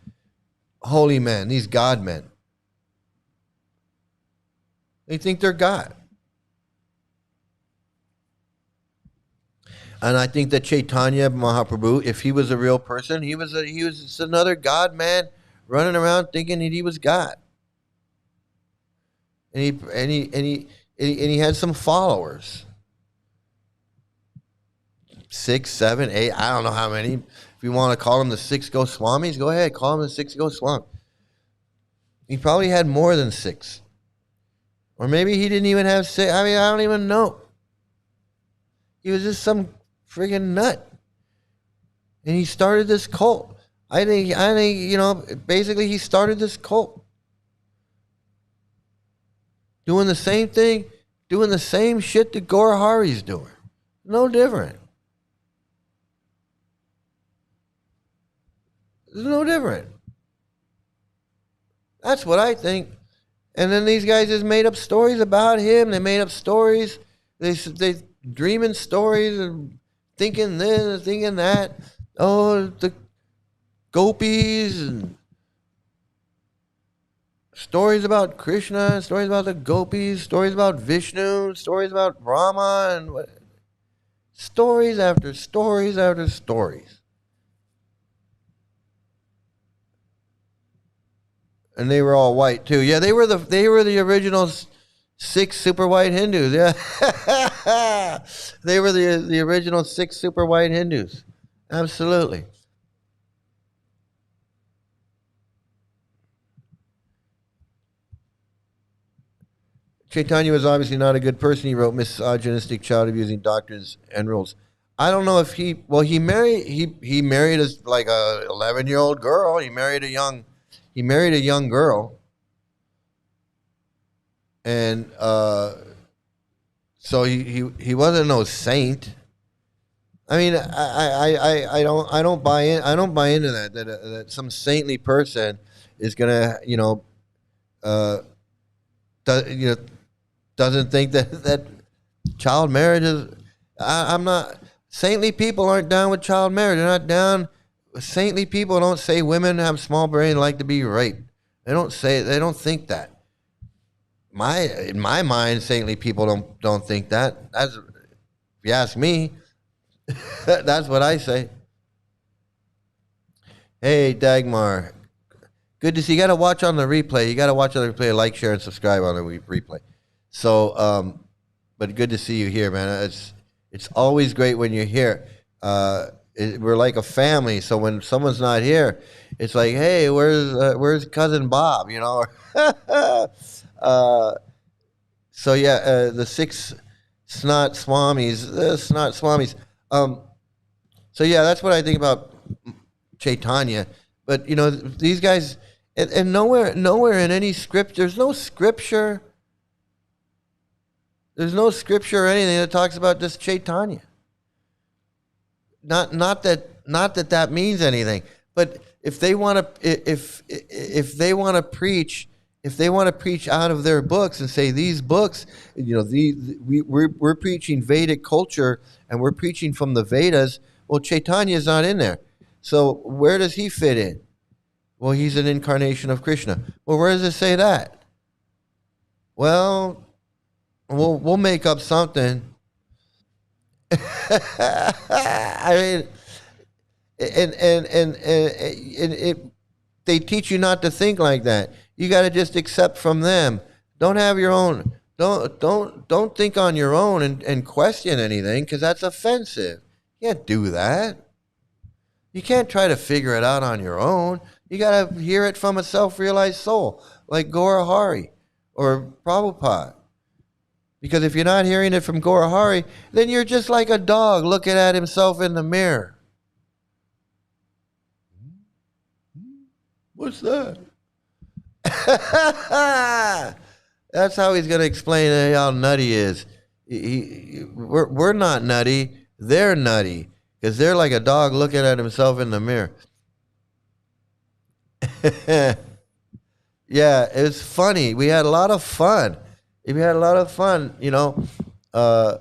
holy men, these God men, they think they're God. And I think that Chaitanya Mahaprabhu, if he was a real person, he was just another God man running around thinking that he was God. And he had some followers. 6, 7, 8, I don't know how many. If you want to call them the 6 Goswamis, go ahead, call them the 6 Goswamis. He probably had more than 6. Or maybe he didn't even have 6. I mean, I don't even know. He was just some friggin' nut. And he started this cult. I think, basically he started this cult. Doing the same thing, doing the same shit that Gaura Hari's doing. No different. It's no different. That's what I think. And then these guys just made up stories about him. They made up stories. They dreaming stories and thinking this and thinking that. Oh, the gopis and stories about Krishna, stories about the gopis, stories about Vishnu, stories about Rama, and what? Stories after stories after stories. And they were all white too. Yeah, they were the original 6 super white Hindus. Yeah, they were the original 6 super white Hindus. Absolutely. Chaitanya was obviously not a good person. He wrote misogynistic, child-abusing doctrines and rules. I don't know if he married like a 11-year-old girl. He married a young girl, and so he wasn't no saint. I mean, I don't buy into that some saintly person is gonna doesn't think that child marriage is. I'm not. Saintly people aren't down with child marriage. They're not down. Saintly people don't say women have small brain and like to be raped. They don't think that. In my mind, saintly people don't think that. That's, if you ask me, that's what I say. Hey, Dagmar. Good to see you. Got to watch on the replay. You got to watch on the replay. Like, share, and subscribe on the replay. So, but good to see you here, man. It's always great when you're here. we're like a family. So when someone's not here, it's like, hey, where's cousin Bob? You know. So yeah, the six snot swamis. So yeah, that's what I think about Chaitanya. But you know, these guys, and nowhere in any script, there's no scripture or anything that talks about this Chaitanya. Not that means anything. But if they want to, if they want to preach out of their books and say these books, you know, we're preaching Vedic culture and we're preaching from the Vedas. Well, Chaitanya is not in there. So where does he fit in? Well, he's an incarnation of Krishna. Well, where does it say that? Well, we'll make up something. I mean, and they teach you not to think like that. You got to just accept from them. Don't have your own. Don't think on your own and question anything, because that's offensive. You can't do that. You can't try to figure it out on your own. You got to hear it from a self-realized soul, like Gora Hari or Prabhupada. Because if you're not hearing it from Gora Hari, then you're just like a dog looking at himself in the mirror. What's that? That's how he's going to explain how nutty he is. We're not nutty. They're nutty. Because they're like a dog looking at himself in the mirror. Yeah, it was funny. We had a lot of fun. You know. I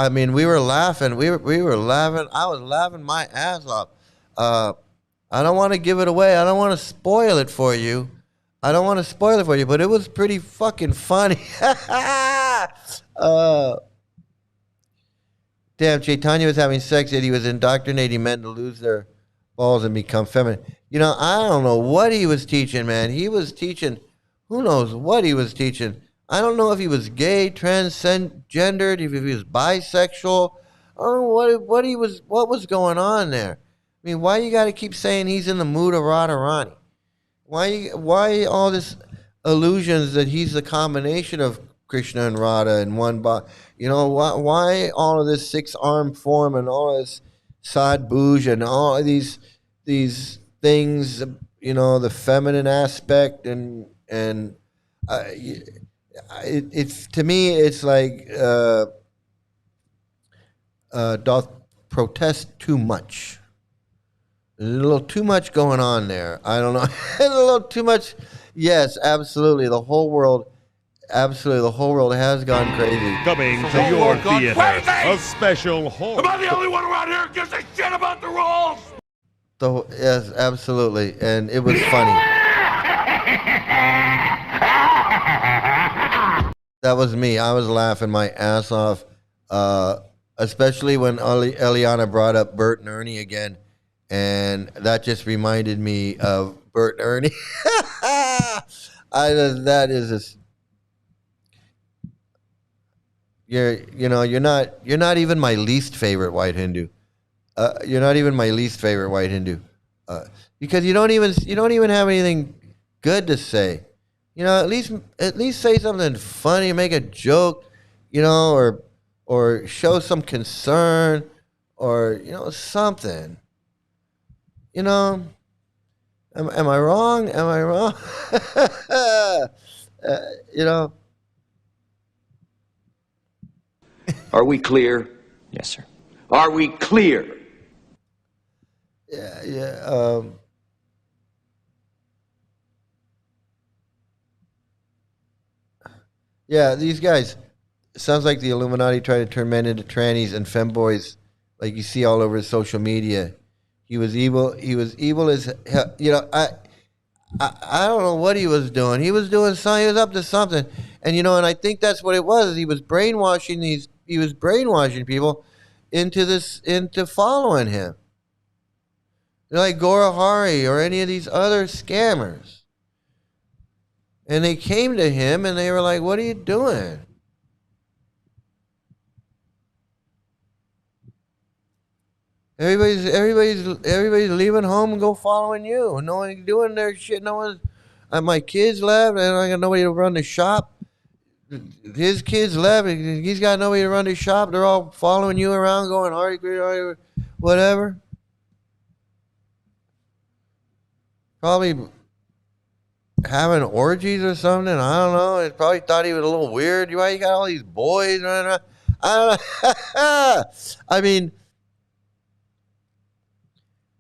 mean, we were laughing. We were laughing. I was laughing my ass off. I don't want to give it away. I don't want to spoil it for you. But it was pretty fucking funny. Damn, Chaitanya was having sex, yet he was indoctrinating men to lose their balls and become feminine. You know, I don't know what he was teaching, man. He was teaching, who knows what he was teaching. I don't know if he was gay, transgendered, if he was bisexual. I don't know what was going on there. I mean, why you got to keep saying he's in the mood of Radharani? Why all this illusions that he's the combination of Krishna and Radha in one body? You know, why all of this six-arm form and all this sadbhuj and all of these things, you know, the feminine aspect and it's to me it's like doth protest too much. There's a little too much going on there. I don't know. A little too much. Yes, absolutely. The whole world has gone crazy. Coming to your theater, a special horror. Am I the only one around here who gives a shit about the rules? Yes, absolutely. And it was funny. That was me. I was laughing my ass off, especially when Eliana brought up Bert and Ernie again. And that just reminded me of Bert and Ernie. That is just, you're not even my least favorite white Hindu. You're not even my least favorite white Hindu, because you don't even have anything good to say. You know, at least say something funny, make a joke, you know, or show some concern, or you know, something. You know, am I wrong? You know. Are we clear? Yes, sir. Are we clear? Yeah. Yeah, these guys, it sounds like the Illuminati trying to turn men into trannies and femboys, like you see all over social media. He was evil. He was evil as hell. You know, I don't know what he was doing. He was doing something. He was up to something. And you know, and I think that's what it was. He was brainwashing people into following him. Like Gora Hari or any of these other scammers. And they came to him and they were like, "What are you doing?" Everybody's leaving home and go following you. No one doing their shit. No one. My kids left, and I got nobody to run the shop. His kids left, and he's got nobody to run the shop. They're all following you around, going Hare Krishna, whatever. Probably having orgies or something. I don't know. He probably thought he was a little weird. Why you got all these boys running around? I don't know. I mean,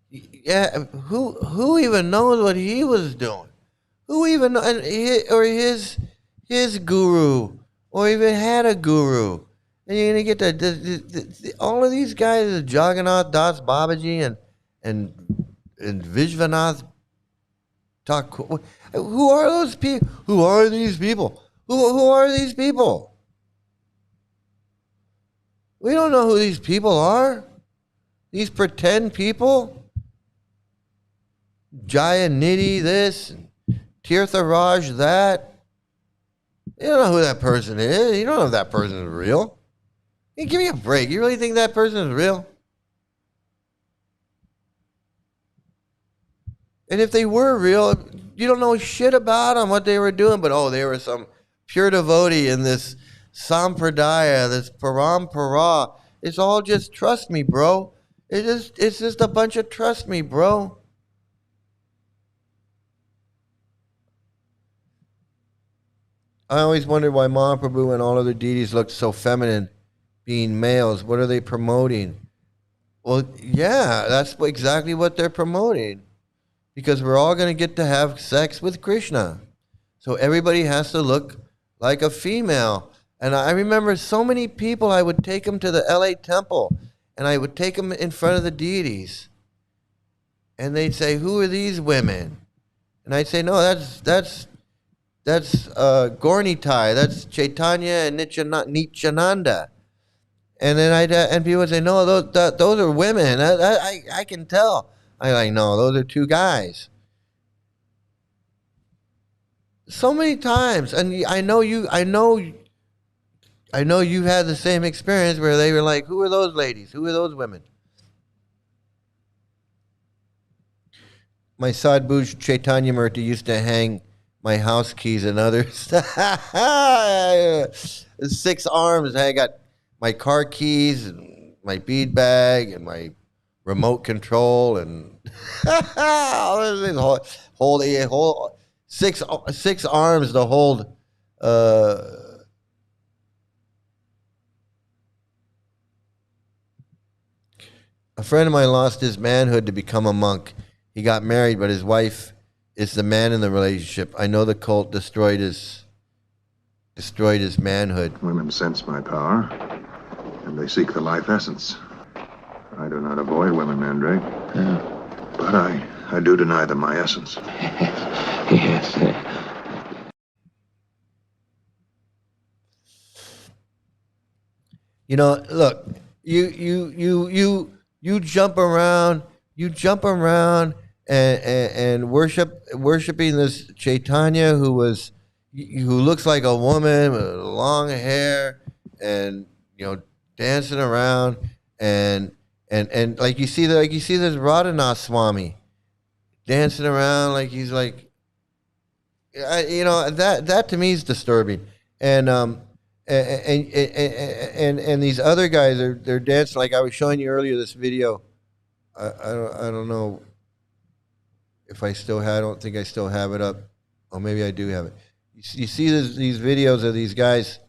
yeah. Who even knows what he was doing? Who even or his guru, or even had a guru? And you're gonna get all of these guys, Jagannath Das Babaji and Vishwanath. Who are those people? Who are these people? Who are these people? We don't know who these people are. These pretend people. Jaya Nidhi this, Tirtha Raj that. You don't know who that person is. You don't know if that person is real. Hey, give me a break. You really think that person is real? And if they were real, you don't know shit about them, what they were doing. But they were some pure devotee in this sampradaya, this parampara. It's all just trust me, bro. It's just a bunch of trust me, bro. I always wondered why Mahaprabhu and all other deities looked so feminine, being males. What are they promoting? Well, yeah, that's exactly what they're promoting. Because we're all going to get to have sex with Krishna. So everybody has to look like a female. And I remember so many people, I would take them to the LA temple, and I would take them in front of the deities. And they'd say, who are these women? And I'd say, no, that's Gaurnitai, that's Chaitanya and Nityananda. And then and people would say, no, those are women. I can tell. I'm like, no, those are two guys. So many times, and I know you've had the same experience where they were like, who are those ladies? Who are those women? My Sadhbhuj Chaitanya Murti used to hang my house keys and others. 6 arms. I got my car keys and my bead bag and my remote control and hold 6 arms to hold. A friend of mine lost his manhood to become a monk. He got married, but his wife is the man in the relationship. I know the cult destroyed his manhood. Women sense my power, and they seek the life essence. I do not avoid women, Mandrake. Yeah. But I do deny them my essence. Yes. You know, look, you jump around, and worshiping this Chaitanya who looks like a woman with long hair, and dancing around, and like you see this Radhanath Swami dancing around like he's like, that to me is disturbing, and these other guys they're dancing like I was showing you earlier. This video, I don't know if I don't think I still have it up. Oh, maybe I do have it. You see these videos of these guys.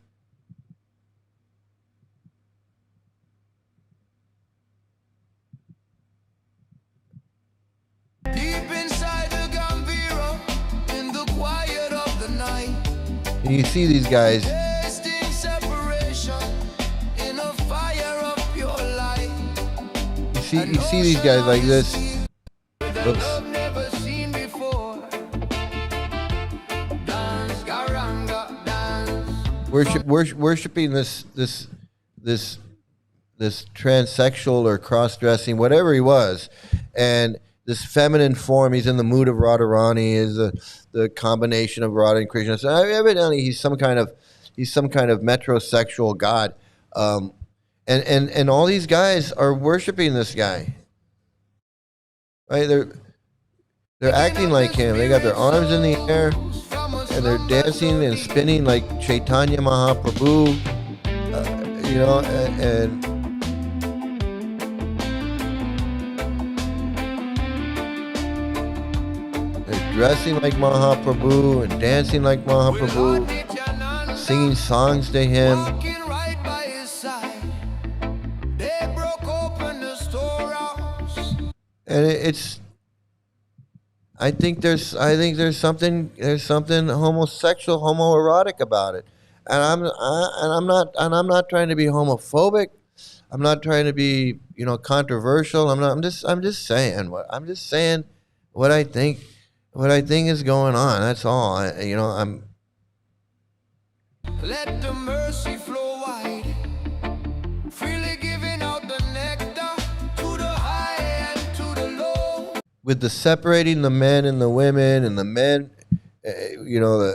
Deep inside the Gambira, in the quiet of the night. And you see these guys. Tasting separation in a fire of pure light. You see these guys like this. Oops. Worshiping this transsexual or cross-dressing, whatever he was, and this feminine form. He's in the mood of Radharani, is the combination of Radha and Krishna. So evidently, he's some kind of metrosexual god, and all these guys are worshiping this guy, right? They're acting like him. They got their arms in the air and they're dancing and spinning like Chaitanya Mahaprabhu, you know, and they're dressing like Mahaprabhu and dancing like Mahaprabhu, singing songs to him. And it's, I think there's something homosexual, homoerotic about it, and I'm not trying to be homophobic. I'm not trying to be, you know, controversial. I'm just saying what I think is going on. That's all. Let the mercy flow wide, freely giving out the nectar to the high and to the low. With the separating the men and the women, and the men, you know,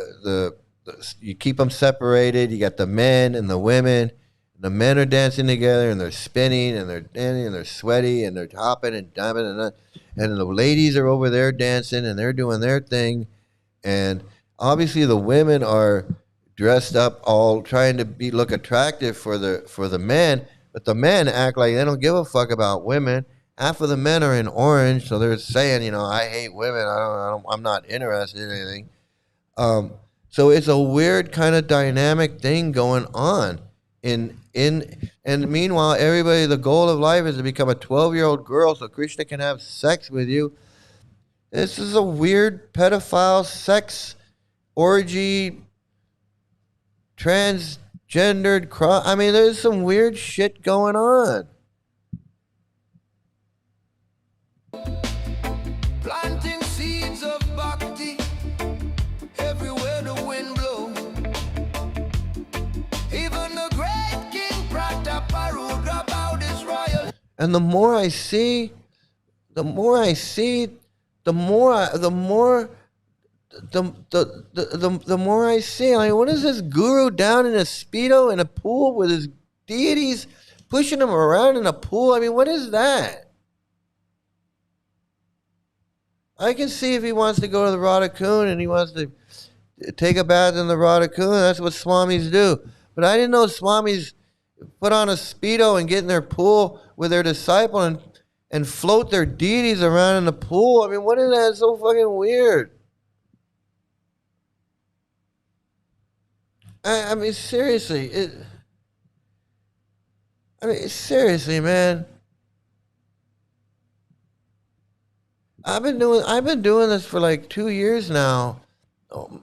you keep them separated. You got the men and the women. The men are dancing together and they're spinning and they're dancing and they're sweaty and they're hopping and diving and the ladies are over there dancing and they're doing their thing. And obviously the women are dressed up, all trying to look attractive for the men, but the men act like they don't give a fuck about women. Half of the men are in orange, so they're saying, you know, I hate women. I'm not interested in anything. So it's a weird kind of dynamic thing going on. And meanwhile, everybody, the goal of life is to become a 12-year-old girl so Krishna can have sex with you. This is a weird pedophile sex orgy, transgendered cross. I mean, there's some weird shit going on. Planting seeds of bhakti everywhere the wind blows. Even the great King Prataparudra bowed his royal. And the more I see, the more I see I mean, what is this guru down in a Speedo in a pool with his deities pushing him around in a pool? I mean, what is that? I can see if he wants to go to the Radha and he wants to take a bath in the Radha that's what Swamis do. But I didn't know Swamis put on a Speedo and get in their pool with their disciple and float their deities around in the pool. I mean, what is that? It's so fucking weird. I mean, seriously. Seriously, man. I've been doing this for like 2 years now.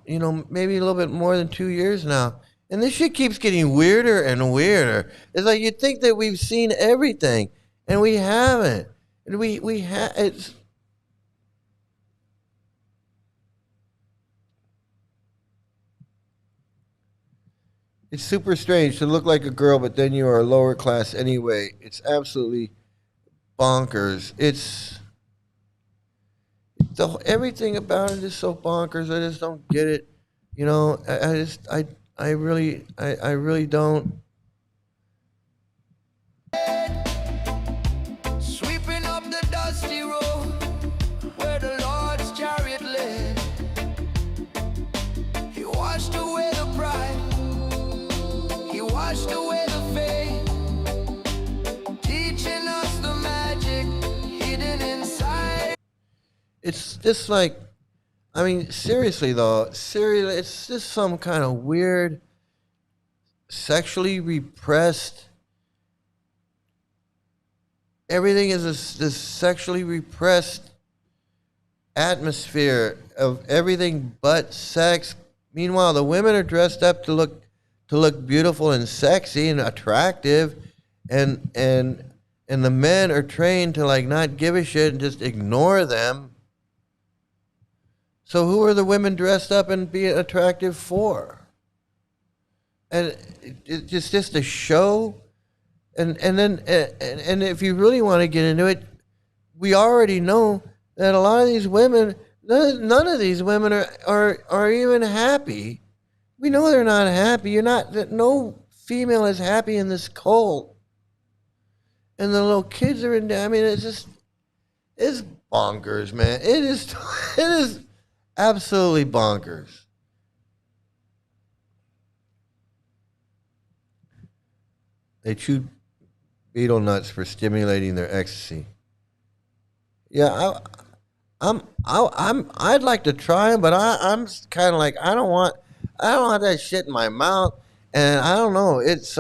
You know, maybe a little bit more than 2 years now. And this shit keeps getting weirder and weirder. It's like you'd think that we've seen everything, and we haven't. And it's super strange to look like a girl, but then you are lower class anyway. It's absolutely bonkers. Everything about it is so bonkers. I just don't get it. You know, I really don't. Sweeping up the dusty road where the Lord's chariot led. He washed away the pride. He washed away the faith. Teaching us the magic hidden inside. It's just like, I mean, seriously though, it's just some kind of weird, sexually repressed. Everything is this sexually repressed atmosphere of everything but sex. Meanwhile, the women are dressed up to look beautiful and sexy and attractive, and the men are trained to like not give a shit and just ignore them. So who are the women dressed up and being attractive for? And it's just a show. And then if you really want to get into it, we already know that a lot of these women, none of these women are even happy. We know they're not happy. No female is happy in this cult. And the little kids are in there. I mean, it's bonkers, man. It is it is absolutely bonkers. They chew betel nuts for stimulating their ecstasy. Yeah, I'd like to try them, but I'm kind of like I don't want that shit in my mouth, and I don't know. It's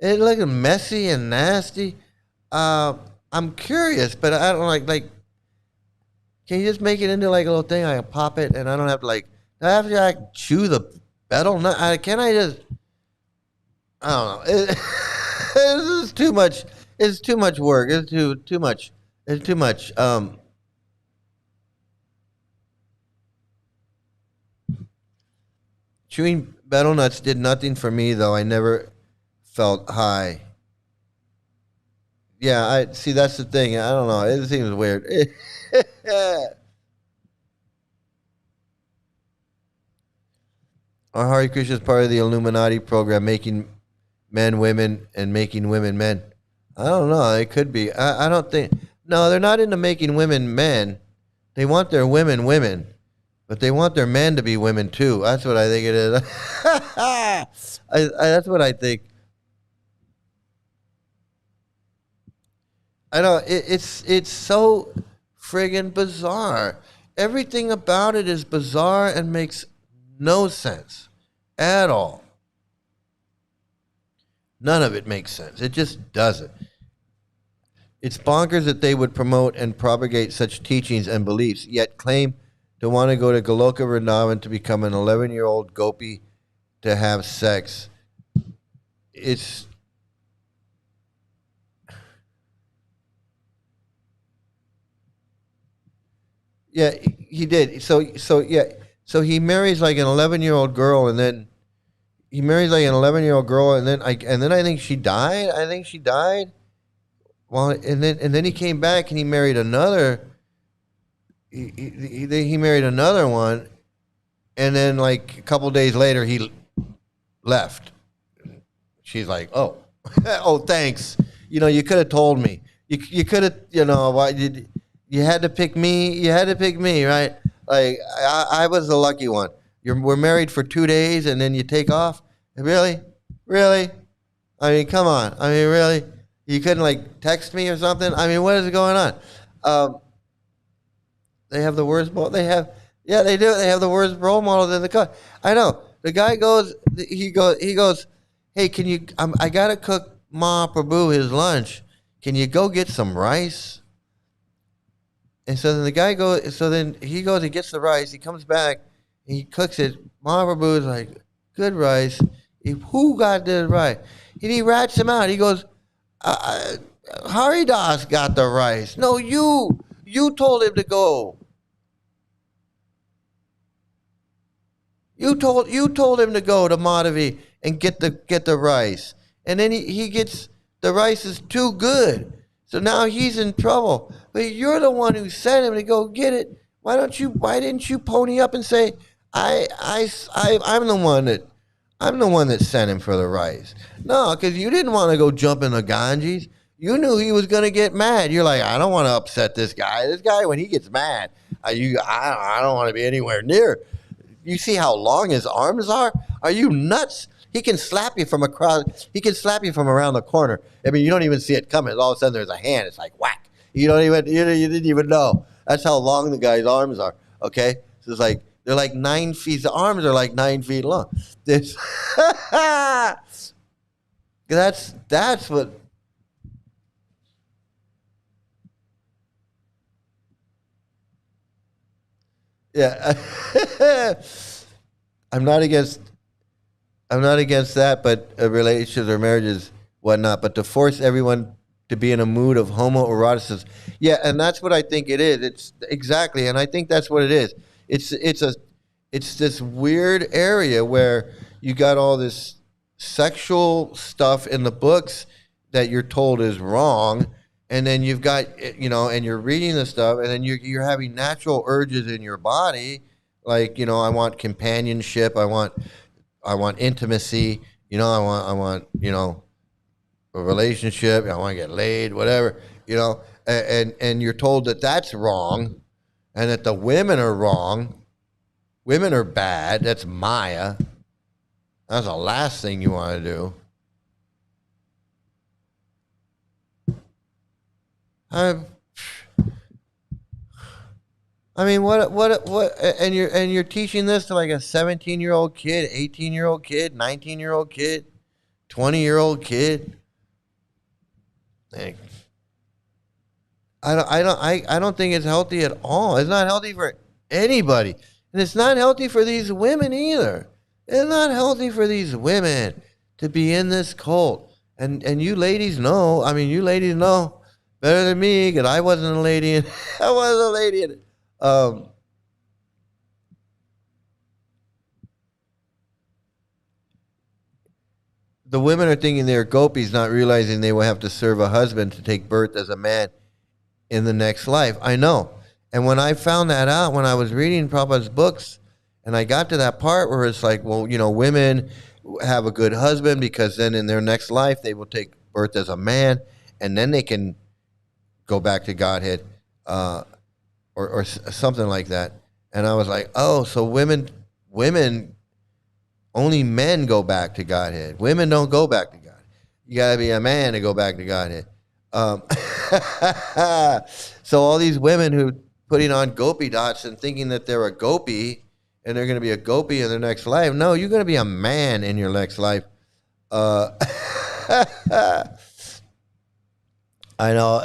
looking messy and nasty. I'm curious, but I don't like. Can you just make it into like a little thing? I can pop it, and I don't have to like. Do I have to like chew the betel nut? Can I just? I don't know. This is too much. It's too much work. It's too much. It's too much. Chewing betel nuts did nothing for me, though. I never felt high. Yeah, I see. That's the thing. I don't know. It seems weird. Our Hare Krishna is part of the Illuminati program, making men women and making women men. I don't know. It could be. I don't think. No, they're not into making women men. They want their women women, but they want their men to be women too. That's what I think it is. That's what I think. I know it's so friggin' bizarre. Everything about it is bizarre and makes no sense at all. None of it makes sense. It just doesn't. It's bonkers that they would promote and propagate such teachings and beliefs, yet claim to want to go to Goloka Vrindavan to become an 11-year-old gopi to have sex. It's yeah, he did. So he marries like an 11-year-old girl, and then he marries like an 11-year-old girl, and then I think she died. I think she died. Well, and then he came back and he married another. He married another one, and then like a couple days later he left. She's like, "Oh, oh, thanks. You could have told me. You could have, why did you had to pick me? You had to pick me, right? Like I was the lucky one. We're married for 2 days and then you take off. Really? I mean, come on. I mean, really? You couldn't like text me or something? I mean, what is going on? They have the worst. Yeah, they do. They have the worst role models in the country. I know. The guy goes. He goes. Hey, can you? I gotta cook Mahaprabhu his lunch. Can you go get some rice? And so then the guy goes. So then he goes and gets the rice. He comes back. And he cooks it. Mahaprabhu is like, good rice. Who got this rice? And he rats him out. He goes, Haridas got the rice. No, you told him to go. You told him to go to Madhavi and get the rice. And then he gets the rice is too good. So now he's in trouble. But you're the one who sent him to go get it. Why didn't you pony up and say, I'm the one that sent him for the rice? No, because you didn't want to go jump in the Ganges. You knew he was going to get mad. You're like, I don't want to upset this guy. This guy, when he gets mad, I don't want to be anywhere near. You see how long his arms are? Are you nuts? He can slap you from across. He can slap you from around the corner. I mean, you don't even see it coming. All of a sudden, there's a hand. It's like whack. You didn't even know. That's how long the guy's arms are. Okay, so it's like they're like 9 feet. The arms are like 9 feet long. That's what. Yeah, I'm not against that, but relationships or marriages, whatnot. But to force everyone to be in a mood of homoeroticism, yeah, and that's what I think it is. It's exactly, and I think that's what it is. It's this weird area where you got all this sexual stuff in the books that you're told is wrong. And then you've got, and you're reading the stuff, and then you're having natural urges in your body, like, I want companionship, I want intimacy, I want, a relationship, I want to get laid, whatever, and you're told that that's wrong, and that the women are wrong, women are bad. That's Maya. That's the last thing you want to do. I mean, what, and you're teaching this to like a 17-year-old kid, 18-year-old kid, 19-year-old kid, 20-year-old kid. Like, I don't think it's healthy at all. It's not healthy for anybody, and it's not healthy for these women either. It's not healthy for these women to be in this cult. And you ladies know. I mean, you ladies know better than me, because I wasn't a lady, and I wasn't a lady in it. The women are thinking they're gopis, not realizing they will have to serve a husband to take birth as a man in the next life. I know. And when I found that out, when I was reading Prabhupada's books, and I got to that part where it's like, well, women have a good husband because then in their next life they will take birth as a man, and then they can go back to Godhead, or something like that. And I was like, oh, so women, only men go back to Godhead. Women don't go back to God. You got to be a man to go back to Godhead. So all these women who putting on gopi dots and thinking that they're a gopi and they're going to be a gopi in their next life. No, you're going to be a man in your next life. I know.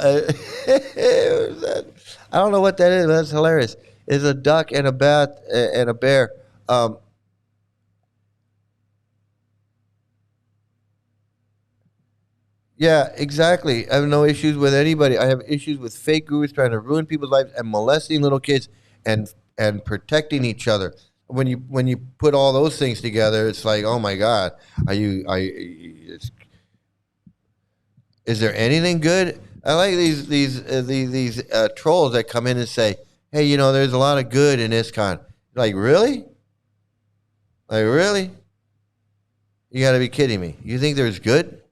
I don't know what that is, but that's hilarious. It's a duck and a bat and a bear. Yeah, exactly. I have no issues with anybody. I have issues with fake gurus trying to ruin people's lives and molesting little kids and protecting each other. When you put all those things together, it's like, oh my God, is there anything good? I like these trolls that come in and say, hey, there's a lot of good in ISKCON. Like, really? Like, really? You got to be kidding me. You think there's good?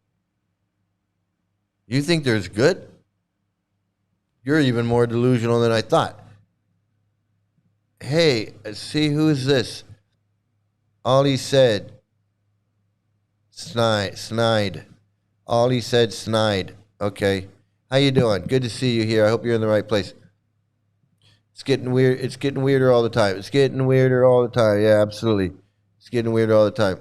You think there's good? You're even more delusional than I thought. Hey, see, who's this? All he said, snide. All he said, snide. Okay. How you doing? Good to see you here. I hope you're in the right place. It's getting weird. It's getting weirder all the time. It's getting weirder all the time. Yeah, absolutely. It's getting weirder all the time.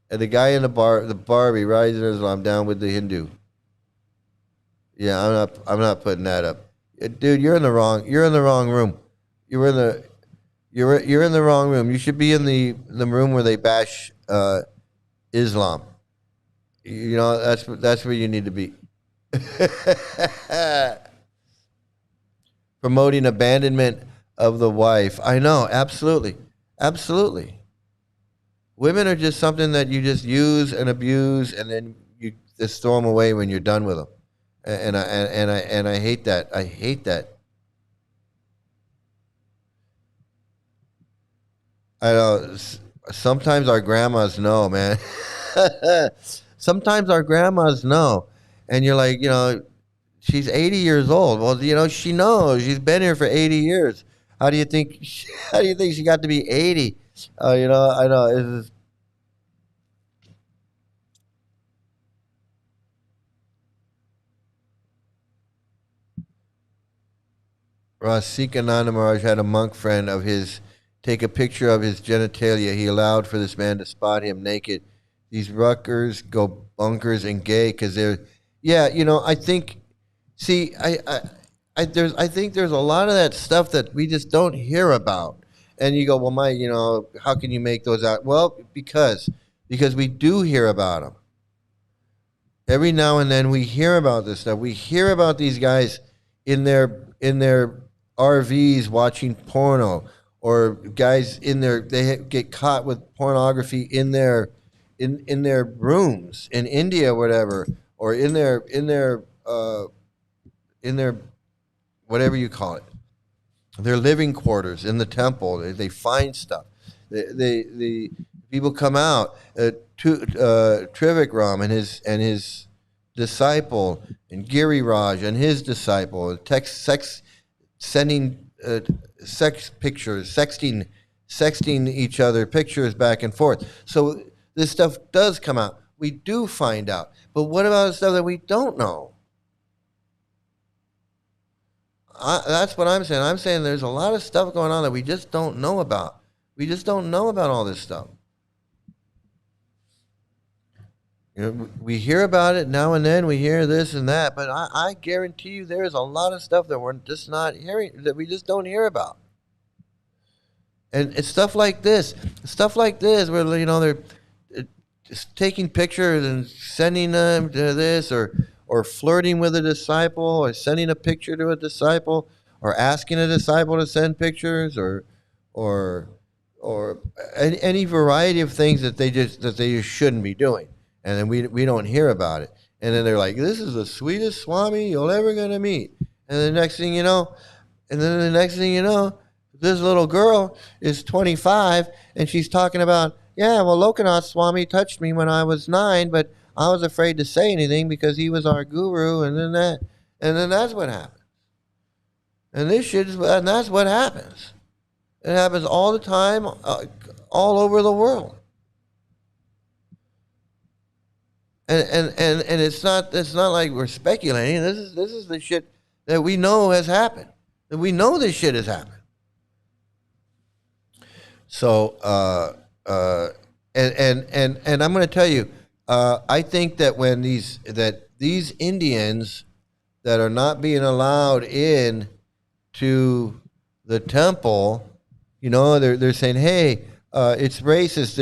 And the guy in the Barbie, Rise in Islam, down with the Hindu. Yeah, I'm not putting that up. Dude, you're in the wrong room. You're in the wrong room. You should be in the room where they bash Islam. That's where you need to be. Promoting abandonment of the wife. I know, absolutely. Absolutely. Women are just something that you just use and abuse, and then you just throw them away when you're done with them. And I hate that. I hate that. I know. Sometimes our grandmas know, man. Sometimes our grandmas know, and you're like, she's 80 years old. Well, she knows. She's been here for 80 years. How do you think she got to be 80? I know. It's just, Rasikananda Maharaj had a monk friend of his take a picture of his genitalia. He allowed for this man to spot him naked. These ruckers go bunkers and gay because they're, I think, I think there's a lot of that stuff that we just don't hear about. And you go, well, how can you make those out? Well, because we do hear about them. Every now and then we hear about this stuff. We hear about these guys in their RVs watching porno, or guys they get caught with pornography in their rooms in India, whatever, or in their whatever you call it, their living quarters in the temple. They find stuff. The people come out. Trivikram and his disciple, and Giriraj and his disciple, sending sex pictures, sexting each other pictures back and forth. So this stuff does come out. We do find out. But what about the stuff that we don't know? That's what I'm saying. I'm saying there's a lot of stuff going on that we just don't know about. We just don't know about all this stuff. You know, we hear about it now and then. We hear this and that, but I guarantee you, there's a lot of stuff that we're just not hearing, that we just don't hear about. And it's stuff like this, where they're just taking pictures and sending them to this, or flirting with a disciple, or sending a picture to a disciple, or asking a disciple to send pictures, or any variety of things that they just shouldn't be doing. And then we don't hear about it. And then they're like, this is the sweetest Swami you'll ever gonna meet. And the next thing you know, this little girl is 25 and she's talking about, yeah, well, Lokanath Swami touched me when I was 9, but I was afraid to say anything because he was our guru, and then that's what happens. And that's what happens. It happens all the time, all over the world. And it's not like we're speculating. This is the shit that we know has happened. That we know this shit has happened. So and I'm going to tell you, I think that when these Indians that are not being allowed in to the temple, they're saying, hey, it's racist.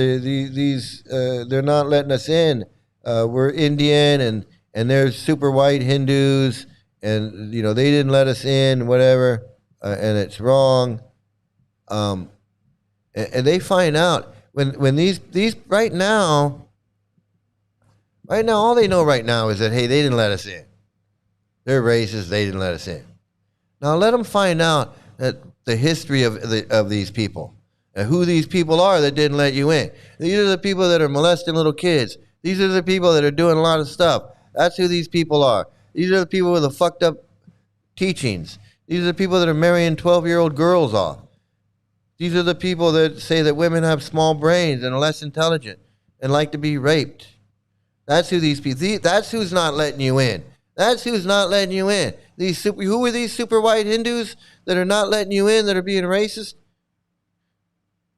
They're not letting us in. We're Indian and they're super white Hindus, and they didn't let us in, whatever, and it's wrong. And they find out when these right now, all they know right now is that, hey, they didn't let us in. They're racist. They didn't let us in. Now let them find out that the history of these people and who these people are that didn't let you in. These are the people that are molesting little kids. These are the people that are doing a lot of stuff. That's who these people are. These are the people with the fucked up teachings. These are the people that are marrying 12-year-old girls off. These are the people that say that women have small brains and are less intelligent and like to be raped. That's who these people. That's who's not letting you in. That's who's not letting you in. Who are these super white Hindus that are not letting you in, that are being racist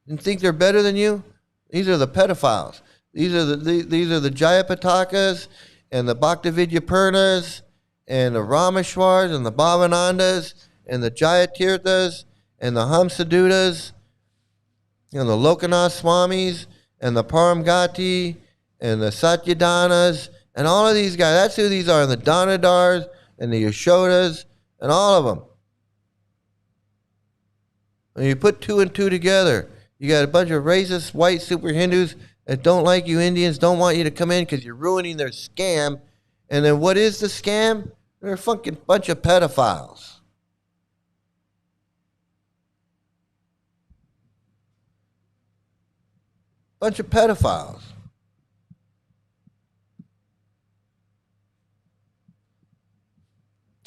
and think they're better than you? These are the pedophiles. These are the Jayapatakas and the Bhaktividyapurnas and the Rameshwars and the Bhavanandas and the Jayatirthas and the Hamsadutas and the Lokanath Swamis and the Paramgati and the Satyadanas and all of these guys. That's who these are, and the Danadars and the Yashodas and all of them. When you put 2 and 2 together, you got a bunch of racist white super Hindus that don't like you Indians, don't want you to come in because you're ruining their scam. And then what is the scam? They're a fucking bunch of pedophiles. Bunch of pedophiles.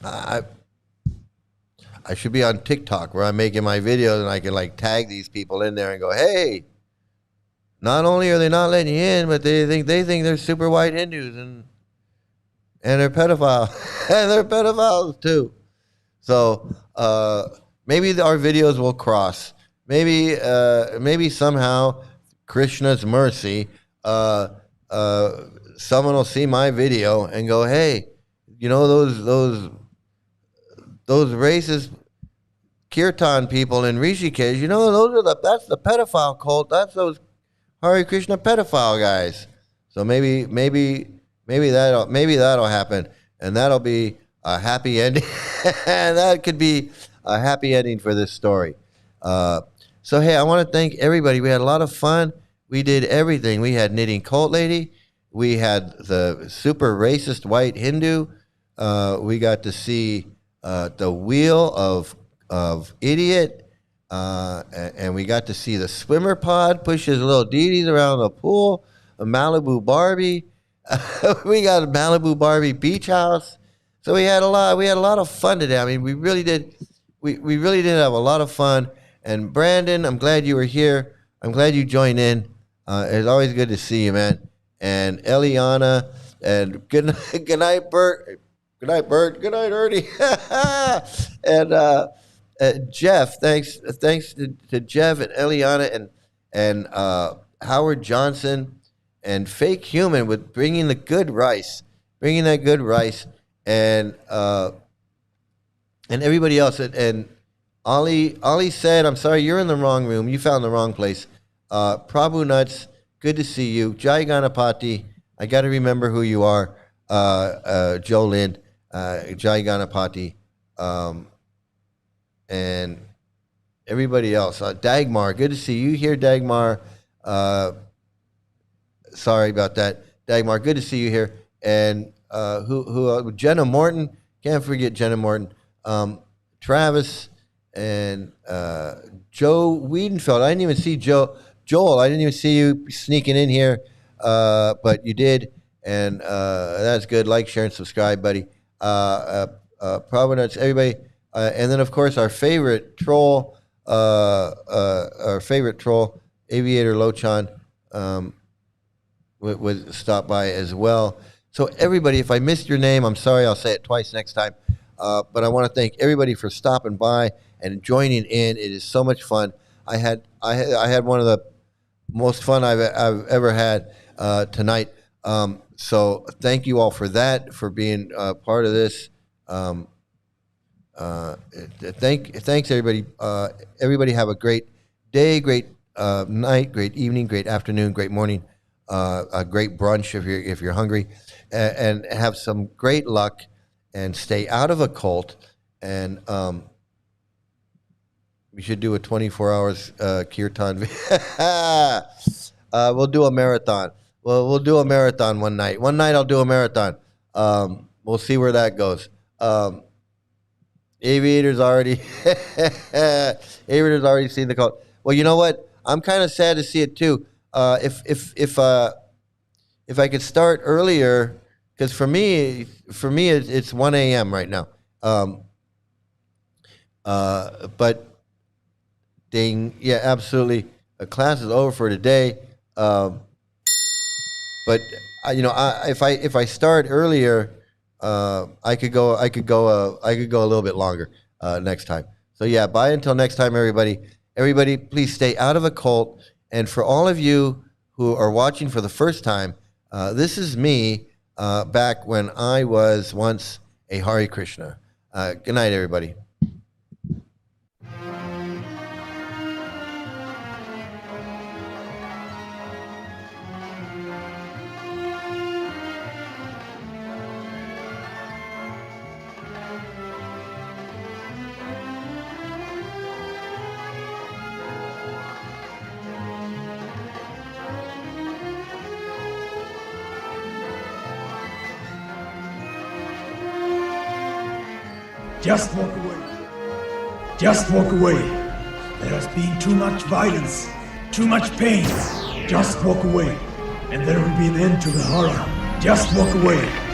I should be on TikTok where I'm making my videos and I can tag these people in there and go, hey, not only are they not letting you in, but they think they're super white Hindus and they're pedophiles. And they're pedophiles too. So maybe our videos will cross. Maybe somehow, Krishna's mercy, someone will see my video and go, hey, those racist kirtan people in Rishikesh, that's the pedophile cult. That's those Hare Krishna pedophile guys. So maybe that'll happen, and that'll be a happy ending. And that could be a happy ending for this story. So hey, I want to thank everybody. We had a lot of fun. We did everything. We had Knitting Cult Lady. We had the super racist white Hindu. We got to see the wheel of idiot. And we got to see the swimmer pod push his little deities around the pool, a Malibu Barbie. we got a Malibu Barbie beach house. So we had a lot of fun today. I mean, we really did have a lot of fun. And Brandon, I'm glad you were here. I'm glad you joined in. It's always good to see you, man. And Eliana, and good night, Bert. Good night, Bert. Good night, Ernie. And Jeff, thanks to Jeff and Eliana and Howard Johnson and Fake Human with bringing that good rice, and everybody else. And Ollie said, I'm sorry, you're in the wrong room. You found the wrong place. Prabhu Nuts, good to see you. Jai Ganapati, I got to remember who you are. Joe Lind, Jai Ganapati, and everybody else. Dagmar, good to see you here, Dagmar. Sorry about that, Dagmar. Good to see you here. And Jenna Morton, can't forget Jenna Morton. Travis and Joe Wiedenfeld. I didn't even see Joel. I didn't even see you sneaking in here, but you did, and that's good. Like, share, and subscribe, buddy. Providence, everybody, and then of course our favorite troll, Aviator Lochan, would stop by as well. So everybody, if I missed your name, I'm sorry. I'll say it twice next time. But I want to thank everybody for stopping by and joining in. It is so much fun. I had one of the most fun I've ever had tonight. So thank you all for that, for being part of this. Thanks everybody. Everybody have a great day, great night, great evening, great afternoon, great morning, a great brunch if you're hungry, and have some great luck. And stay out of a cult, and we should do a 24 hours kirtan. We'll do a marathon. We'll do a marathon one night. One night I'll do a marathon. We'll see where that goes. Aviator's already seen the cult. Well, you know what? I'm kind of sad to see it too. If I could start earlier. Because for me, it's 1 a.m. right now. But ding, yeah, absolutely. Class is over for today. But if I start earlier, I could go a little bit longer next time. So yeah, bye until next time, everybody. Everybody, please stay out of a cult. And for all of you who are watching for the first time, this is me. Back when I was once a Hare Krishna. Good night, everybody. Just walk away. Just walk away. There has been too much violence, too much pain. Just walk away, and there will be an end to the horror. Just walk away.